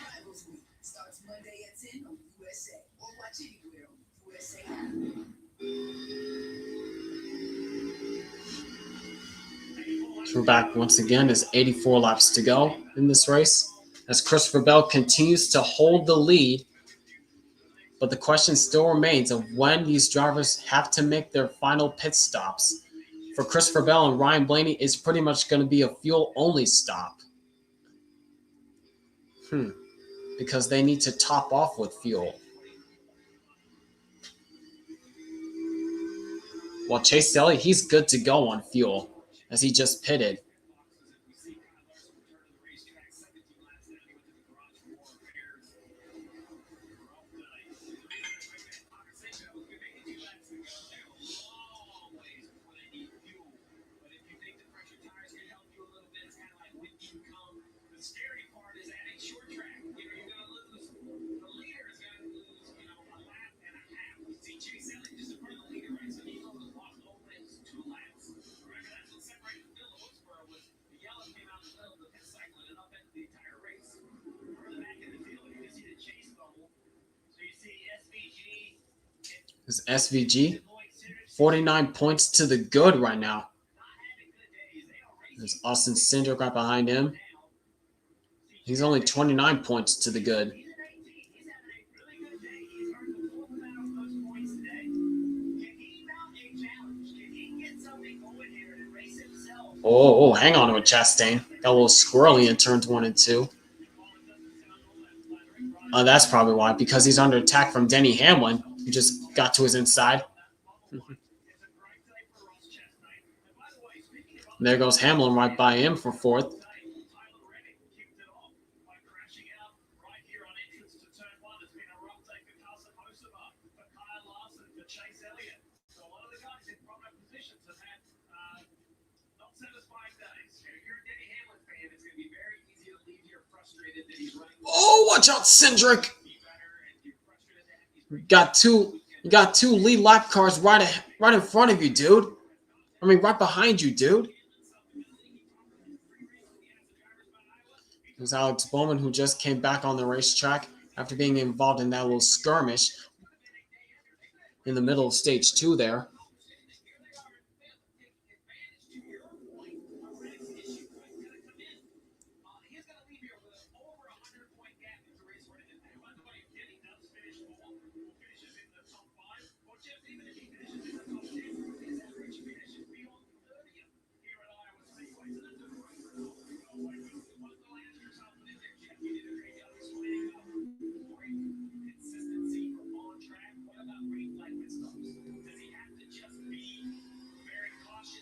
Rivals Week starts Monday at 10 on USA or watch anywhere on the USA app. So we're back once again. There's 84 laps to go in this race as Christopher Bell continues to hold the lead. But the question still remains of when these drivers have to make their final pit stops. For Christopher Bell and Ryan Blaney, it's pretty much going to be a fuel-only stop. Because they need to top off with fuel. While Chase Elliott, he's good to go on fuel, as he just pitted. This SVG, 49 points to the good right now. There's Austin Cindric right behind him. He's only 29 points to the good. Oh, hang on to it, Chastain. Got a little squirrely in turns 1 and 2. That's probably why, because he's under attack from Denny Hamlin, who just got to his inside. There goes Hamlin right by him for 4th. Oh, watch out, Cindric! You got two lead lap cars right in front of you, dude. I mean, right behind you, dude. There's Alex Bowman, who just came back on the racetrack after being involved in that little skirmish in the middle of stage 2 there.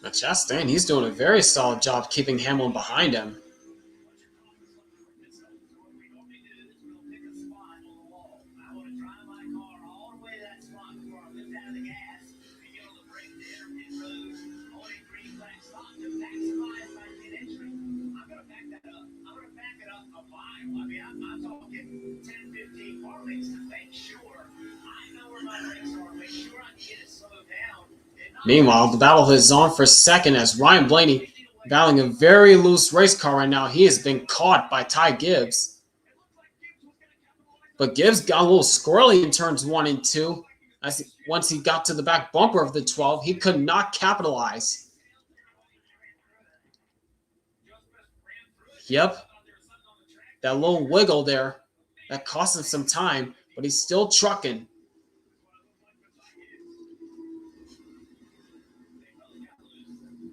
Chastain, he's doing a very solid job keeping Hamlin behind him. Meanwhile, the battle is on for second as Ryan Blaney, battling a very loose race car right now. He has been caught by Ty Gibbs. But Gibbs got a little squirrely in turns 1 and 2. Once he got to the back bumper of the 12, he could not capitalize. Yep. That little wiggle there, that cost him some time, but he's still trucking.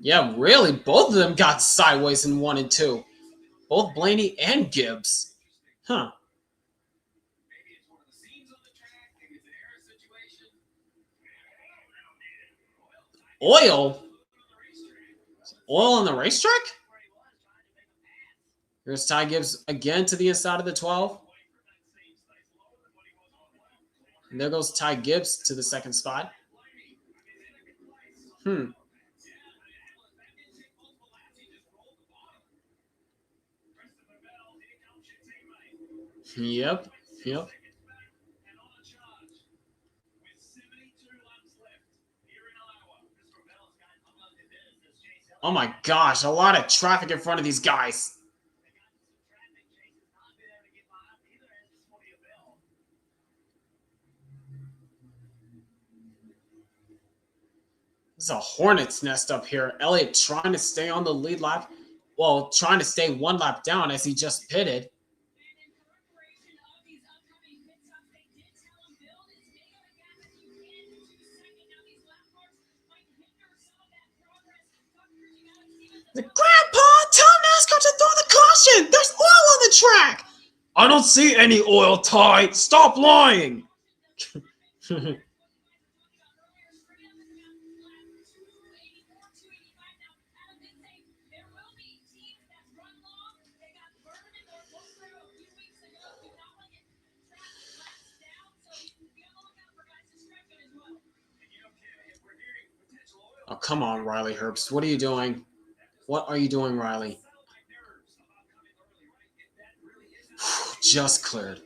Yeah, really, both of them got sideways in 1 and 2. Both Blaney and Gibbs. Huh. Oil? Oil on the racetrack? Here's Ty Gibbs again to the inside of the 12. And there goes Ty Gibbs to the second spot. Yep. Oh my gosh, a lot of traffic in front of these guys. This is a hornet's nest up here. Elliott trying to stay on the lead lap. Well, trying to stay 1 lap down as he just pitted. The Grandpa, tell NASCAR to throw the caution. There's oil on the track. I don't see any oil, Ty. Stop lying. Oh, come on, Riley Herbst. What are you doing? What are you doing, Riley? Just cleared.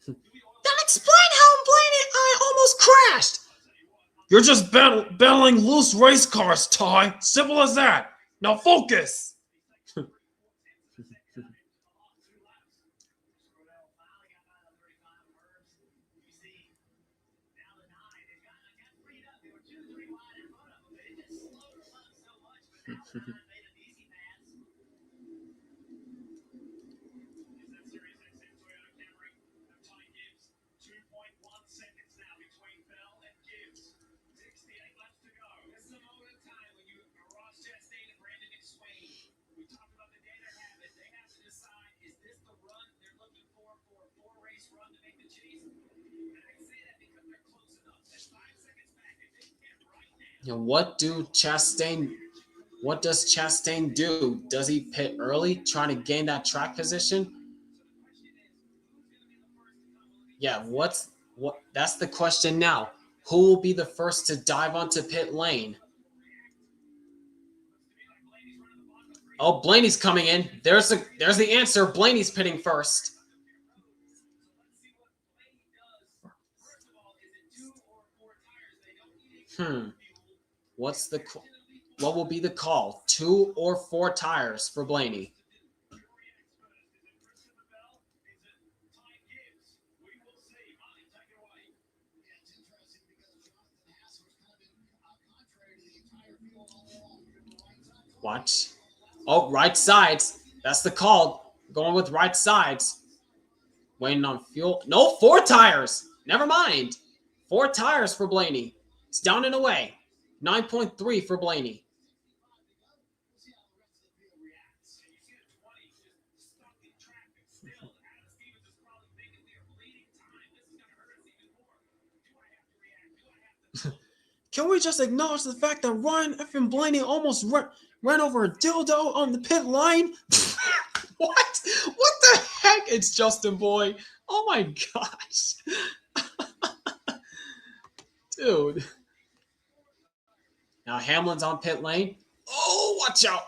That explains how Blaney and I almost crashed. You're just battling loose race cars, Ty. Simple as that. Now focus. You know, what does Chastain do? Does he pit early, trying to gain that track position? Yeah, that's the question now. Who will be the first to dive onto pit lane? Oh, Blaney's coming in. There's the answer. Blaney's pitting first. What will be the call? 2 or 4 tires for Blaney? Watch. Oh, right sides. That's the call. Going with right sides. Waiting on fuel. No, 4 tires. Never mind. 4 tires for Blaney. It's down and away. 9.3 for Blaney. Can we just acknowledge the fact that Ryan effing Blaney almost ran over a dildo on the pit line? What? What the heck? It's Justin Boy. Oh my gosh. Dude. Now Hamlin's on pit lane. Oh, watch out.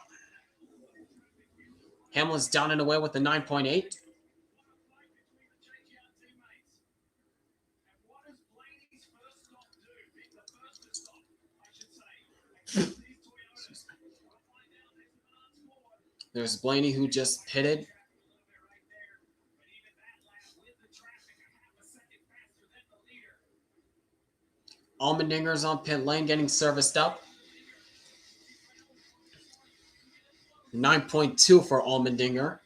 Hamlin's down and away with the 9.8. There's Blaney who just pitted. Allmendinger's on pit lane getting serviced up. 9.2 for Allmendinger.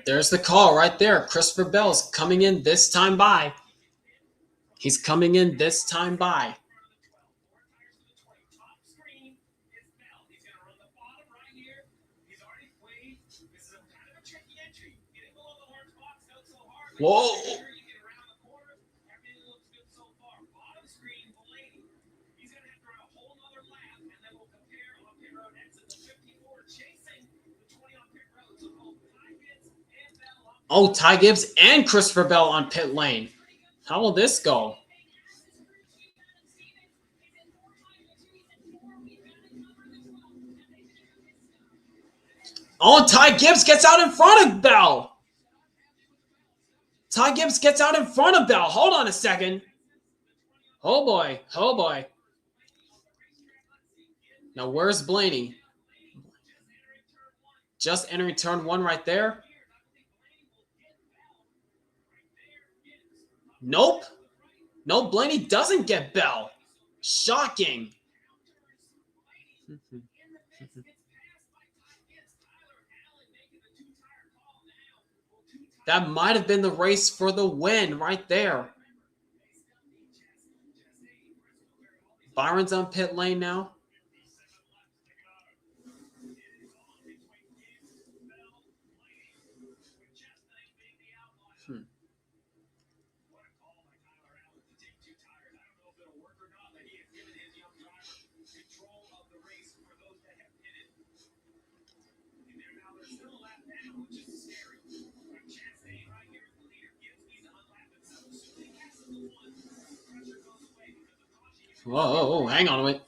There's the call right there. Christopher Bell's coming in this time by. He's coming in this time by. Whoa. Oh, Ty Gibbs and Christopher Bell on pit lane. How will this go? Oh, Ty Gibbs gets out in front of Bell. Ty Gibbs gets out in front of Bell. Hold on a second. Oh, boy. Oh, boy. Now, where's Blaney? Just entering turn one right there. Nope. No, Blaney doesn't get Bell. Shocking. That might have been the race for the win right there. Byron's on pit lane now. Whoa, hang on a minute.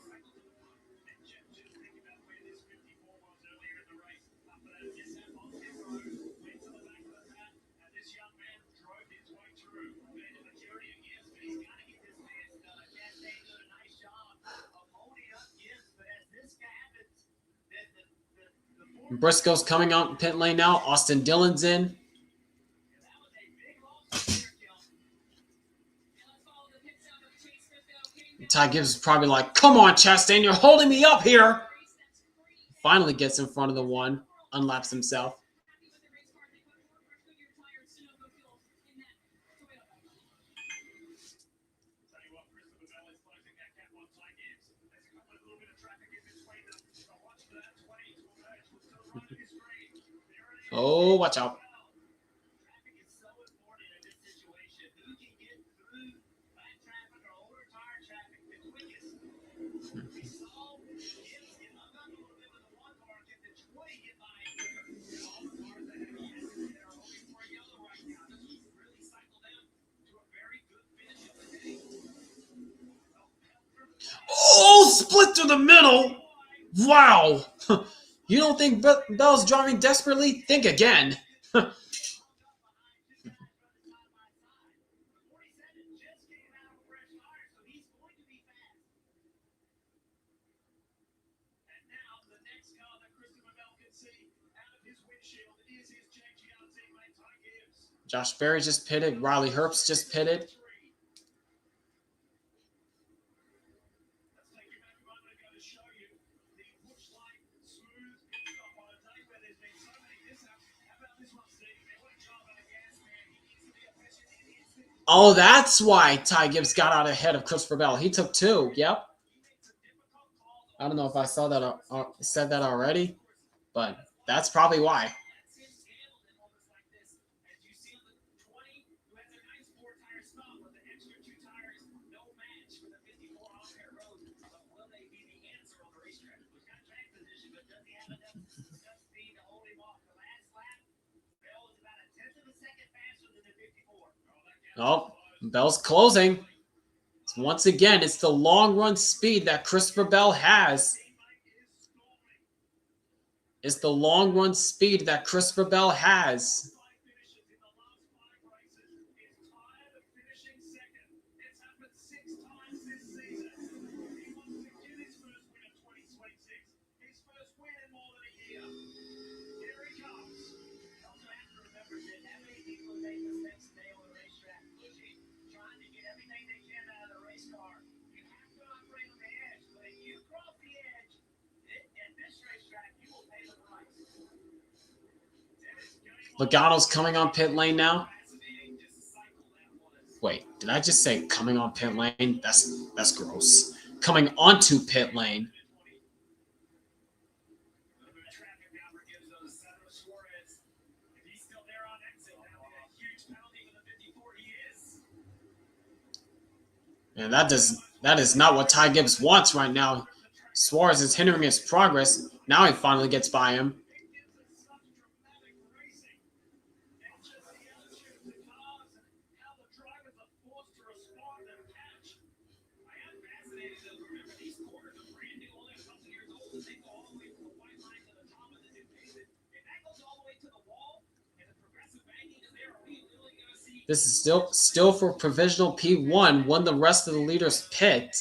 Briscoe's coming out pit lane now. Austin Dillon's in. Ty Gibbs is probably like, come on, Chastain, you're holding me up here. Finally gets in front of the one, unlaps himself. Oh, watch out. Oh, split through the middle. Wow. You don't think Bell's driving desperately? Think again. Josh Berry just pitted. Riley Herbst just pitted. Oh, that's why Ty Gibbs got out ahead of Christopher Bell. He took 2. Yep. I don't know if I saw that said that already, but that's probably why. Oh, Bell's closing. Once again, it's the long run speed that Christopher Bell has. It's the long run speed that Christopher Bell has. Logano's coming on pit lane now. Wait, did I just say coming on pit lane? That's gross. Coming onto pit lane. And that is not what Ty Gibbs wants right now. Suarez is hindering his progress. Now he finally gets by him. This is still for provisional P1 when the rest of the leaders pit.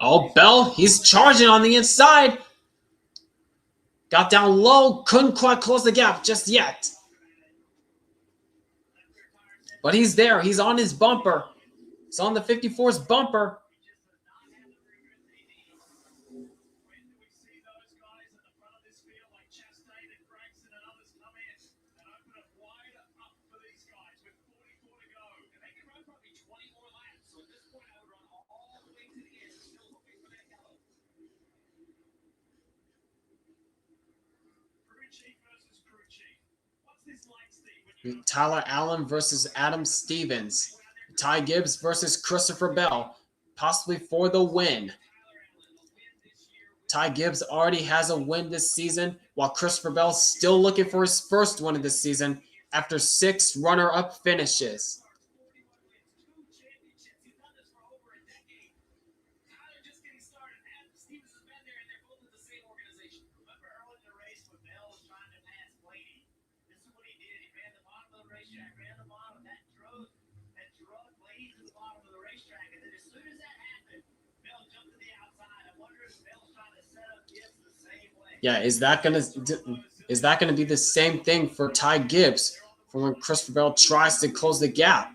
Oh, Bell, he's charging on the inside. Got down low, couldn't quite close the gap just yet. But he's there. He's on his bumper. It's on the 54's bumper. Tyler Allen versus Adam Stevens. Ty Gibbs versus Christopher Bell, possibly for the win. Ty Gibbs already has a win this season, while Christopher Bell's still looking for his first win of the season after 6 runner-up finishes. Yeah, is that gonna be the same thing for Ty Gibbs for when Christopher Bell tries to close the gap?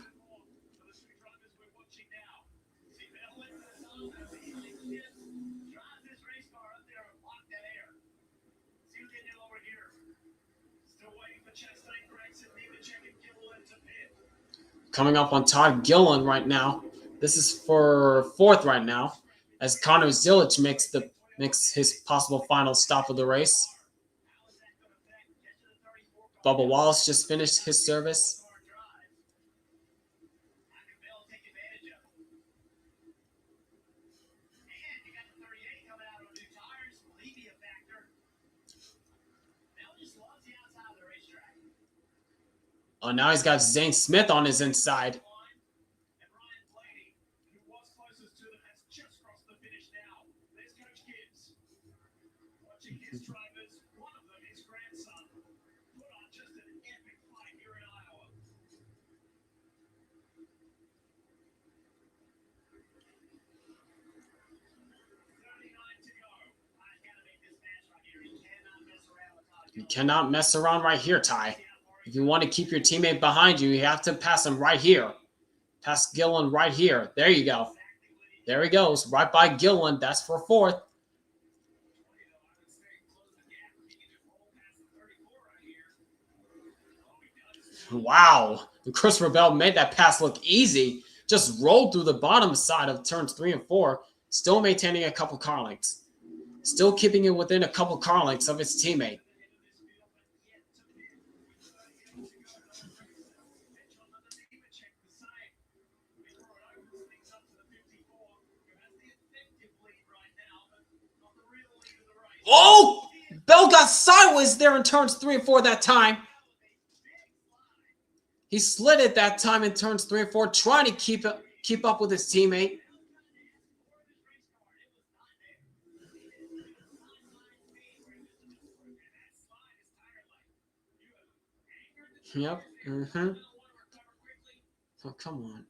Coming up on Todd Gillen right now. This is for 4th right now, as Connor Zilic makes his possible final stop of the race. Bubba Wallace just finished his service. Oh, now he's got Zane Smith on his inside. And Ryan Blaney, who was closest to them, has just crossed the finish now. There's Coach Gibbs. Watching his drivers, one of them his grandson, put on just an epic fight here in Iowa. 39 to go. I gotta make this match right here. He cannot mess around with Todd. You cannot mess around right here, Ty. If you want to keep your teammate behind you, you have to pass him right here. Pass Gillen right here. There you go. There he goes. Right by Gillen. That's for fourth. Wow. And Christopher Bell made that pass look easy. Just rolled through the bottom side of turns 3 and 4. Still maintaining a couple car lengths. Still keeping it within a couple car lengths of his teammate. Oh! Bell got sideways there in turns 3 and 4 that time. He slid it that time in turns 3 and 4, trying to keep up with his teammate. Yep. Oh, come on.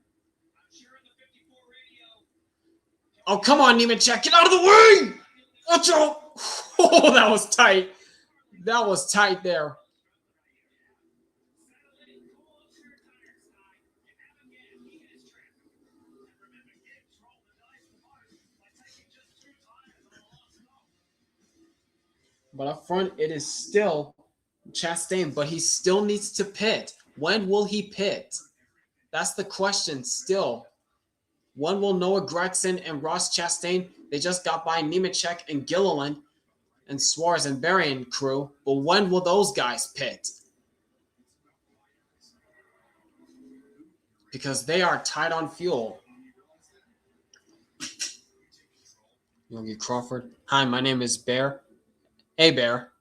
Oh, come on, Nemechek. Get out of the way! Watch out! Oh, that was tight. That was tight there. But up front, it is still Chastain, but he still needs to pit. When will he pit? That's the question still. When will Noah Gregson and Ross Chastain? They just got by Nemechek and Gilliland and Suarez and Byron crew. But when will those guys pit? Because they are tight on fuel. Yogi Crawford. Hi, my name is Bear. Hey, Bear.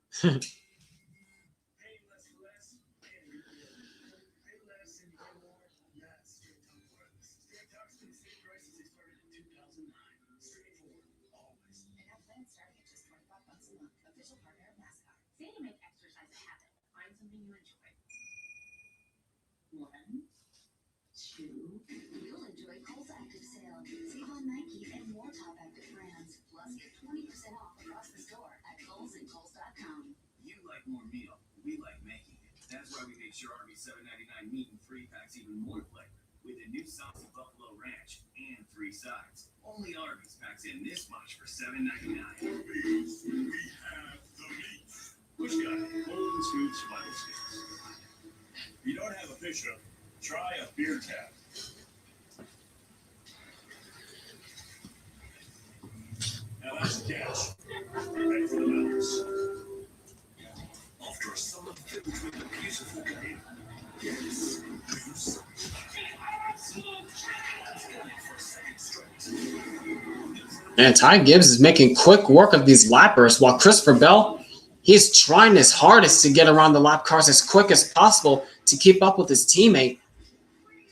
Say to make exercise a habit. Find something you enjoy. 1, 2. You'll enjoy Kohl's Active Sale. Save on Nike and more top active brands. Plus, get 20% off across the store at Kohl's and Kohl's.com. You like more meal. We like making it. That's why we make sure Arby's $7.99 meat and 3 packs even more flavor. With the new saucy buffalo ranch and 3 sides. Only Arby's packs in this much for $7.99. Arby's, we have the meat. Which guy? Golden Smooth Survival Skills. If you don't have a fish hook, try a beer tap. Now that's the catch. Ready for the mountains. After a summer filled with a beautiful game, yes, dreams. And Ty Gibbs is making quick work of these lappers, while Christopher Bell, he's trying his hardest to get around the lap cars as quick as possible to keep up with his teammate.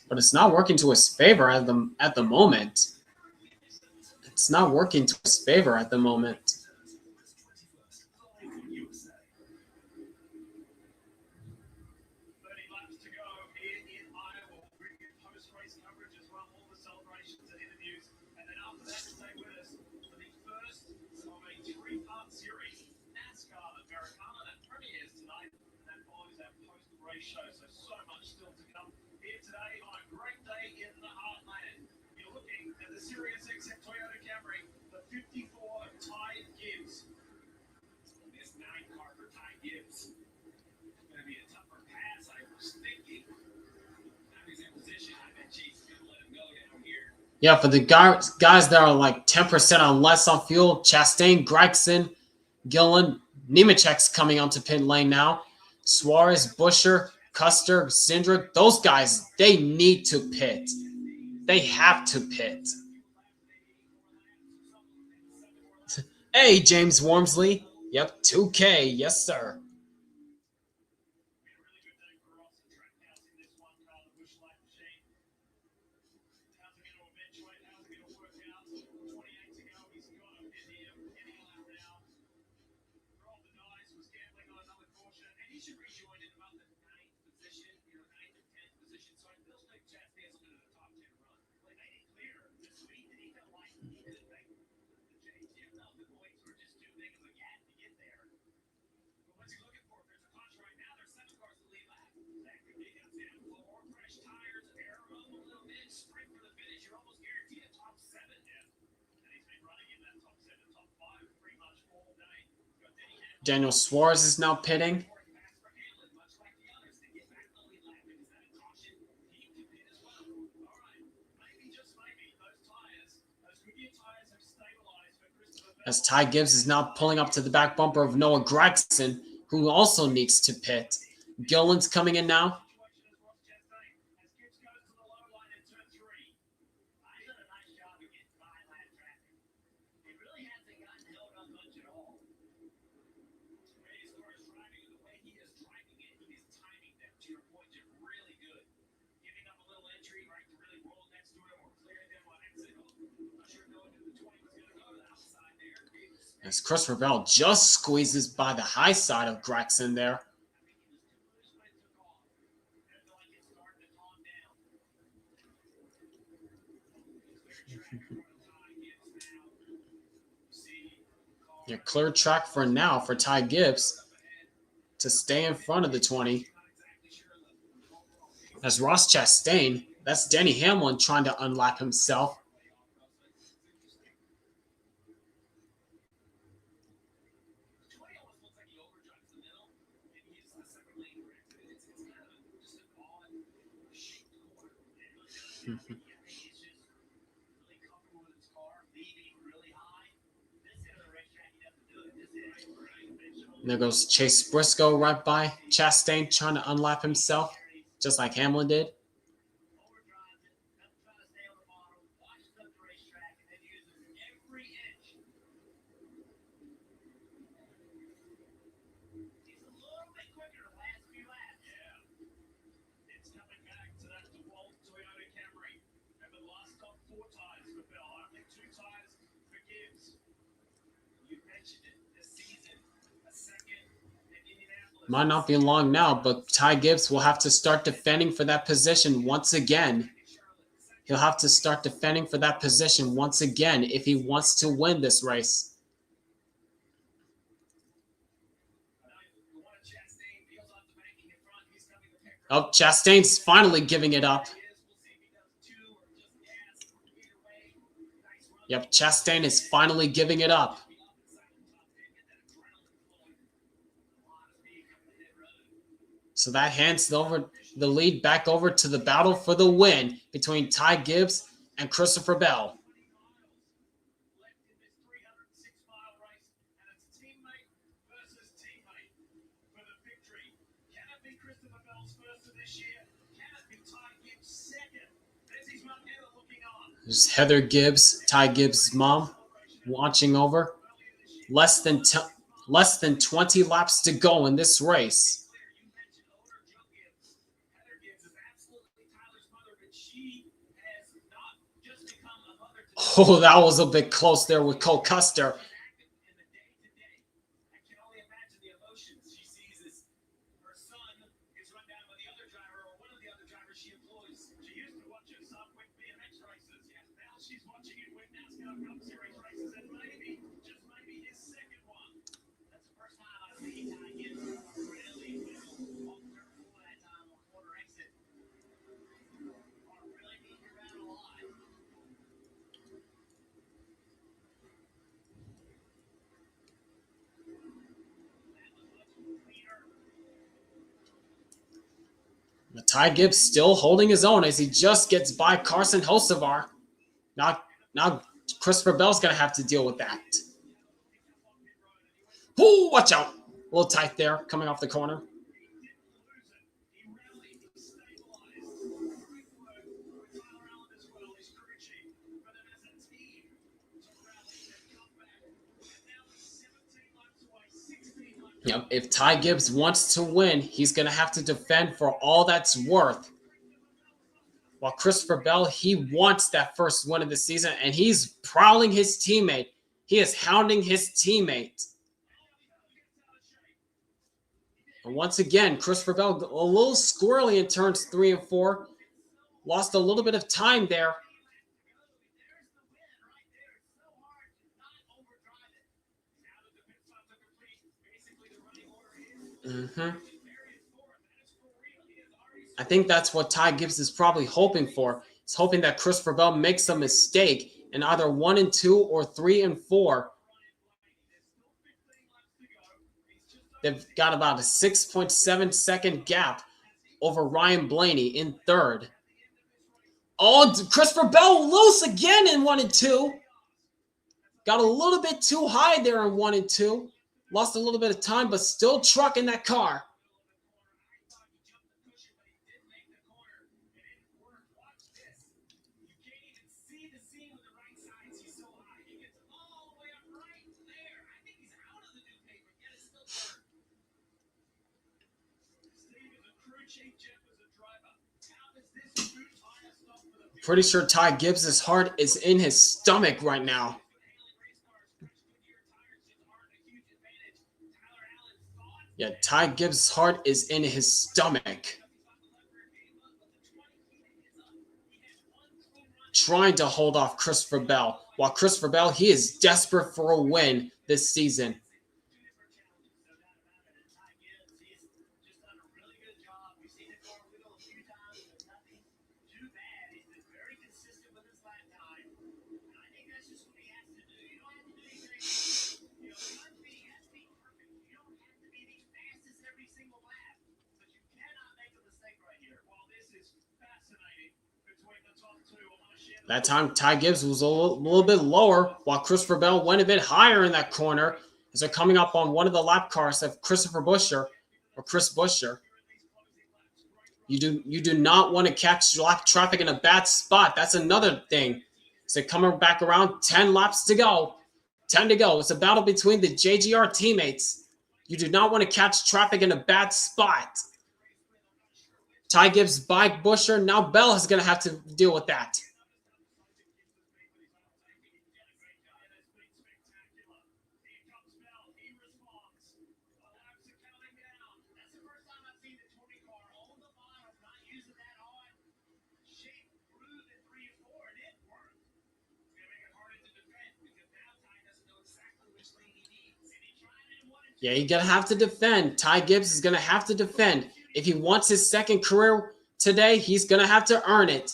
But it's not working to his favor at the moment. It's not working to his favor at the moment. 30 laps to go here in Iowa. We'll bring you post-race coverage as well, all the celebrations and interviews. And then after that, stay with us for the first of a 3-part series, NASCAR Americana, that premieres tonight. And that follows our post-race show. So much still to come here today on a great day in the Heartland. You're looking at the Sirius XM Toyota Camry, the 54 Ty Gibbs. This 9-car for Ty Gibbs. Going to be a tougher pass, I was thinking. Now he's in position. I bet Chase is going to let him go down here. Yeah, for the guys that are like 10% on less on fuel, Chastain, Gregson, Gillen, Nemechek's coming onto pit lane now. Suarez, Busher, Custer, Cindric, those guys, they need to pit. They have to pit. Hey, James Wormsley. Yep, 2K. Yes, sir. lap machine. How's it going to eventuate? How's it going to work out? 28 to go. He's got him in here. Getting a lap now. Rolled the dice, was gambling on another caution, and he should rejoin in about the 9th position, 9th or 10th position. So Bill Stick Chastain's looking at a top 10 run. Like, they didn't clear this week, and he felt like he couldn't make the change. He felt the points were just too big of a gap to get there. But what's he looking for? If there's a punch right now, there's 7 cars to lead lap. That could be up to him. Four fresh tires, air room a little bit, sprint for the finish. You're almost guaranteed a top 7. Yeah. And he's been running in that top 7, top 5 pretty much all day. Daniel Suarez is now pitting. As Ty Gibbs is now pulling up to the back bumper of Noah Gragson, who also needs to pit. Gillen's coming in now. As Christopher Bell just squeezes by the high side of Gragson there. Yeah, clear track for now for Ty Gibbs to stay in front of the 20. As Ross Chastain, that's Denny Hamlin trying to unlap himself. There goes Chase Briscoe right by Chastain trying to unlap himself, just like Hamlin did. Might not be long now, but Ty Gibbs will have to start defending for that position once again. He'll have to start defending for that position once again if he wants to win this race. Oh, Chastain's finally giving it up. Yep, Chastain is finally giving it up. So that hands the lead back over to the battle for the win between Ty Gibbs and Christopher Bell. There's Heather Gibbs, Ty Gibbs' mom, watching over. Less than 20 laps to go in this race. Oh, that was a bit close there with Cole Custer. But Ty Gibbs still holding his own as he just gets by Carson Hocevar. Now Christopher Bell's going to have to deal with that. Oh, watch out. A little tight there coming off the corner. Yep, if Ty Gibbs wants to win, he's going to have to defend for all that's worth. While Christopher Bell, he wants that first win of the season, and he's prowling his teammate. He is hounding his teammate. And once again, Christopher Bell a little squirrely in turns 3 and 4. Lost a little bit of time there. I think that's what Ty Gibbs is probably hoping for. He's hoping that Christopher Bell makes a mistake in either 1 and 2 or 3 and 4. They've got about a 6.7 second gap over Ryan Blaney in third. Oh, Christopher Bell loose again in 1 and 2. Got a little bit too high there in 1 and 2. Lost a little bit of time, but still trucking that car. Pretty sure Ty Gibbs' heart is in his stomach right now. Yeah, Ty Gibbs' heart is in his stomach. Trying to hold off Christopher Bell. While Christopher Bell, he is desperate for a win this season. That time, Ty Gibbs was a little bit lower, while Christopher Bell went a bit higher in that corner as they're coming up on one of the lap cars of Chris Buescher. You do not want to catch lap traffic in a bad spot. That's another thing. So coming back around, 10 laps to go. 10 to go. It's a battle between the JGR teammates. You do not want to catch traffic in a bad spot. Ty Gibbs by Buescher. Now Bell is going to have to deal with that. Yeah, you're going to have to defend. Ty Gibbs is going to have to defend. If he wants his second career today, he's going to have to earn it.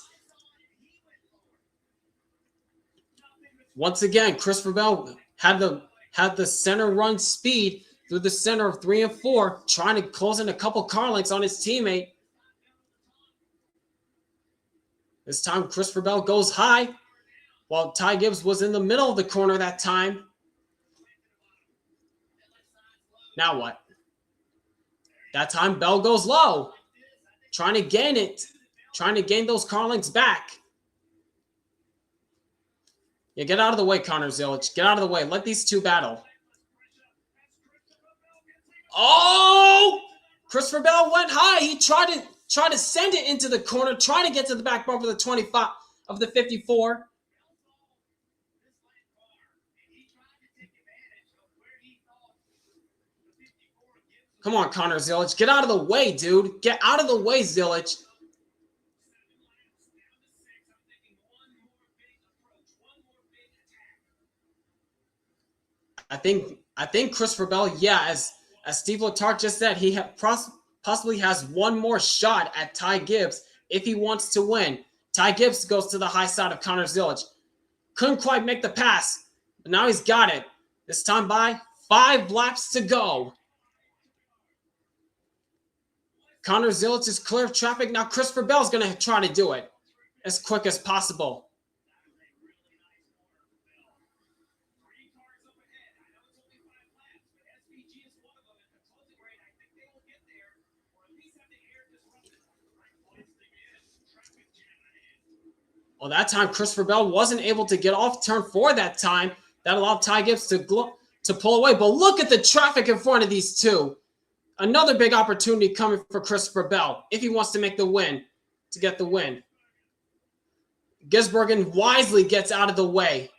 Once again, Christopher Bell had the center run speed through the center of 3 and 4, trying to close in a couple car lengths on his teammate. This time, Christopher Bell goes high, while Ty Gibbs was in the middle of the corner that time. Now what? That time, Bell goes low, trying to gain it, trying to gain those car lengths back. Yeah, get out of the way, Connor Zilic. Get out of the way. Let these two battle. Oh! Christopher Bell went high. He tried to send it into the corner, trying to get to the back bumper of the 25 of the 54. Come on, Connor Zilic. Get out of the way, dude. Get out of the way, Zilic. I think Christopher Bell, yeah, as Steve Letarte just said, he possibly has one more shot at Ty Gibbs if he wants to win. Ty Gibbs goes to the high side of Connor Zilic. Couldn't quite make the pass, but now he's got it. This time by 5 laps to go. Connor Zilic is clear of traffic. Now Christopher Bell's going to try to do it as quick as possible. Well, that time Christopher Bell wasn't able to get off turn 4 that time. That allowed Ty Gibbs to pull away. But look at the traffic in front of these two. Another big opportunity coming for Christopher Bell if he wants to make the win, to get the win. Gisbergen wisely gets out of the way.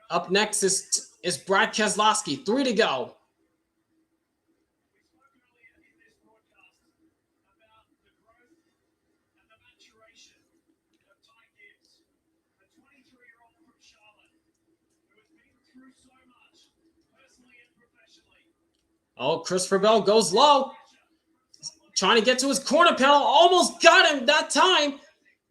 Up next is Brad Keselowski. 3 to go. Oh, Christopher Bell goes low. Trying to get to his corner panel. Almost got him that time.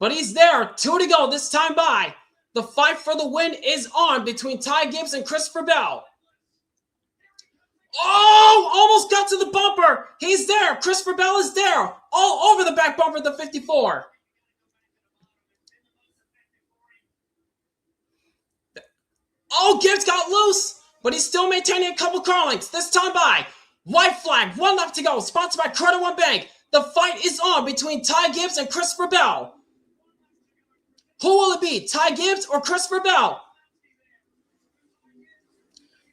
But he's there. 2 to go this time by. The fight for the win is on between Ty Gibbs and Christopher Bell. Oh, almost got to the bumper. He's there. Christopher Bell is there. All over the back bumper of the 54. Oh, Gibbs got loose, but he's still maintaining a couple car lengths. This time by. White flag, 1 left to go. Sponsored by Credit One Bank. The fight is on between Ty Gibbs and Christopher Bell. Who will it be, Ty Gibbs or Christopher Bell?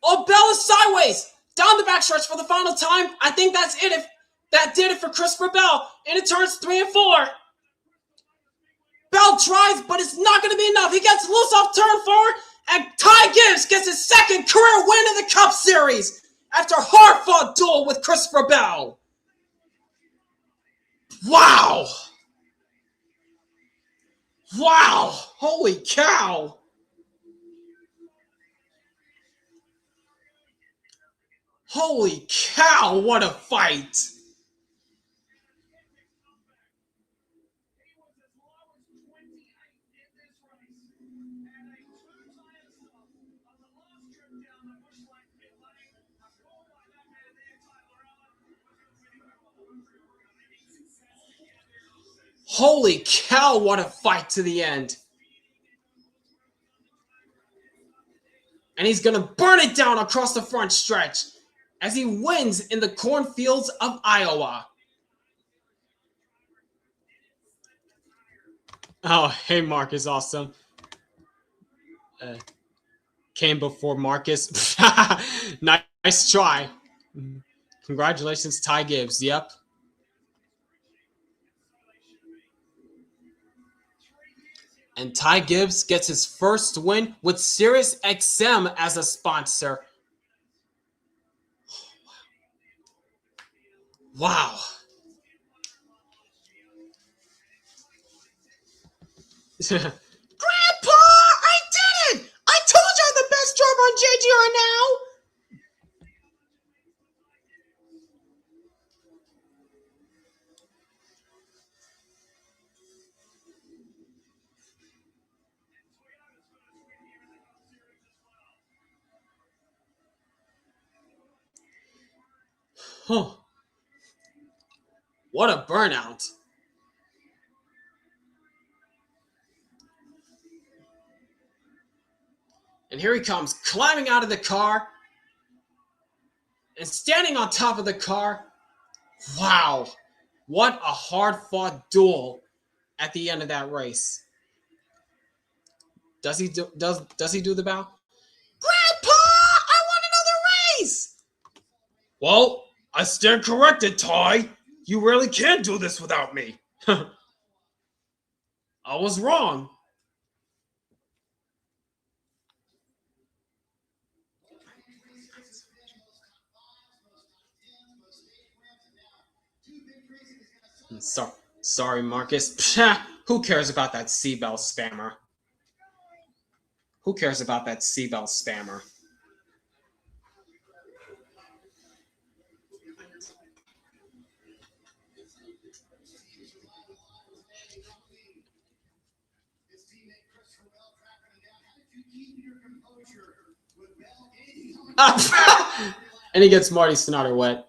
Oh, Bell is sideways. Down the backstretch for the final time. I think that's it. If that did it for Christopher Bell. Into turns 3 and 4. Bell tries, but it's not going to be enough. He gets loose off turn 4. And Ty Gibbs gets his second career win in the Cup Series after a hard-fought duel with Christopher Bell. Wow. Wow. Holy cow. Holy cow, what a fight. Holy cow, what a fight to the end. And he's going to burn it down across the front stretch as he wins in the Cornfields of Iowa. Oh, hey, Marcus, awesome. Came before Marcus. Nice try. Congratulations, Ty Gibbs. Yep. And Ty Gibbs gets his first win with Sirius XM as a sponsor. Wow. Grandpa, I did it! I told you I'm the best driver on JGR now! Huh. What a burnout. And here he comes, climbing out of the car and standing on top of the car. Wow. What a hard-fought duel at the end of that race. Does he do the bow? Grandpa, I want another race! Well, I stand corrected, Ty. You really can't do this without me. I was wrong. Sorry, Marcus. Who cares about that Seabell spammer? Who cares about that Seabell spammer? And he gets Marty Snotter wet.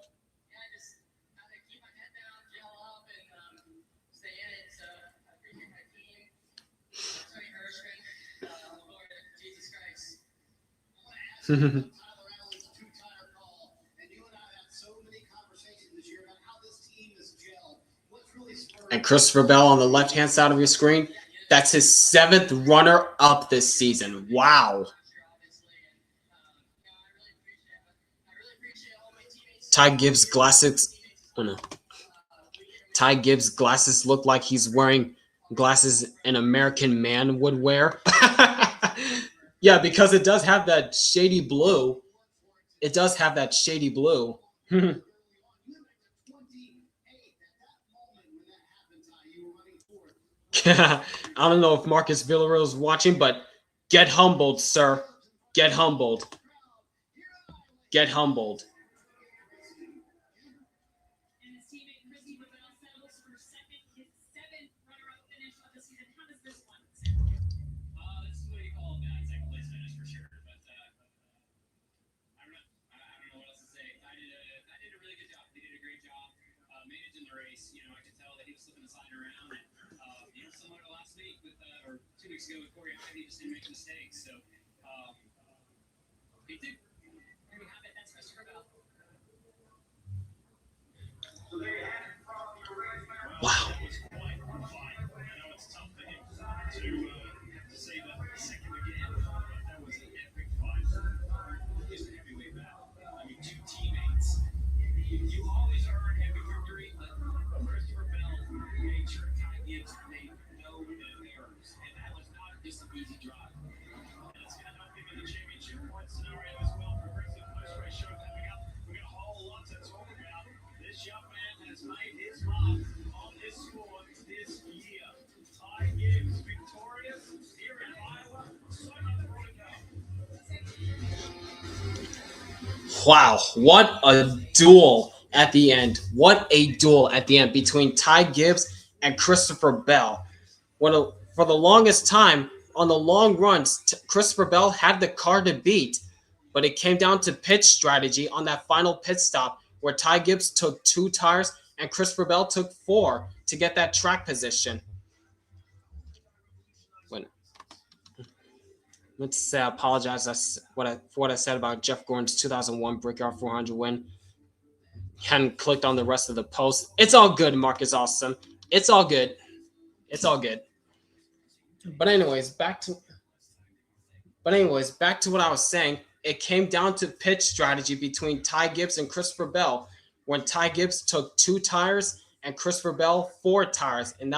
And Christopher Bell on the left-hand side of your screen, that's his 7th runner-up this season. Wow. Ty Gibbs' Oh no. Ty Gibbs' glasses look like he's wearing glasses an American man would wear. Yeah, because it does have that shady blue. It does have that shady blue. I don't know if Marcus Villarreal is watching, but get humbled, sir. Get humbled. Get humbled. And his teammate Chrissy Lavelle settles for second, his seventh runner-up finish of the season. How does this one sound? This is what you call a second place finish for sure. But I don't know. I don't know what else to say. I did a really good job. They did a great job managing the race. You know, I could tell that he was slipping the sign around. And, you know, similar to last week or 2 weeks ago with Corey Ivy, just didn't make mistakes. So he did. There you have it. That's Christopher Bell. Wow. That was quite a fight. I know it's tough for him to say that second again, but that was an epic fight. He's a heavyweight battle. I mean, two teammates. You always earn every victory, but Christopher Bell made sure Ty Gibbs made no errors, and that was not just an easy drive. And it's going to help him in the championship point scenario as well. Progressive post-race show coming up. We got a whole lot to talk about. This young man has made his mark on this sport this year. Ty Gibbs victorious here in Iowa. So much more to go. Wow, what a duel at the end. What a duel at the end between Ty Gibbs and Christopher Bell. For the longest time, on the long runs, Christopher Bell had the car to beat, but it came down to pit strategy on that final pit stop where Ty Gibbs took 2 tires and Christopher Bell took 4 to get that track position. Let's say I apologize for what I said about Jeff Gordon's 2001 Brickyard 400 win. Hadn't clicked on the rest of the post. It's all good, Marcus Awesome. It's all good. It's all good. But anyways, back to what I was saying. It came down to pitch strategy between Ty Gibbs and Christopher Bell, when Ty Gibbs took 2 tires and Christopher Bell 4 tires, and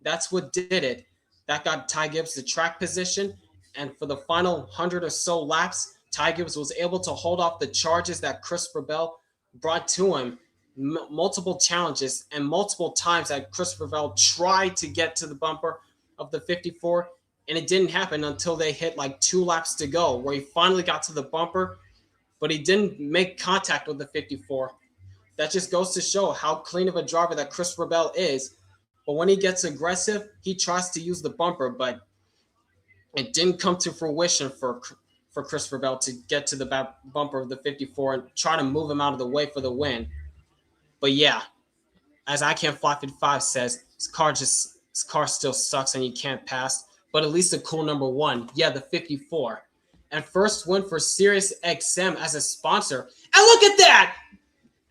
that's what did it. That got Ty Gibbs the track position. And for the final 100 or so laps, Ty Gibbs was able to hold off the charges that Christopher Bell brought to him. Multiple challenges and multiple times that Christopher Bell tried to get to the bumper of the 54, and it didn't happen until they hit like 2 laps to go, where he finally got to the bumper, but he didn't make contact with the 54. That just goes to show how clean of a driver that Christopher Bell is. But when he gets aggressive, he tries to use the bumper, but it didn't come to fruition for Christopher Bell to get to the bumper of the 54 and try to move him out of the way for the win. But yeah, as I Can't Fly 55 says, his car still sucks and you can't pass. But at least a cool number 1. Yeah, the 54. And first win for Sirius XM as a sponsor. And look at that!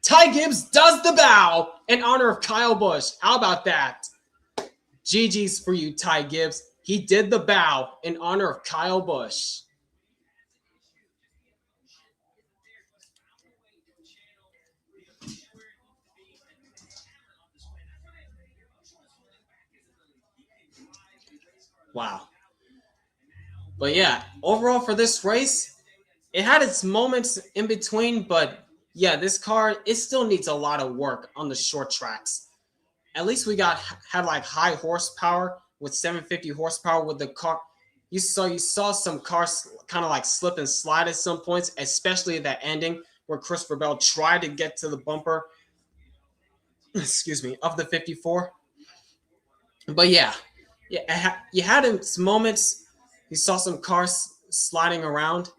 Ty Gibbs does the bow in honor of Kyle Busch. How about that? GG's for you, Ty Gibbs. He did the bow in honor of Kyle Busch. Wow. But yeah, overall for this race, it had its moments in between, but yeah, this car, it still needs a lot of work on the short tracks. At least we had like high horsepower with 750 horsepower with the car. You saw some cars kind of like slip and slide at some points, especially at that ending where Christopher Bell tried to get to the bumper, of the 54. But yeah, you had its moments. You saw some cars sliding around.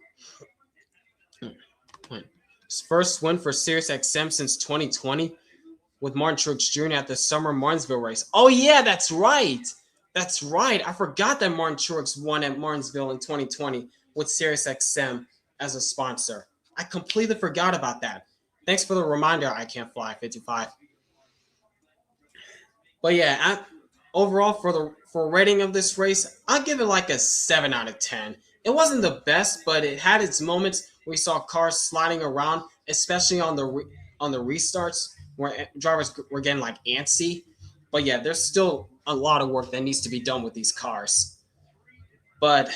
His first win for Sirius XM since 2020 with Martin Truex Jr. at the Summer Martinsville race. Oh yeah, that's right. That's right. I forgot that Martin Truex won at Martinsville in 2020 with Sirius XM as a sponsor. I completely forgot about that. Thanks for the reminder, I Can't Fly 55. But yeah, overall for rating of this race, I'll give it like a 7 out of 10. It wasn't the best, but it had its moments. We saw cars sliding around, especially on the restarts where drivers were getting like antsy. But yeah, there's still a lot of work that needs to be done with these cars. But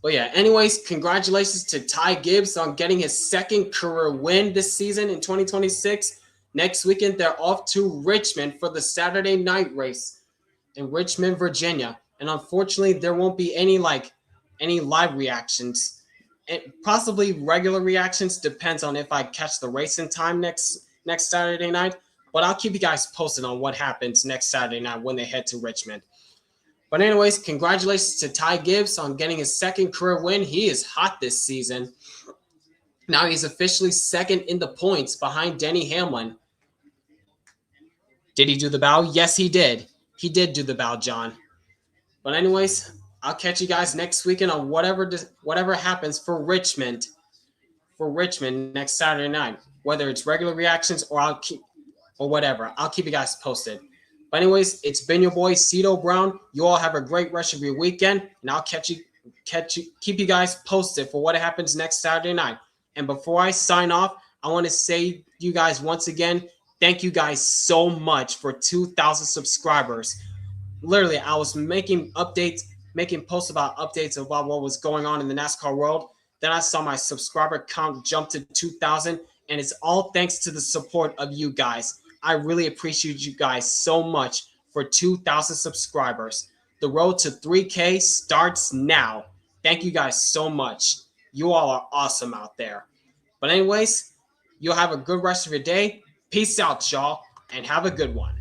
yeah, anyways, congratulations to Ty Gibbs on getting his second career win this season in 2026. Next weekend, they're off to Richmond for the Saturday night race in Richmond, Virginia. And unfortunately, there won't be any live reactions. And possibly regular reactions, depends on if I catch the race in time next Saturday night. But I'll keep you guys posted on what happens next Saturday night when they head to Richmond. But anyways, congratulations to Ty Gibbs on getting his second career win. He is hot this season. Now he's officially second in the points behind Denny Hamlin. Did he do the bow? Yes, he did. He did do the bow, John. But anyways, I'll catch you guys next weekend on whatever happens for Richmond next Saturday night. Whether it's regular reactions or whatever. I'll keep you guys posted. But anyways, it's been your boy Cito Brown. You all have a great rest of your weekend, and I'll keep you guys posted for what happens next Saturday night. And before I sign off, I want to say you guys once again, thank you guys so much for 2,000 subscribers. Literally, I was making posts about updates about what was going on in the NASCAR world. Then I saw my subscriber count jump to 2,000, and it's all thanks to the support of you guys. I really appreciate you guys so much for 2,000 subscribers. The road to 3K starts now. Thank you guys so much. You all are awesome out there. But anyways, you'll have a good rest of your day. Peace out, y'all, and have a good one.